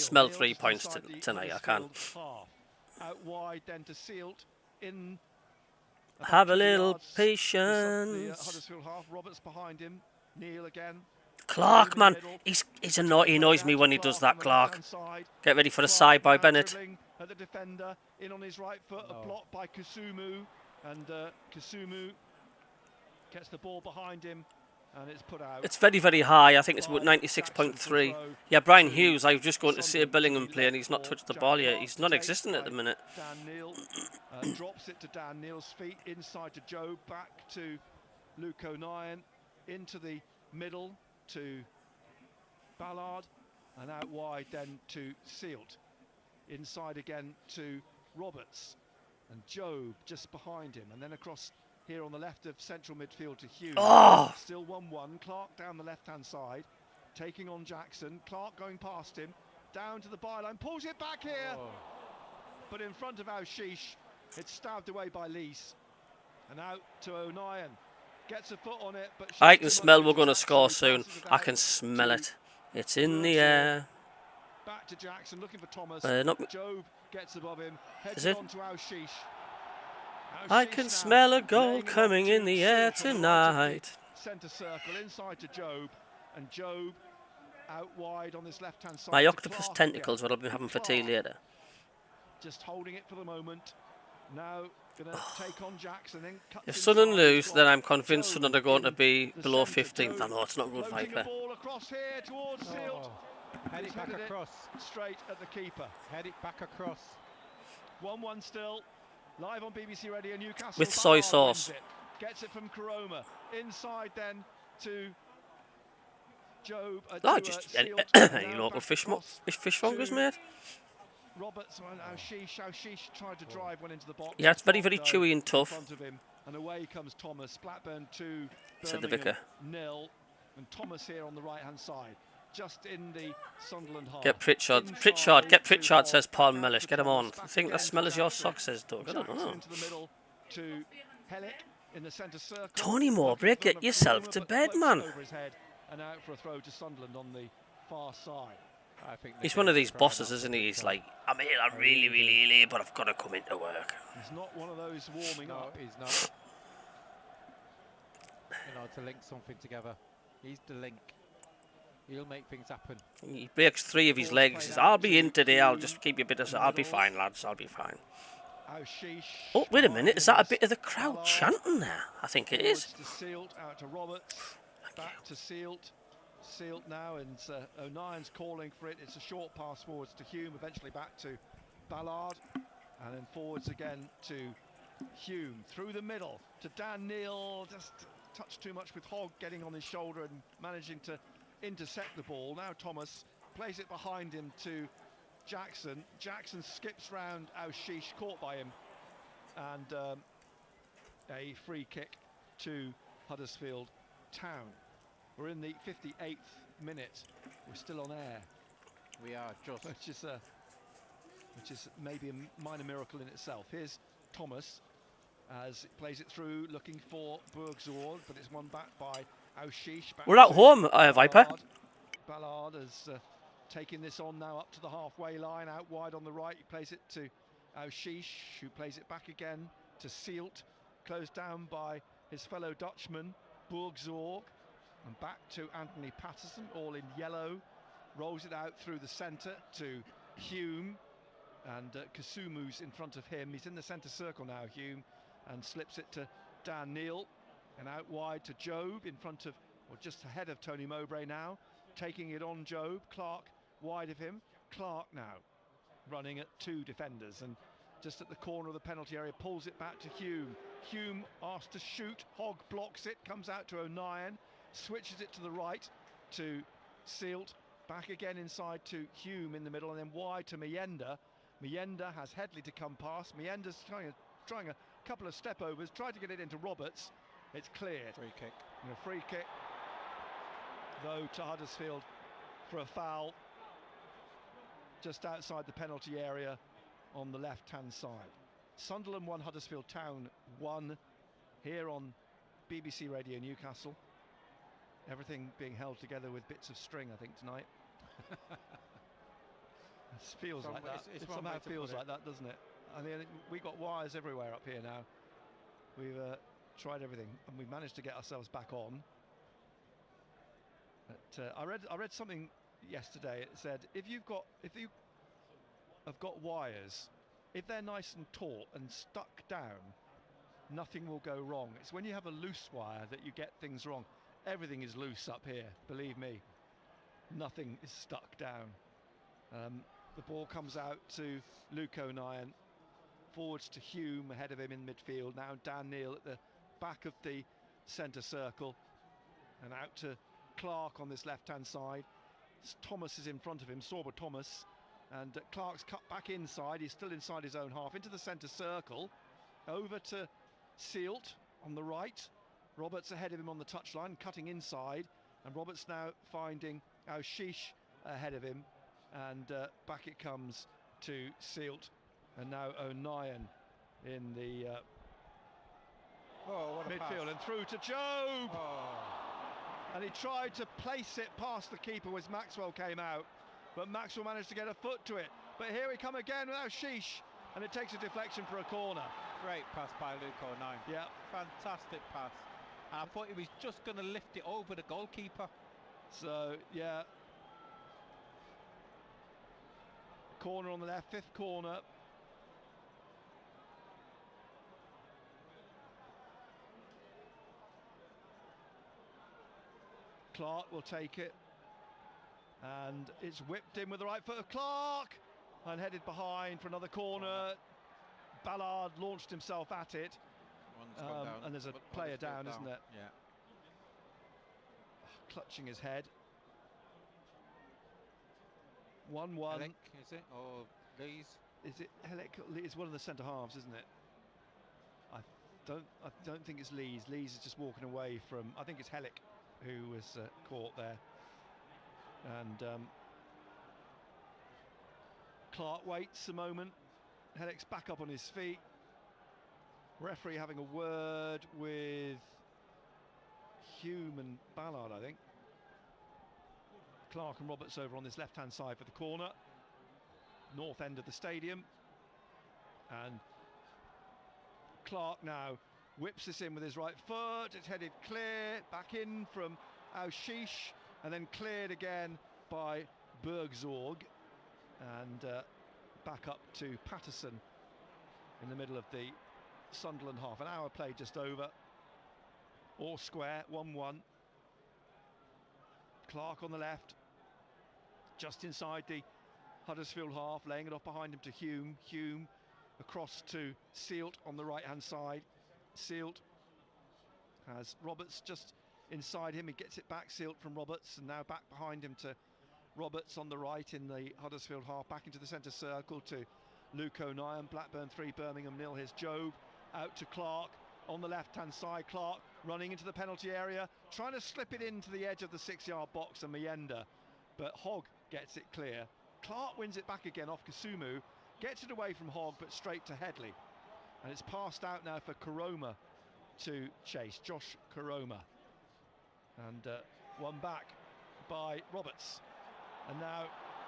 smell 3 points tonight. I can. Out wide, then to Sealt in. Have a little patience. Huddersfield half. Roberts behind him. Neil again. Clark, man, he annoys me when he does that. Clark. Get ready for the side by Bennett. At the defender, in on his right foot, a block by Kasumu, and Kasumu gets the ball behind him, and it's put out. It's very, very high. I think it's about 96.3. Yeah, Brian Hughes, I was just going to see a Bellingham play, and he's not touched the ball yet. He's non-existent at the minute. Dan Neil drops it to Dan Neil's feet, inside to Joe, back to Luke O'Nien, into the middle to Ballard, and out wide then to Sealt. Inside again to Roberts, and Jobe just behind him, and then across here on the left of central midfield to Hughes. Oh. Still 1-1. Clark down the left-hand side, taking on Jackson. Clark going past him, down to the byline, pulls it back here, but in front of Aushish, it's stabbed away by Lees, and out to O'Nien. Gets a foot on it, but I can smell we're going to score soon. I can smell it. It's in the air. Back to Jackson, looking for Thomas. Jobe gets above him. Is it? On to Aushish. I can smell a goal coming in the air tonight. Centre circle, inside to Jobe, and Jobe out wide on this left-hand side. My octopus tentacles, what I'll be having for tea later. Just holding it for the moment. Now going to take on Jackson. Then if Sunderland lose, then I'm convinced Sunderland are going to be below 15th. I know it's not good, Viper. Ball across here towards Sealt. Head it back across. Straight at the keeper. Head it back across. 1-1 still. Live on BBC Radio Newcastle. With soy Ballard sauce. wins it. Gets it from Karoma. Inside then to Job. Oh, just any local fish fingers, mate. Roberts and Ashish tried to drive one into the box. Yeah, it's very, very chewy and tough. In front of him, and away comes Thomas. Blackburn 2, Said the Birmingham vicar. 0. And Thomas here on the right-hand side, just in the Sunderland half. Get Pritchard. Get Pritchard, says Paul Mellish. Get him on. I think that smell is your sock, says Doug. I don't know. Into the middle to Hellick in the centre circle. Tony Mowbray, get yourself to bed, man. Over his head and out for a throw to Sunderland on the far side. I think He's one of these bosses, isn't he? He's like, I'm here, I'm really, really ill here, but I've got to come into work. He's not one of those warming up. No, he's not. You know, to link something together. He's the link. He'll make things happen. He breaks 3 of his legs. He says, I'll be in today. I'll just keep you a bit of... I'll be fine, lads. I'll be fine. Oh, wait a minute. Is that a bit of the crowd chanting there? I think it is. To Sealt, out to Roberts. Back to Sealt. Sealt now, and O'Nien's calling for it. It's a short pass forwards to Hume, eventually back to Ballard, and then forwards again to Hume. Through the middle to Dan Neil, just touched too much with Hogg getting on his shoulder and managing to intercept the ball. Now Thomas plays it behind him to Jackson. Jackson skips round Ashish, caught by him, and a free kick to Huddersfield Town. We're in the 58th minute. We're still on air. We are just. Which is maybe a minor miracle in itself. Here's Thomas as it plays it through, looking for Bergzorg, but it's won back by Ashish. We're at home, Viper. Ballard has taken this on now up to the halfway line, out wide on the right. He plays it to Ashish, who plays it back again to Sealt, closed down by his fellow Dutchman, Bergzorg. And back to Anthony Patterson, all in yellow. Rolls it out through the centre to Hume. And Kasumu's in front of him. He's in the centre circle now, Hume. And slips it to Dan Neil. And out wide to Job, in front of, or just ahead of Tony Mowbray now. Taking it on Job. Clark wide of him. Clark now running at 2 defenders. And just at the corner of the penalty area, pulls it back to Hume. Hume asked to shoot. Hogg blocks it. Comes out to O'Nien. Switches it to the right to Sealt, back again inside to Hume in the middle, and then wide to Meyenda. Meyenda has Headley to come past. Meyenda's trying a couple of step overs, tried to get it into Roberts. It's cleared. Free kick. And a free kick, though, to Huddersfield for a foul just outside the penalty area on the left-hand side. Sunderland 1, Huddersfield Town 1, here on BBC Radio Newcastle. Everything being held together with bits of string, I think, tonight. It feels like that. It somehow feels like that, doesn't it? I mean, we got wires everywhere up here now. We've tried everything, and we've managed to get ourselves back on. But I read something yesterday. It said if you have got wires, if they're nice and taut and stuck down, nothing will go wrong. It's when you have a loose wire that you get things wrong. Everything is loose up here, believe me. Nothing is stuck down. The ball comes out to Luke O'Nien. Forwards to Hume, ahead of him in midfield. Now Dan Neil at the back of the centre circle. And out to Clark on this left-hand side. Thomas is in front of him, Sorba Thomas. And Clark's cut back inside. He's still inside his own half. Into the centre circle. Over to Sealt on the right. Roberts ahead of him on the touchline, cutting inside, and Roberts now finding Ashish ahead of him, and back it comes to Sealt, and now O'Nien in the midfield, and through to Job! And he tried to place it past the keeper as Maxwell came out, but Maxwell managed to get a foot to it. But here we come again with Ashish, and it takes a deflection for a corner. Great pass by Luke O'Nien. Yeah. Fantastic pass. I thought he was just going to lift it over the goalkeeper. So, yeah. Corner on the left, 5th corner. Clark will take it. And it's whipped in with the right foot of Clark. And headed behind for another corner. Ballard launched himself at it. One's gone down. And there's a player down, isn't there? Yeah. Clutching his head. 1-1. Helic, is it? Or Lees? Is it Helic? It's one of the centre halves, isn't it? I don't think it's Lees. Lees is just walking away from. I think it's Helic who was caught there. And Clark waits a moment. Helic's back up on his feet. Referee having a word with Hume and Ballard, I think. Clark and Roberts over on this left-hand side for the corner. North end of the stadium. And Clark now whips this in with his right foot. It's headed clear. Back in from Aushish. And then cleared again by Bergzorg. And back up to Patterson in the middle of the Sunderland half. An hour played just over. All square, 1-1. Clark on the left. Just inside the Huddersfield half, laying it off behind him to Hume. Hume across to Sealt on the right-hand side. Sealt has Roberts just inside him. He gets it back, Sealt from Roberts, and now back behind him to Roberts on the right in the Huddersfield half. Back into the centre circle to Luke O'Nien. Blackburn 3, Birmingham 0. Here's Jobe out to Clark on the left-hand side. Clark running into the penalty area, trying to slip it into the edge of the 6-yard box and Mayenda, but Hogg gets it clear. Clark wins it back again off Kasumu, gets it away from Hogg, but straight to Headley. And it's passed out now for Karoma to chase, Josh Karoma. And one back by Roberts. And now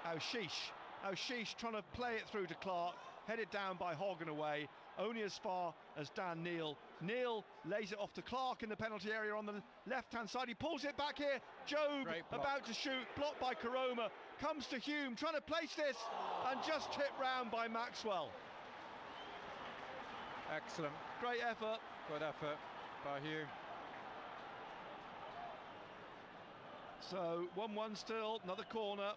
Aushish. Aushish trying to play it through to Clark, headed down by Hogg and away, only as far as Dan Neal. Neal lays it off to Clark in the penalty area on the left-hand side. He pulls it back here. Jobe about to shoot, blocked by Karoma. Comes to Hume, trying to place this, and just tipped round by Maxwell. Excellent. Great effort. Good effort by Hume. So 1-1 still, another corner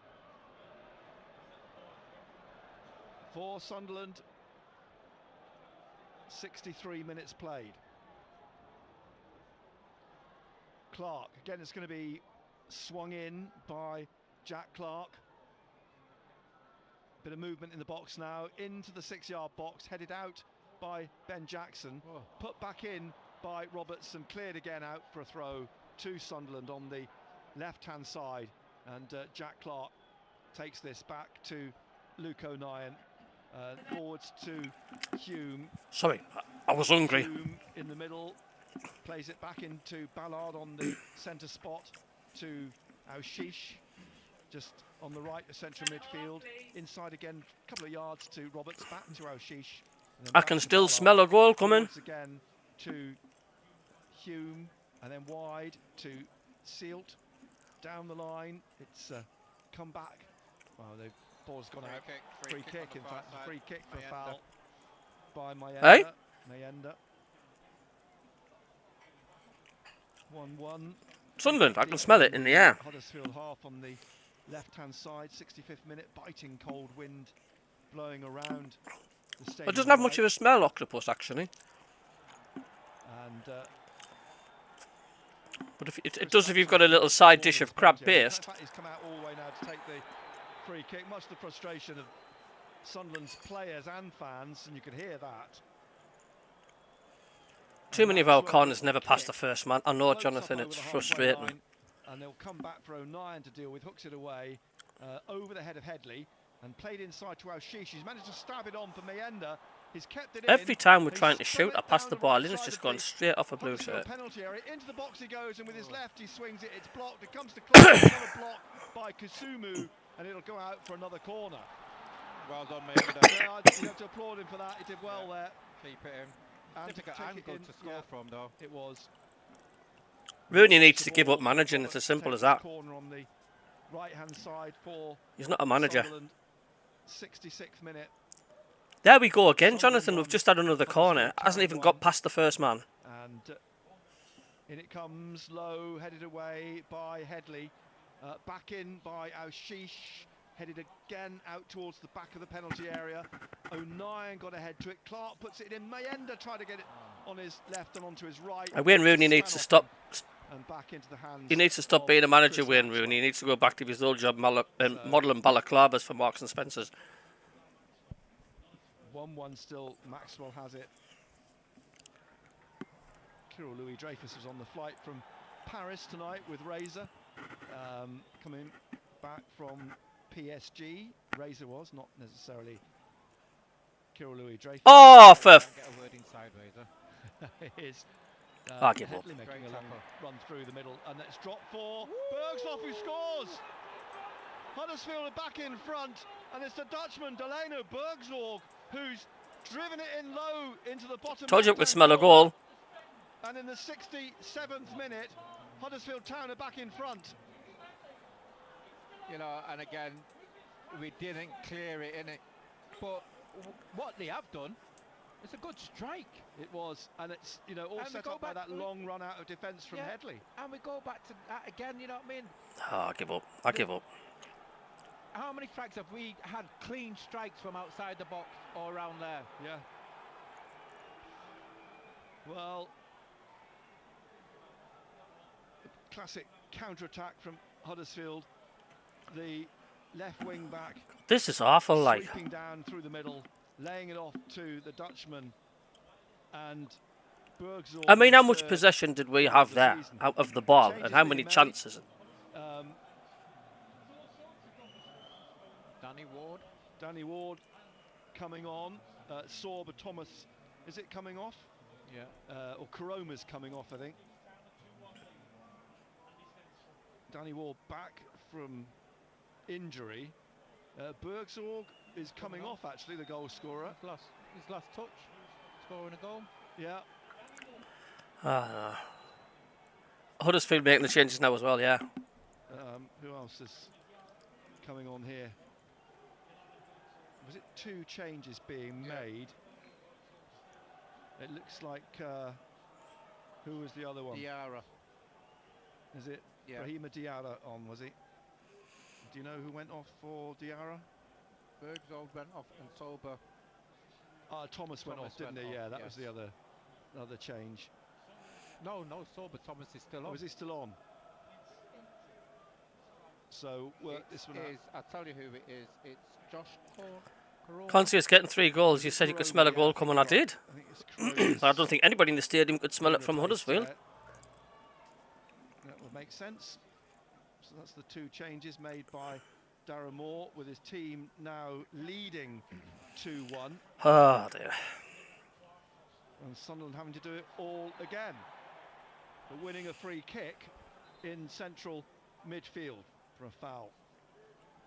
for Sunderland. 63 minutes played. Clark, again it's going to be swung in by Jack Clark. Bit of movement in the box now, into the 6-yard box, headed out by Ben Jackson, put back in by Robertson, cleared again out for a throw to Sunderland on the left-hand side, and Jack Clark takes this back to Luke O'Nien. Forwards to Hume. Sorry, I was hungry. Hume in the middle, plays it back into Ballard on the centre spot to Aushish, just on the right of central midfield. Inside again, a couple of yards to Roberts, back to Aushish. I can still smell a goal coming. Forwards again to Hume, and then wide to Sealt. Down the line, it's come back. Well, the ball's gone out. Free kick, in fact, free kick for foul by Mayenda. Hey? Mayenda. 1-1. Sunderland, I can smell it in the air. Huddersfield half on the left-hand side, 65th minute, biting cold wind blowing around the stadium. It doesn't have much of a smell, octopus, actually. And but if it does if you've got a little side dish of crab paste. he's come out all the way now to take the free kick, much to the frustration of Sunderland's players and fans, and you can hear that. Too many of our corners never pass the first man. I know, Jonathan, it's frustrating. And they'll come back for O'Nien to deal with, hooks it away over the head of Headley and played inside to Aushish. He's managed to stab it on for Mayenda. He's kept it Every in. time we're trying to shoot, I pass the ball in, it's just gone straight off a blue shirt. Penalty area, into the box he goes, and with his left he swings it. It's blocked. It comes to Clark. Another block by Kasumu, and it'll go out for another corner. Well done, Mayenda. You have to applaud him for that. He did well there. Keep it in. And Difficult angle to score from, though. It was. Rooney needs to give up managing. It's as simple as that. Corner on the right-hand side for He's not a manager. Sunderland. 66th minute. There we go again, Jonathan. We've just had another corner. Hasn't even got past the first man. And in it comes, low, headed away by Headley. Back in by Aushish. headed again out towards the back of the penalty area. O'Nien got ahead to it. Clark puts it in. Mayenda tried to get it on his left and onto his right. Wayne Rooney needs to stop. And back into the hands. He needs to stop being a manager, Wayne Rooney. He needs to go back to his old job, modelling balaclavas for Marks and Spencers. 1-1 still. Maxwell has it. Kirill Louis-Dreyfus was on the flight from Paris tonight with Razor. Coming back from PSG. Razor was, not necessarily Kirill Louis-Dreyfus. Oh, for... Get a word inside, Razor. Is I give up. making a long run through the middle, and it's dropped for Bergsoff, who scores. Huddersfield are back in front, and it's the Dutchman Delano Bergzorg who's driven it in low into the bottom. Told you it would smell a goal. And in the 67th minute, Huddersfield Town are back in front. You know, and again, we didn't clear it, innit? But what they have done, it's a good strike. It was, and it's, you know, all And we set go up by back- that long run out of defence from Yeah. Headley. And we go back to that again, you know what I mean? Oh, I give up. I give up. How many strikes have we had clean strikes from outside the box or around there? Yeah. Well, the classic counter-attack from Huddersfield. The left wing back. This is awful, like. Sweeping down through the middle, laying it off to the Dutchman, and Bergzorg. I mean, how much possession did we have there out of the ball, and how many chances? Danny Ward coming on. Sorba Thomas, is it coming off? Yeah. Or Karoma's coming off, I think. Danny Ward back from injury. Bergzorg is coming off, actually, the goal scorer. His last touch, scoring a goal. Yeah. Huddersfield making the changes now as well, yeah. Who else is coming on here? Was it 2 changes being made? It looks like, who was the other one? Diarra. Is it Brahima Diarra on, was he? Do you know who went off for Diarra? Bergzorg went off and Sorba. Thomas went off, didn't he? Yeah, that was the other change. No, Sorba Thomas is still on. Was he still on? So this one is, I'll tell you who it is. It's Josh Corona. Consius getting 3 goals. You said you could smell a goal coming. I did. I don't think anybody in the stadium could smell it from Huddersfield. That would make sense. So that's the 2 changes made by Darren Moore, with his team now leading 2-1. Oh dear. And Sunderland having to do it all again. But winning a free kick in central midfield for a foul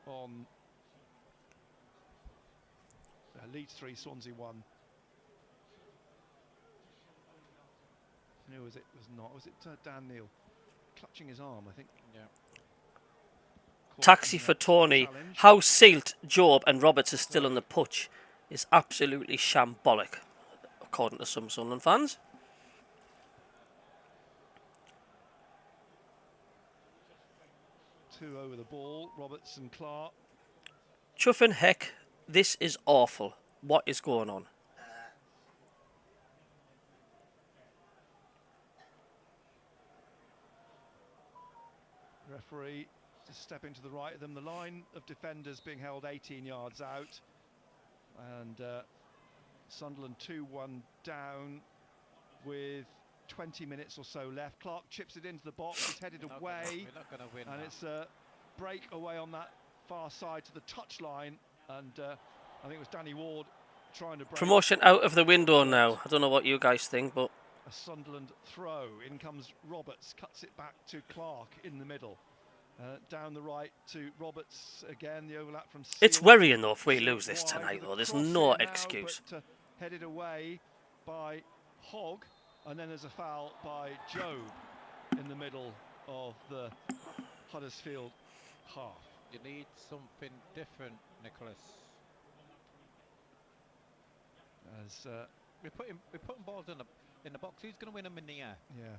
on Leeds 3, Swansea 1. Who was it? Was not. Was it Dan Neal? Clutching his arm, I think. Yeah. Taxi for Tony. How Sealt, Job and Roberts are still on the pitch is absolutely shambolic, according to some Sunderland fans. Two over the ball, Roberts and Clark. Chuffing heck, this is awful. What is going on? Referee just stepping to the right of them. The line of defenders being held 18 yards out. And Sunderland 2-1 down with 20 minutes or so left. Clark chips it into the box. It's headed away. We're not going to win. And it's a break away on that far side to the touchline. And I think it was Danny Ward trying to break. Promotion out of the window now. I don't know what you guys think, but a Sunderland throw. In comes Roberts, cuts it back to Clark in the middle. Down the right to Roberts again. The overlap from it's Sealt. worrying though if we lose this tonight though. There's no excuse. But, headed away by Hogg, and then there's a foul by Job in the middle of the Huddersfield half. You need something different, Nicholas. As we're putting balls in the box. Who's going to win them in the air? Yeah.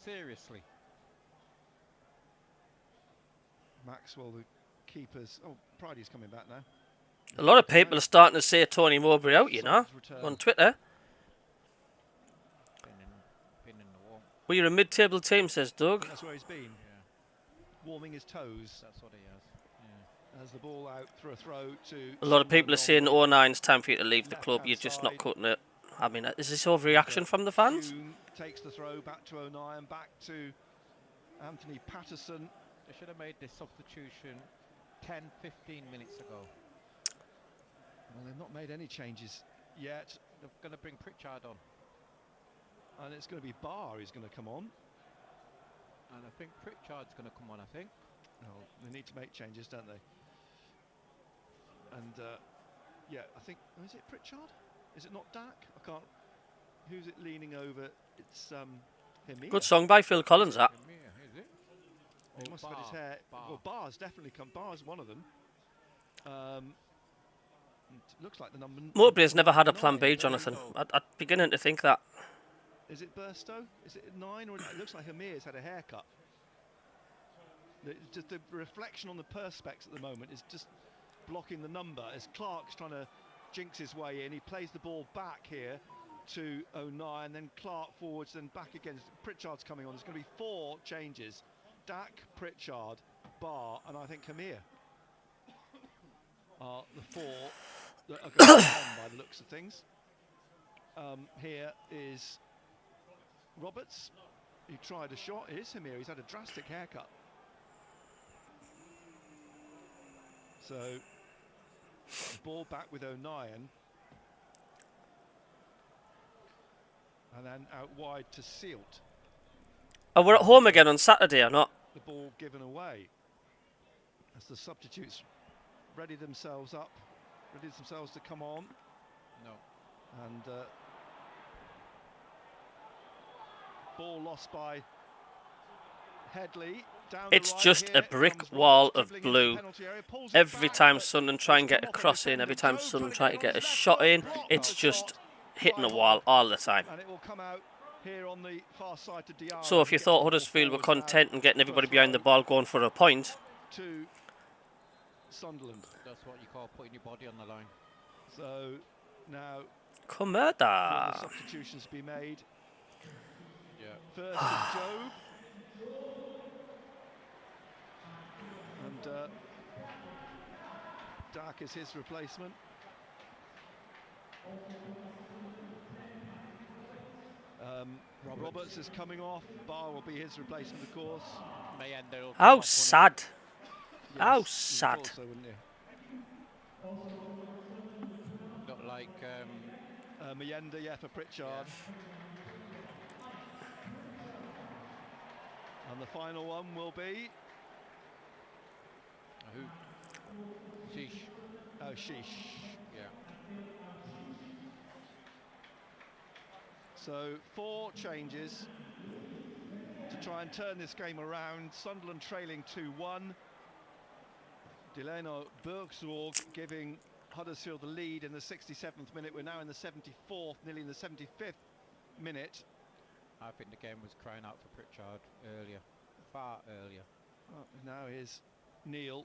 Seriously. Maxwell, the keepers. Oh, Pridey's coming back now. A lot of people are starting to say Tony Mowbray out, you know, on Twitter. Well, you're a mid-table team, says Doug. That's where he's been. Yeah. Warming his toes. That's what he has. Yeah. As the ball out for a throw to... A lot of people are saying, oh, 09, it's time for you to leave the club. You're just not cutting it. I mean, is this overreaction from the fans? Hume takes the throw back to 09, back to Anthony Patterson. They should have made this substitution 10, 15 minutes ago. Well, they've not made any changes yet. They're going to bring Pritchard on. And it's going to be Barr who's going to come on. And I think Pritchard's going to come on, I think. Oh, they need to make changes, don't they? And, yeah, I think... Oh, is it Pritchard? Is it not Dak? I can't... Who's it leaning over? It's Hemir. Good song by Phil Collins, that. Hemir, is it? He must have had his hair... Barr. Well, Barr's definitely come. Barr's one of them. It looks like the number... Mowbray's never had a plan B, Jonathan. I'm beginning to think that. Is it Burstow? Is it 9? Or it looks like Hamir's had a haircut. Just the reflection on the perspex at the moment is just blocking the number as Clark's trying to jinx his way in. He plays the ball back here to 09, then Clark forwards, then back again. Pritchard's coming on. There's going to be 4 changes. Dak, Pritchard, Barr, and I think Hamir are the 4 that are going to come on by the looks of things. Here is Roberts, who tried a shot. It is Hamir. He's had a drastic haircut. So, ball back with O'Nien. And then out wide to Sealt. Oh, we're at home again on Saturday, or not? The ball given away. As the substitutes ready themselves up, ready themselves to come on. No. And ball lost by Headley. It's just a brick wall of blue. Every time Sunderland try and get a cross in, every time Sunderland try to get a shot in, it's just hitting a wall all the time. And it will come out here on the far side to Diarra. So if you thought Huddersfield were content and getting everybody behind the ball going for a point, to Sunderland. That's what you call putting your body on the line. So now Cometa. the substitutions be made. Yeah. First is Job. And Dark is his replacement. Roberts is coming off. Barr will be his replacement, of course. how sad. Yes, How you'd sad. thought so, wouldn't you? Not like Mayenda, yeah, for Pritchard. And the final one will be... who? Sheesh. Oh, Sheesh. Yeah. So 4 changes to try and turn this game around. Sunderland trailing 2-1. Delano Bergsorg giving Huddersfield the lead in the 67th minute. We're now in the 74th, nearly in the 75th minute. I think the game was crying out for Pritchard earlier, far earlier. Oh, now here's Neil.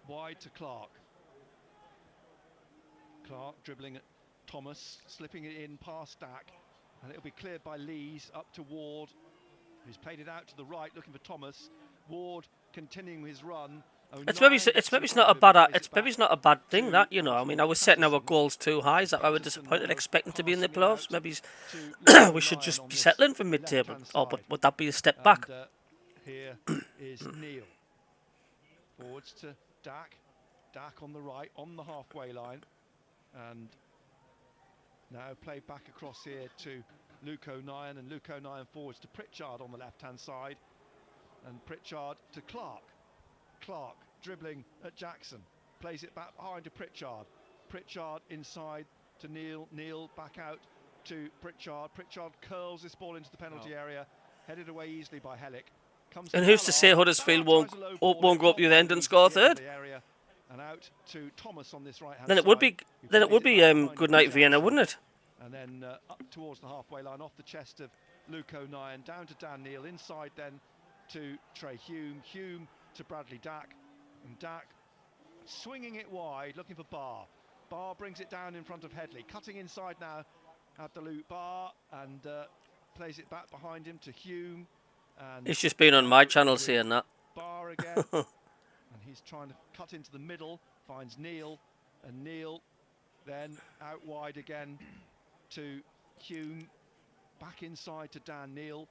Wide to Clark. Clark dribbling at Thomas, slipping it in past Dak, and it'll be cleared by Lees up to Ward, who's played it out to the right, looking for Thomas. Ward continuing his run. It's maybe not a bad thing that, you know. I mean, I was setting our goals too high. Is that why we're disappointed, expecting to be in the playoffs? Maybe we should just be settling for mid-table. Oh, but would that be a step back? Here is Neil. Forwards to Dak. Dak on the right, on the halfway line, and now played back across here to Luke O'Nien, and Luke O'Nien forwards to Pritchard on the left-hand side, and Pritchard to Clark. Clark dribbling at Jackson, plays it back behind to Pritchard. Pritchard inside to Neil. Neil back out to Pritchard. Pritchard curls this ball into the penalty area, headed away easily by Hellick. And who's to say Huddersfield won't go up the end and score third? And out to Thomas on this right hand Then it would be good night Vienna, wouldn't it? And then up towards the halfway line, off the chest of Luke O'Nien, down to Dan Neil, inside then to Trey Hume. Hume to Bradley Dack, and Dack swinging it wide, looking for Barr. Barr brings it down in front of Headley, cutting inside now Abdaloo Barr, and plays it back behind him to Hume. And It's just been on my channel seeing that. Barr again, and he's trying to cut into the middle, finds Neil, and Neil then out wide again to Hume, back inside to Dan Neil,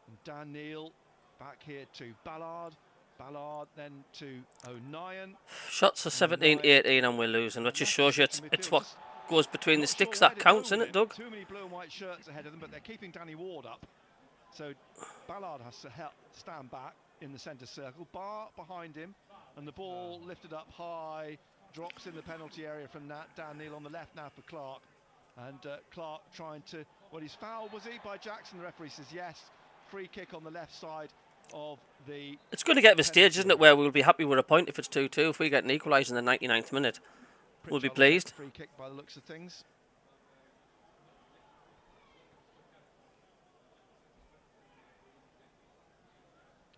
and Dan Neil back here to Ballard. Ballard then to O'Nien. Shots are 17-18 and we're losing. That just shows you it's what goes between the sticks that counts, isn't it, Doug? Too many blue and white shirts ahead of them, but they're keeping Danny Ward up. So Ballard has to stand back in the centre circle. Barr behind him, and the ball lifted up high, drops in the penalty area from Dan Neil on the left now for Clark. And Clark trying to, well, he's fouled, was he, by Jackson? The referee says yes. Free kick on the left side of the... It's going to get to a stage, isn't it, where we'll be happy with a point if it's 2-2. If we get an equaliser in the 99th minute, we'll be pleased. Free kick by the looks of things.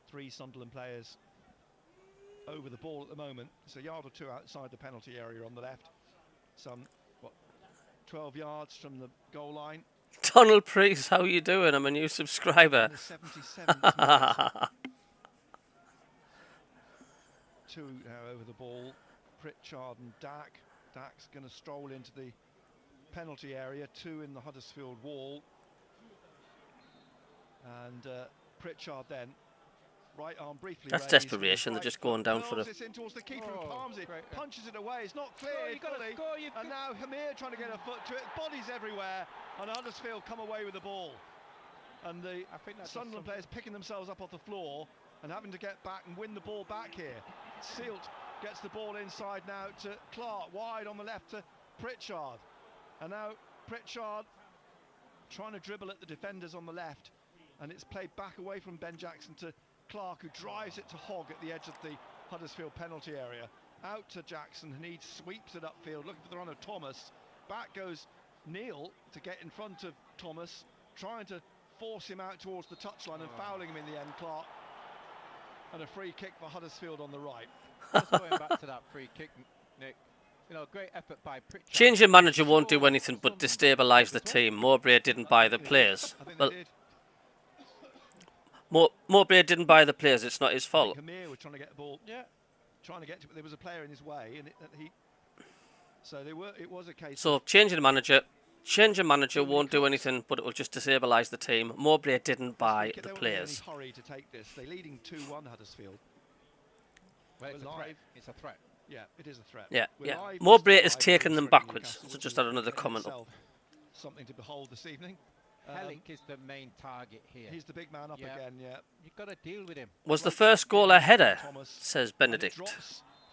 Three Sunderland players over the ball at the moment. It's a yard or two outside the penalty area on the left. Some, what, 12 yards from the goal line. Donald Priest, how are you doing? I'm a new subscriber. The 77th minute. Two now over the ball. Pritchard and Dack. Dack's going to stroll into the penalty area. Two in the Huddersfield wall. And Pritchard then. Right arm briefly. That's desperation. They're just going down for the... It's in towards the keeper who palms it, punches it away. It's not clear fully. And now Hamir trying to get a foot to it. Bodies everywhere, and Huddersfield come away with the ball. And the Sunderland players picking themselves up off the floor and having to get back and win the ball back here. Sealt gets the ball inside now to Clark, wide on the left to Pritchard. And now Pritchard trying to dribble at the defenders on the left, and it's played back away from Ben Jackson to Clark, who drives it to Hogg at the edge of the Huddersfield penalty area. Out to Jackson, and he sweeps it upfield, looking for the run of Thomas. Back goes Neil to get in front of Thomas, trying to force him out towards the touchline and fouling him in the end, Clark. And a free kick for Huddersfield on the right. Just going back to that free kick, Nick. You know, great effort by Pritchard. Changing manager won't do anything but destabilise the team. Mowbray didn't buy the players. Well, Mowbray didn't buy the players. It's not his fault. Hamir was trying to get the ball. Yeah, trying to get to it. There was a player in his way, and it was a case. So changing the manager won't do anything, but it will just destabilise the team. Mowbray didn't buy the players. They were in any hurry to take this. They're leading 2-1 Huddersfield. Well, it's a threat. It's a threat. Yeah, it is a threat. Yeah, yeah. Mowbray has taken them backwards. So just add another comment up. Something to behold this evening. Hellick is the main target here. He's the big man up again, yeah. You've got to deal with him. Was the first goal a header, says Benedict.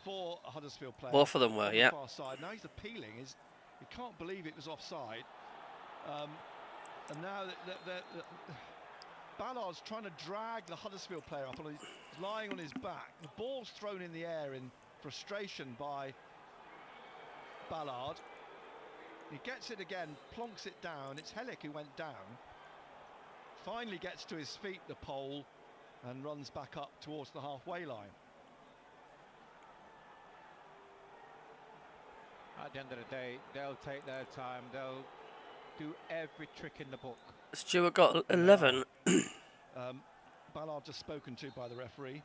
For a Huddersfield player. Both of them were, yeah. Far side. Now he's appealing. He can't believe it was offside. And now Ballard's trying to drag the Huddersfield player up, and he's lying on his back. The ball's thrown in the air in frustration by Ballard. He gets it again, plonks it down. It's Hellick who went down. Finally gets to his feet, the pole, and runs back up towards the halfway line. At the end of the day, they'll take their time. They'll do every trick in the book. Stewart got 11. Ballard just spoken to by the referee.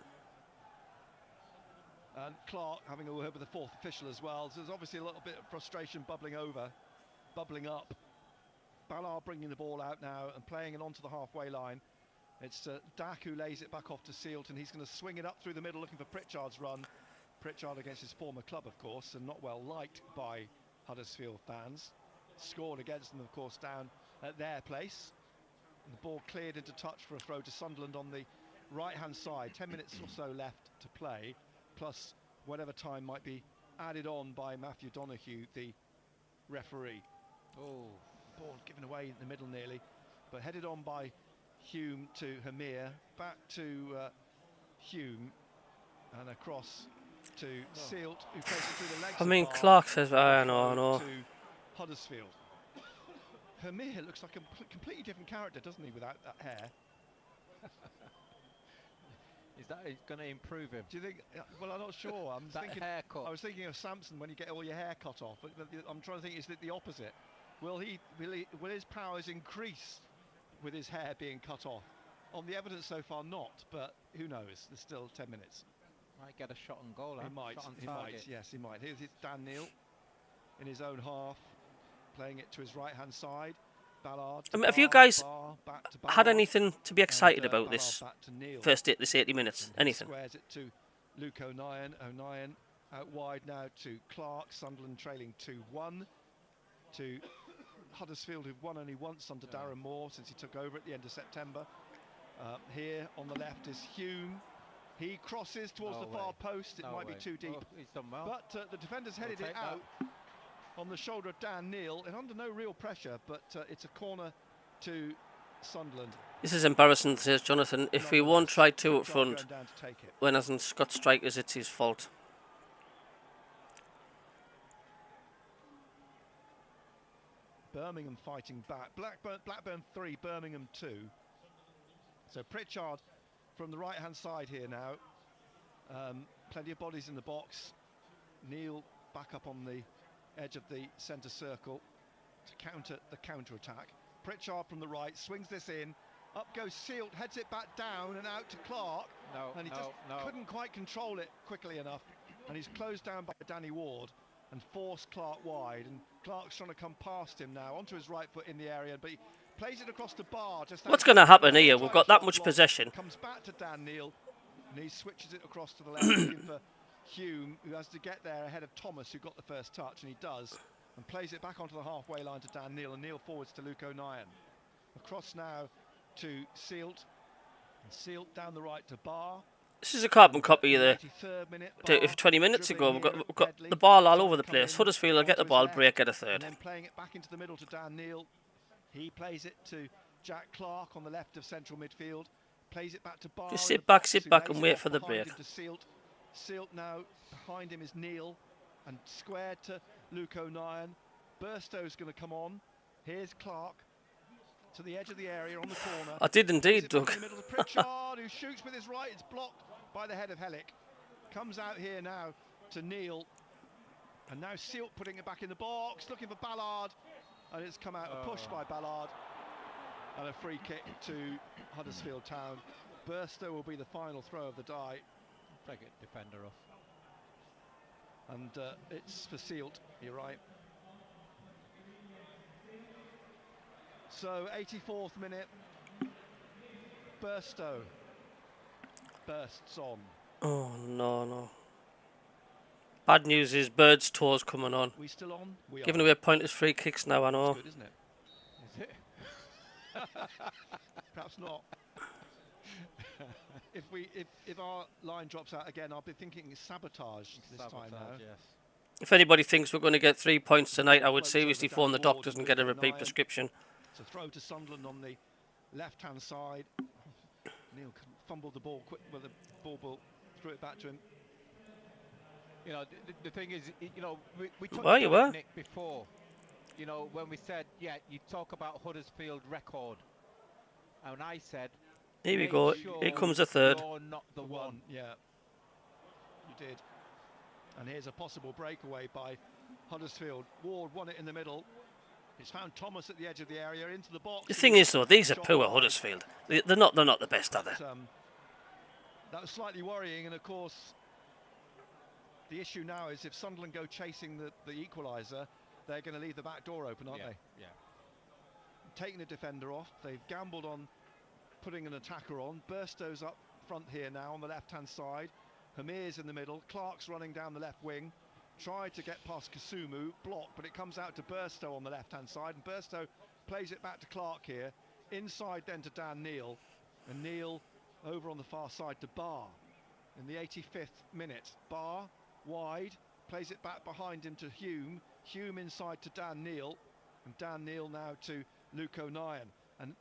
And Clark having a word with the fourth official as well. So there's obviously a little bit of frustration bubbling up. Ballard bringing the ball out now and playing it onto the halfway line. It's Dack who lays it back off to Sealt, and he's going to swing it up through the middle looking for Pritchard's run. Pritchard against his former club, of course, and not well liked by Huddersfield fans. Scored against them, of course, down at their place. And the ball cleared into touch for a throw to Sunderland on the right-hand side. 10 minutes or so left to play, plus whatever time might be added on by Matthew Donoghue, the referee. Oh, ball given away in the middle nearly, but headed on by Hume to Hamir, back to Hume, and across to Sealt, who plays it through the legs. I mean, Clark says, I know. To Huddersfield. Hamir looks like a completely different character, doesn't he, without that hair? Is that going to improve him? Do you think? Well, I'm not sure. I'm that thinking. Haircut. I was thinking of Samson when you get all your hair cut off. But I'm trying to think. Is it the opposite? Will his powers increase with his hair being cut off? On the evidence so far, not. But who knows? There's still 10 minutes. Might get a shot on goal. He might. Shot on He target. might. Yes, he might. Here's Dan Neil in his own half, playing it to his right-hand side. Ballard. I mean, have you guys had anything to be excited about this first 80 minutes? Anything? Squares it to Luke O'Nien. O'Nien out wide now to Clark. Sunderland trailing 2-1 to Huddersfield, who've won only once under Darren Moore since he took over at the end of September. Here on the left is Hume. He crosses towards the far post. It might be too deep. He's done well. But the defender's headed it out on the shoulder of Dan Neil, and under no real pressure, but it's a corner to Sunderland. This is embarrassing, says Jonathan. If we won't try 2 up front, when hasn't Scott strikers, it's his fault. Birmingham fighting back. Blackburn 3, Birmingham 2. So Pritchard from the right-hand side here now. Plenty of bodies in the box. Neil back up on the edge of the centre circle to counter the counter-attack. Pritchard from the right swings this in. Up goes Sealt, heads it back down and out to Clark. And he just couldn't quite control it quickly enough. And he's closed down by Danny Ward and forced Clark wide. And Clark's trying to come past him now onto his right foot in the area, but he plays it across the bar. What's going to happen here? We've got that much possession. Comes back to Dan Neil, and he switches it across to the left, looking for Hume, who has to get there ahead of Thomas, who got the first touch, and he does, and plays it back onto the halfway line to Dan Neil, and Neil forwards to Luke O'Nien. Across now to Sealt, and Sealt down the right to Barr. This is a carbon copy of the 20 minutes ago. We've got the ball all over the place. Huddersfield will get the ball, break, get a third. And then playing it back into the middle to Dan Neil. He plays it to Jack Clark on the left of central midfield. Plays it back to Barr. Just sit back and wait for the break. Sealt now, behind him is Neil, and squared to Luke O'Nien. Burstow's going to come on. Here's Clark to the edge of the area on the corner. I did indeed, Doug. In the middle to Pritchard, who shoots with his right. It's blocked by the head of Hellick. Comes out here now to Neil, and now Sealt putting it back in the box, looking for Ballard, and it's come out a push by Ballard, and a free kick to Huddersfield Town. Burstow will be the final throw of the die. Take it, defender off. And it's for Sealt, you're right. So 84th minute, Burstow bursts on. Oh no. Bad news is Bird's toes coming on. We still on? We Giving are. away pointless free kicks now, I know. That's good, isn't it? Is it? Perhaps not. If our line drops out again, I'll be thinking sabotage this time now. Yes. If anybody thinks we're going to get 3 points tonight, I would seriously phone the doctors and get a repeat prescription. It's a throw to Sunderland on the left-hand side. Neil fumbled the ball quick with the ball, threw it back to him. You know, the thing is, you know, we talked Well, you about were. Nick before. You know, when we said, yeah, you talk about Huddersfield record, and I said, Here we go. sure Here comes a third. You're not the one. Yeah, you did. And here's a possible breakaway by Huddersfield. Ward won it in the middle. He's found Thomas at the edge of the area into the box. The thing is, though, these are poor Huddersfield. They're not the best, are they? That was slightly worrying, and of course, the issue now is if Sunderland go chasing the equaliser, they're going to leave the back door open, aren't they? Yeah. Taking the defender off, they've gambled on putting an attacker on. Burstow's up front here now on the left-hand side. Hamir's in the middle. Clark's running down the left wing. Tried to get past Kasumu, blocked, but it comes out to Burstow on the left-hand side, and Burstow plays it back to Clark here. Inside then to Dan Neil, and Neil over on the far side to Barr. In the 85th minute, Barr wide, plays it back behind him to Hume. Hume inside to Dan Neil, and Dan Neil now to Luke O'Nien, and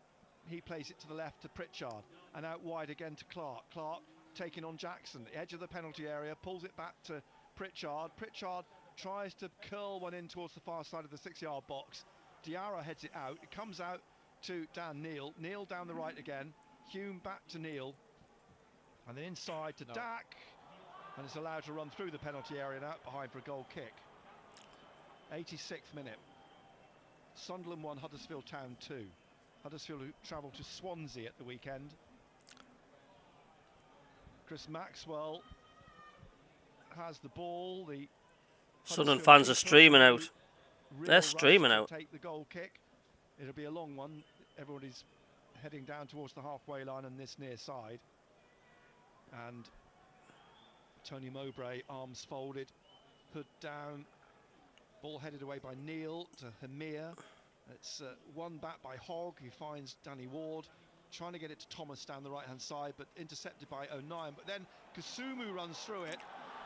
he plays it to the left to Pritchard, and out wide again to Clark. Clark taking on Jackson, the edge of the penalty area, pulls it back to Pritchard. Pritchard tries to curl one in towards the far side of the 6-yard box. Diarra heads it out. It comes out to Dan Neil. Neil down the right again. Hume back to Neil. And then inside to Dak. And it's allowed to run through the penalty area and out behind for a goal kick. 86th minute. Sunderland 1, Huddersfield Town 2. Huddersfield who travelled to Swansea at the weekend. Chris Maxwell has the ball. The Sunderland fans are streaming out. They're streaming out. Take the goal kick. It'll be a long one. Everybody's heading down towards the halfway line on this near side. And Tony Mowbray, arms folded, hood down. Ball headed away by Neil to Hamir. It's won back by Hogg, who finds Danny Ward, trying to get it to Thomas down the right-hand side, but intercepted by O'Nien. But then Kusumu runs through it,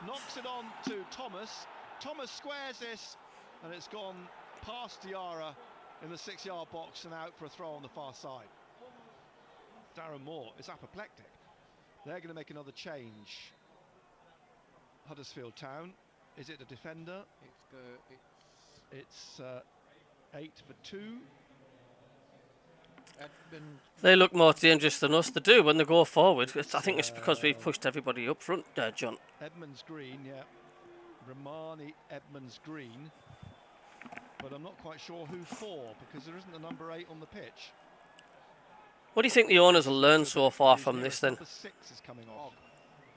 knocks it on to Thomas. Thomas squares this, and it's gone past Diarra in the 6-yard box and out for a throw on the far side. Darren Moore is apoplectic. They're going to make another change. Huddersfield Town. Is it a defender? It's 8 for 2. They look more dangerous than us. They do when they go forward. I think it's because we've pushed everybody up front, John. Edmonds Green, yeah. Romani Edmonds Green. But I'm not quite sure who for, because there isn't a number 8 on the pitch. What do you think the owners will learn so far from this then? Number 6 is coming off,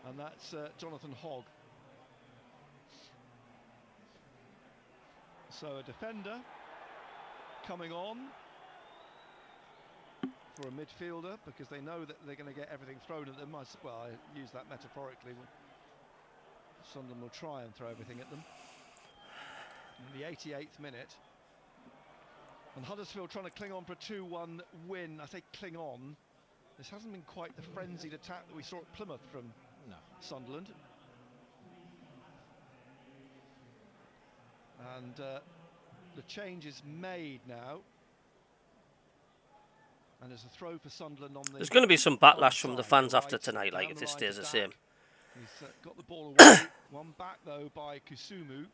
and that's Jonathan Hogg. So a defender coming on for a midfielder, because they know that they're going to get everything thrown at them. Well, I use that metaphorically. Sunderland will try and throw everything at them. In the 88th minute. And Huddersfield trying to cling on for a 2-1 win. I say cling on. This hasn't been quite the frenzied attack that we saw at Plymouth from Sunderland. And the change is made now. And there's a throw for Sunderland on the... There's going to be some backlash from the fans after tonight, like if this stays the same. He's got the ball away. One back, though, by Kusumu.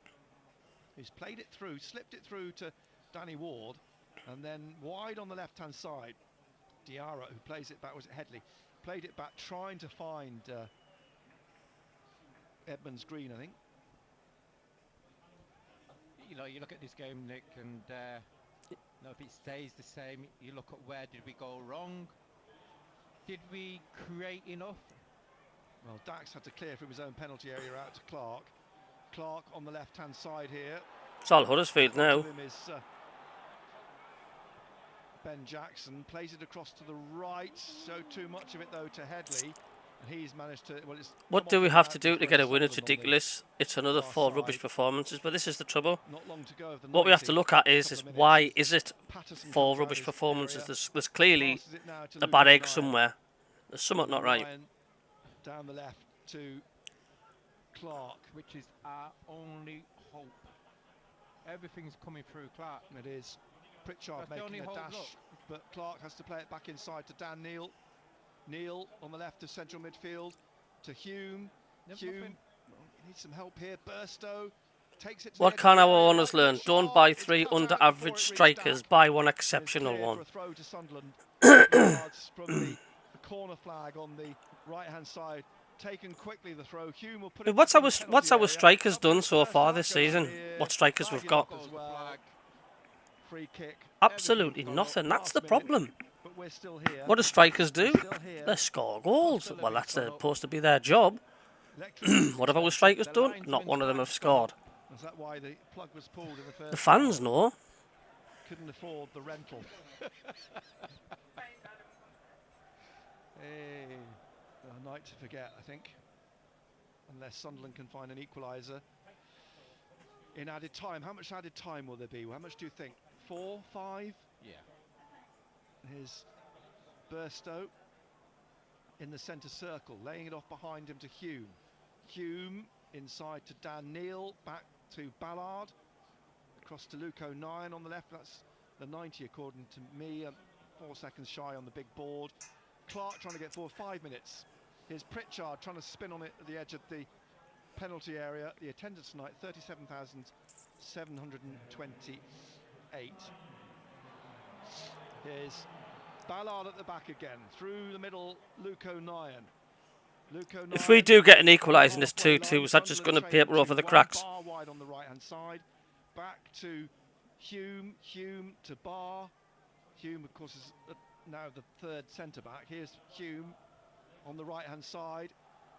He's played it through, slipped it through to Danny Ward. And then wide on the left-hand side, Diarra, who plays it back, was it Headley? Played it back, trying to find Edmonds Green, I think. You know, you look at this game, Nick, and if it stays the same, you look at where did we go wrong? Did we create enough? Well, Dax had to clear from his own penalty area out to Clark. Clark on the left-hand side here. It's all Huddersfield now. Ben Jackson plays it across to the right. So too much of it though to Headley, and he's managed to. Well, what do we have to do to get a win? It's ridiculous. It's another 4 rubbish performances, but this is the trouble. What we have to look at is why is it 4 rubbish performances? There's clearly a bad egg somewhere. There's something not right. Down the left to Clark, which is our only hope. Everything's coming through Clark. It is. Pritchard making a dash, but Clark has to play it back inside to Dan Neil. Neil on the left of central midfield to Hume. Hume needs some help here. Burstow takes it to what can our owners learn? Don't buy 3 under-average strikers, buy 1 exceptional one. For a throw to Sunderland. From the corner flag on the right-hand side. Taken quickly the throw. Hume will put it. What's our strikers done so far this season? What strikers we've got? Free kick. Absolutely nothing. That's the problem. But we're still here. What do strikers do? They score goals. Well, that's supposed to be their job. What have our strikers done? Not one of them have scored. Is that why the plug was pulled in the first? The fans know. Couldn't afford the rental. Hey, a night to forget, I think. Unless Sunderland can find an equaliser in added time. How much added time will there be? How much do you think? 4, 5? Yeah. Here's Burstow in the centre circle, laying it off behind him to Hume. Hume inside to Dan Neil, back to Ballard, across to Luke O'Nien on the left. That's the 90 according to me, 4 seconds shy on the big board. Clark trying to get forward, 5 minutes. Here's Pritchard trying to spin on it at the edge of the penalty area. The attendance tonight, 37,728. Here's Ballard at the back again, through the middle, Luke O'Nien. If we do get an equaliser in this 2-2, is that just going to paper over the cracks? Barr wide on the right-hand side. Back to Hume. Hume to Barr. Hume, of course, is now the third centre-back. Here's Hume on the right-hand side.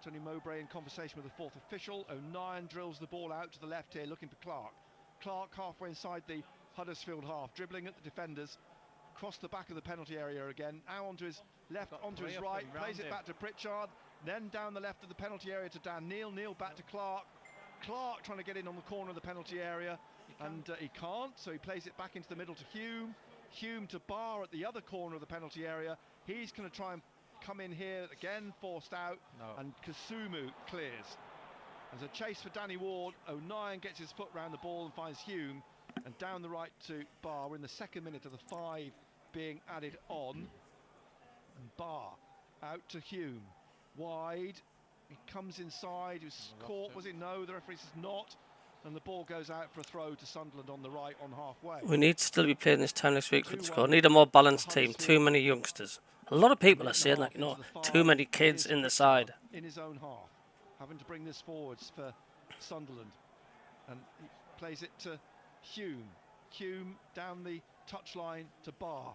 Tony Mowbray in conversation with the fourth official. O'Nien drills the ball out to the left here, looking for Clark. Clark halfway inside the Huddersfield half, dribbling at the defenders. Across the back of the penalty area again. Now onto his left, onto his right. Plays it back to Pritchard. Then down the left of the penalty area to Dan Neil. Neil back to Clark. Clark trying to get in on the corner of the penalty area. And he can't, so he plays it back into the middle to Hume. Hume to Barr at the other corner of the penalty area. He's going to try and come in here again, forced out, and Kasumu clears. There's a chase for Danny Ward. O'Nien gets his foot round the ball and finds Hume, and down the right to Barr. We're in the second minute of the 5 being added on, and Barr out to Hume, wide. He comes inside. He was caught, was it? No, the referee says not. And the ball goes out for a throw to Sunderland on the right on halfway. We need to still be playing this time next week for the score. Need a more balanced team. Too many youngsters. A lot of people are saying that, you know, too many kids in the side. In his own half, having to bring this forwards for Sunderland. And he plays it to Hume. Hume down the touchline to Barr.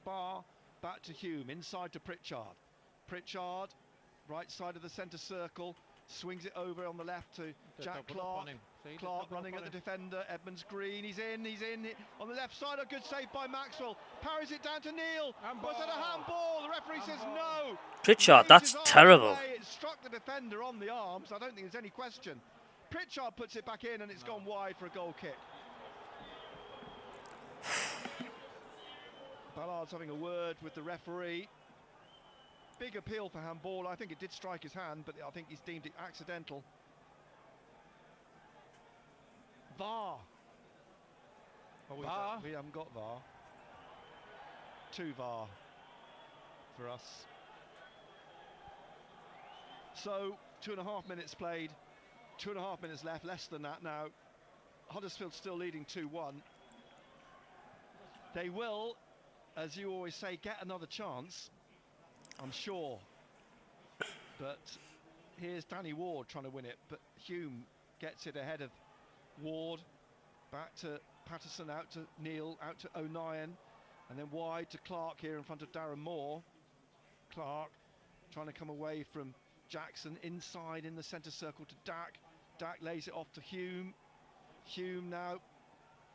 Barr back to Hume, inside to Pritchard. Pritchard, right side of the centre circle. Swings it over on the left to Jack Clark. Clark running at the defender. Edmonds Green. He's in. On the left side, a good save by Maxwell. Parries it down to Neil. Was that a handball? The referee says no. Pritchard, that's terrible. It struck the defender on the arms. I don't think there's any question. Pritchard puts it back in and it's gone wide for a goal kick. Ballard's having a word with the referee. Big appeal for handball. I think it did strike his hand, but I think he's deemed it accidental. VAR. VAR? We haven't got VAR. 2 VAR for us. So 2.5 minutes played, 2.5 minutes left, less than that now. Huddersfield still leading 2-1. They will, as you always say, get another chance, I'm sure. But here's Danny Ward trying to win it, but Hume gets it ahead of Ward. Back to Patterson, out to Neil, out to O'Nien, and then wide to Clark here in front of Darren Moore. Clark trying to come away from Jackson, inside in the centre circle to Dack. Dack lays it off to Hume. Hume now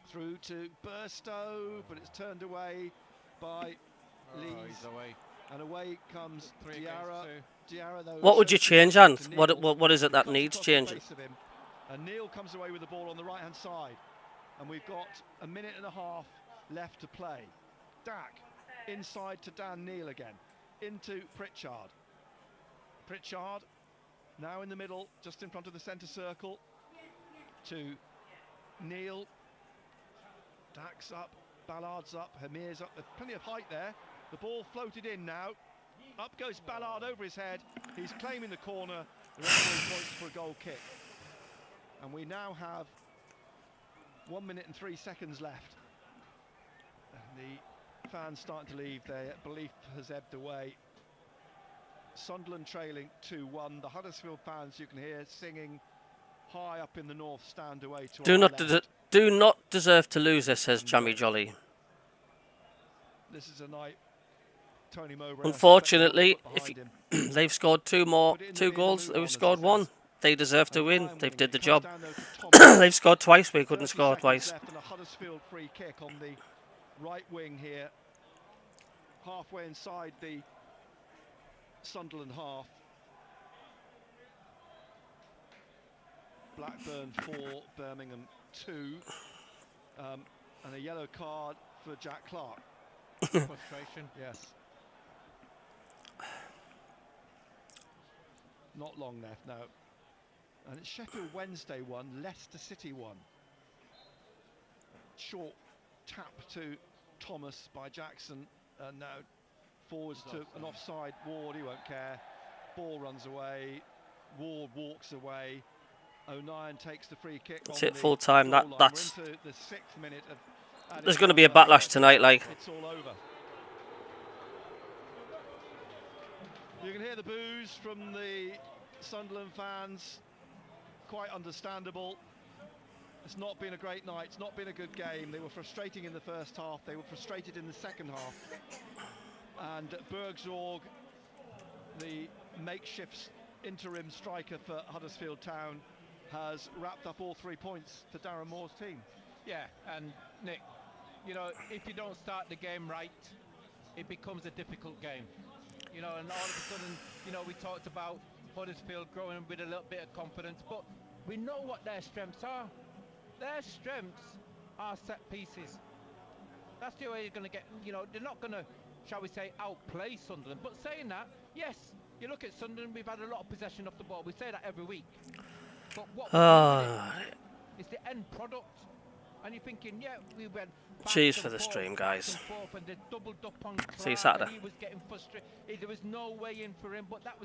through to Burstow, but it's turned away by Lees. He's away. And away comes Diarra. What would you change, Ant? What is it that needs changing? And Neil comes away with the ball on the right-hand side. And we've got 1.5 minutes left to play. Dack inside to Dan Neil again. Into Pritchard. Pritchard now in the middle, just in front of the centre circle. To Neil. Dack's up, Ballard's up, Hamir's up. There's plenty of height there. The ball floated in now. Up goes Ballard over his head. He's claiming the corner. The referee points for a goal kick. And we now have 1 minute and 3 seconds left. And the fans starting to leave. Their belief has ebbed away. Sunderland trailing 2-1. The Huddersfield fans, you can hear singing high up in the north stand away to Do not deserve to lose this, says Jamie Jolly. This is a night Tony Mowbray. Unfortunately, if they've scored 2 goals, they've scored 1. They deserve to win. They've did the job. They've scored twice. We couldn't score twice. And a Huddersfield free kick on the right wing here, halfway inside the Sunderland half. Blackburn 4, Birmingham 2, and a yellow card for Jack Clark. Frustration. Yes. Not long left now. And it's Sheffield Wednesday 1, Leicester City 1. Short tap to Thomas by Jackson, and now forwards to an offside Ward. He won't care. Ball runs away. Ward walks away. O'Nien takes the free kick. That's it, full time. That's. The 6th minute of there's going to be a backlash tonight, like. It's all over. You can hear the boos from the Sunderland fans. Quite understandable. It's not been a great night. It's not been a good game. They were frustrating in the first half. They were frustrated in the second half. And Bergzorg, the makeshift interim striker for Huddersfield Town, has wrapped up all 3 points for Darren Moore's team. Yeah, and Nick, you know, if you don't start the game right, it becomes a difficult game. You know, and all of a sudden, you know, we talked about Huddersfield growing with a little bit of confidence, but we know what their strengths are. Their strengths are set pieces. That's the way you're going to get, you know, they're not going to, shall we say, outplay Sunderland. But saying that, yes, you look at Sunderland, we've had a lot of possession of the ball. We say that every week. But what is the end product? And you're thinking, yeah, we went. Cheers for the stream, guys. See you Saturday. He was getting frustrated. There was no way in for him, but that was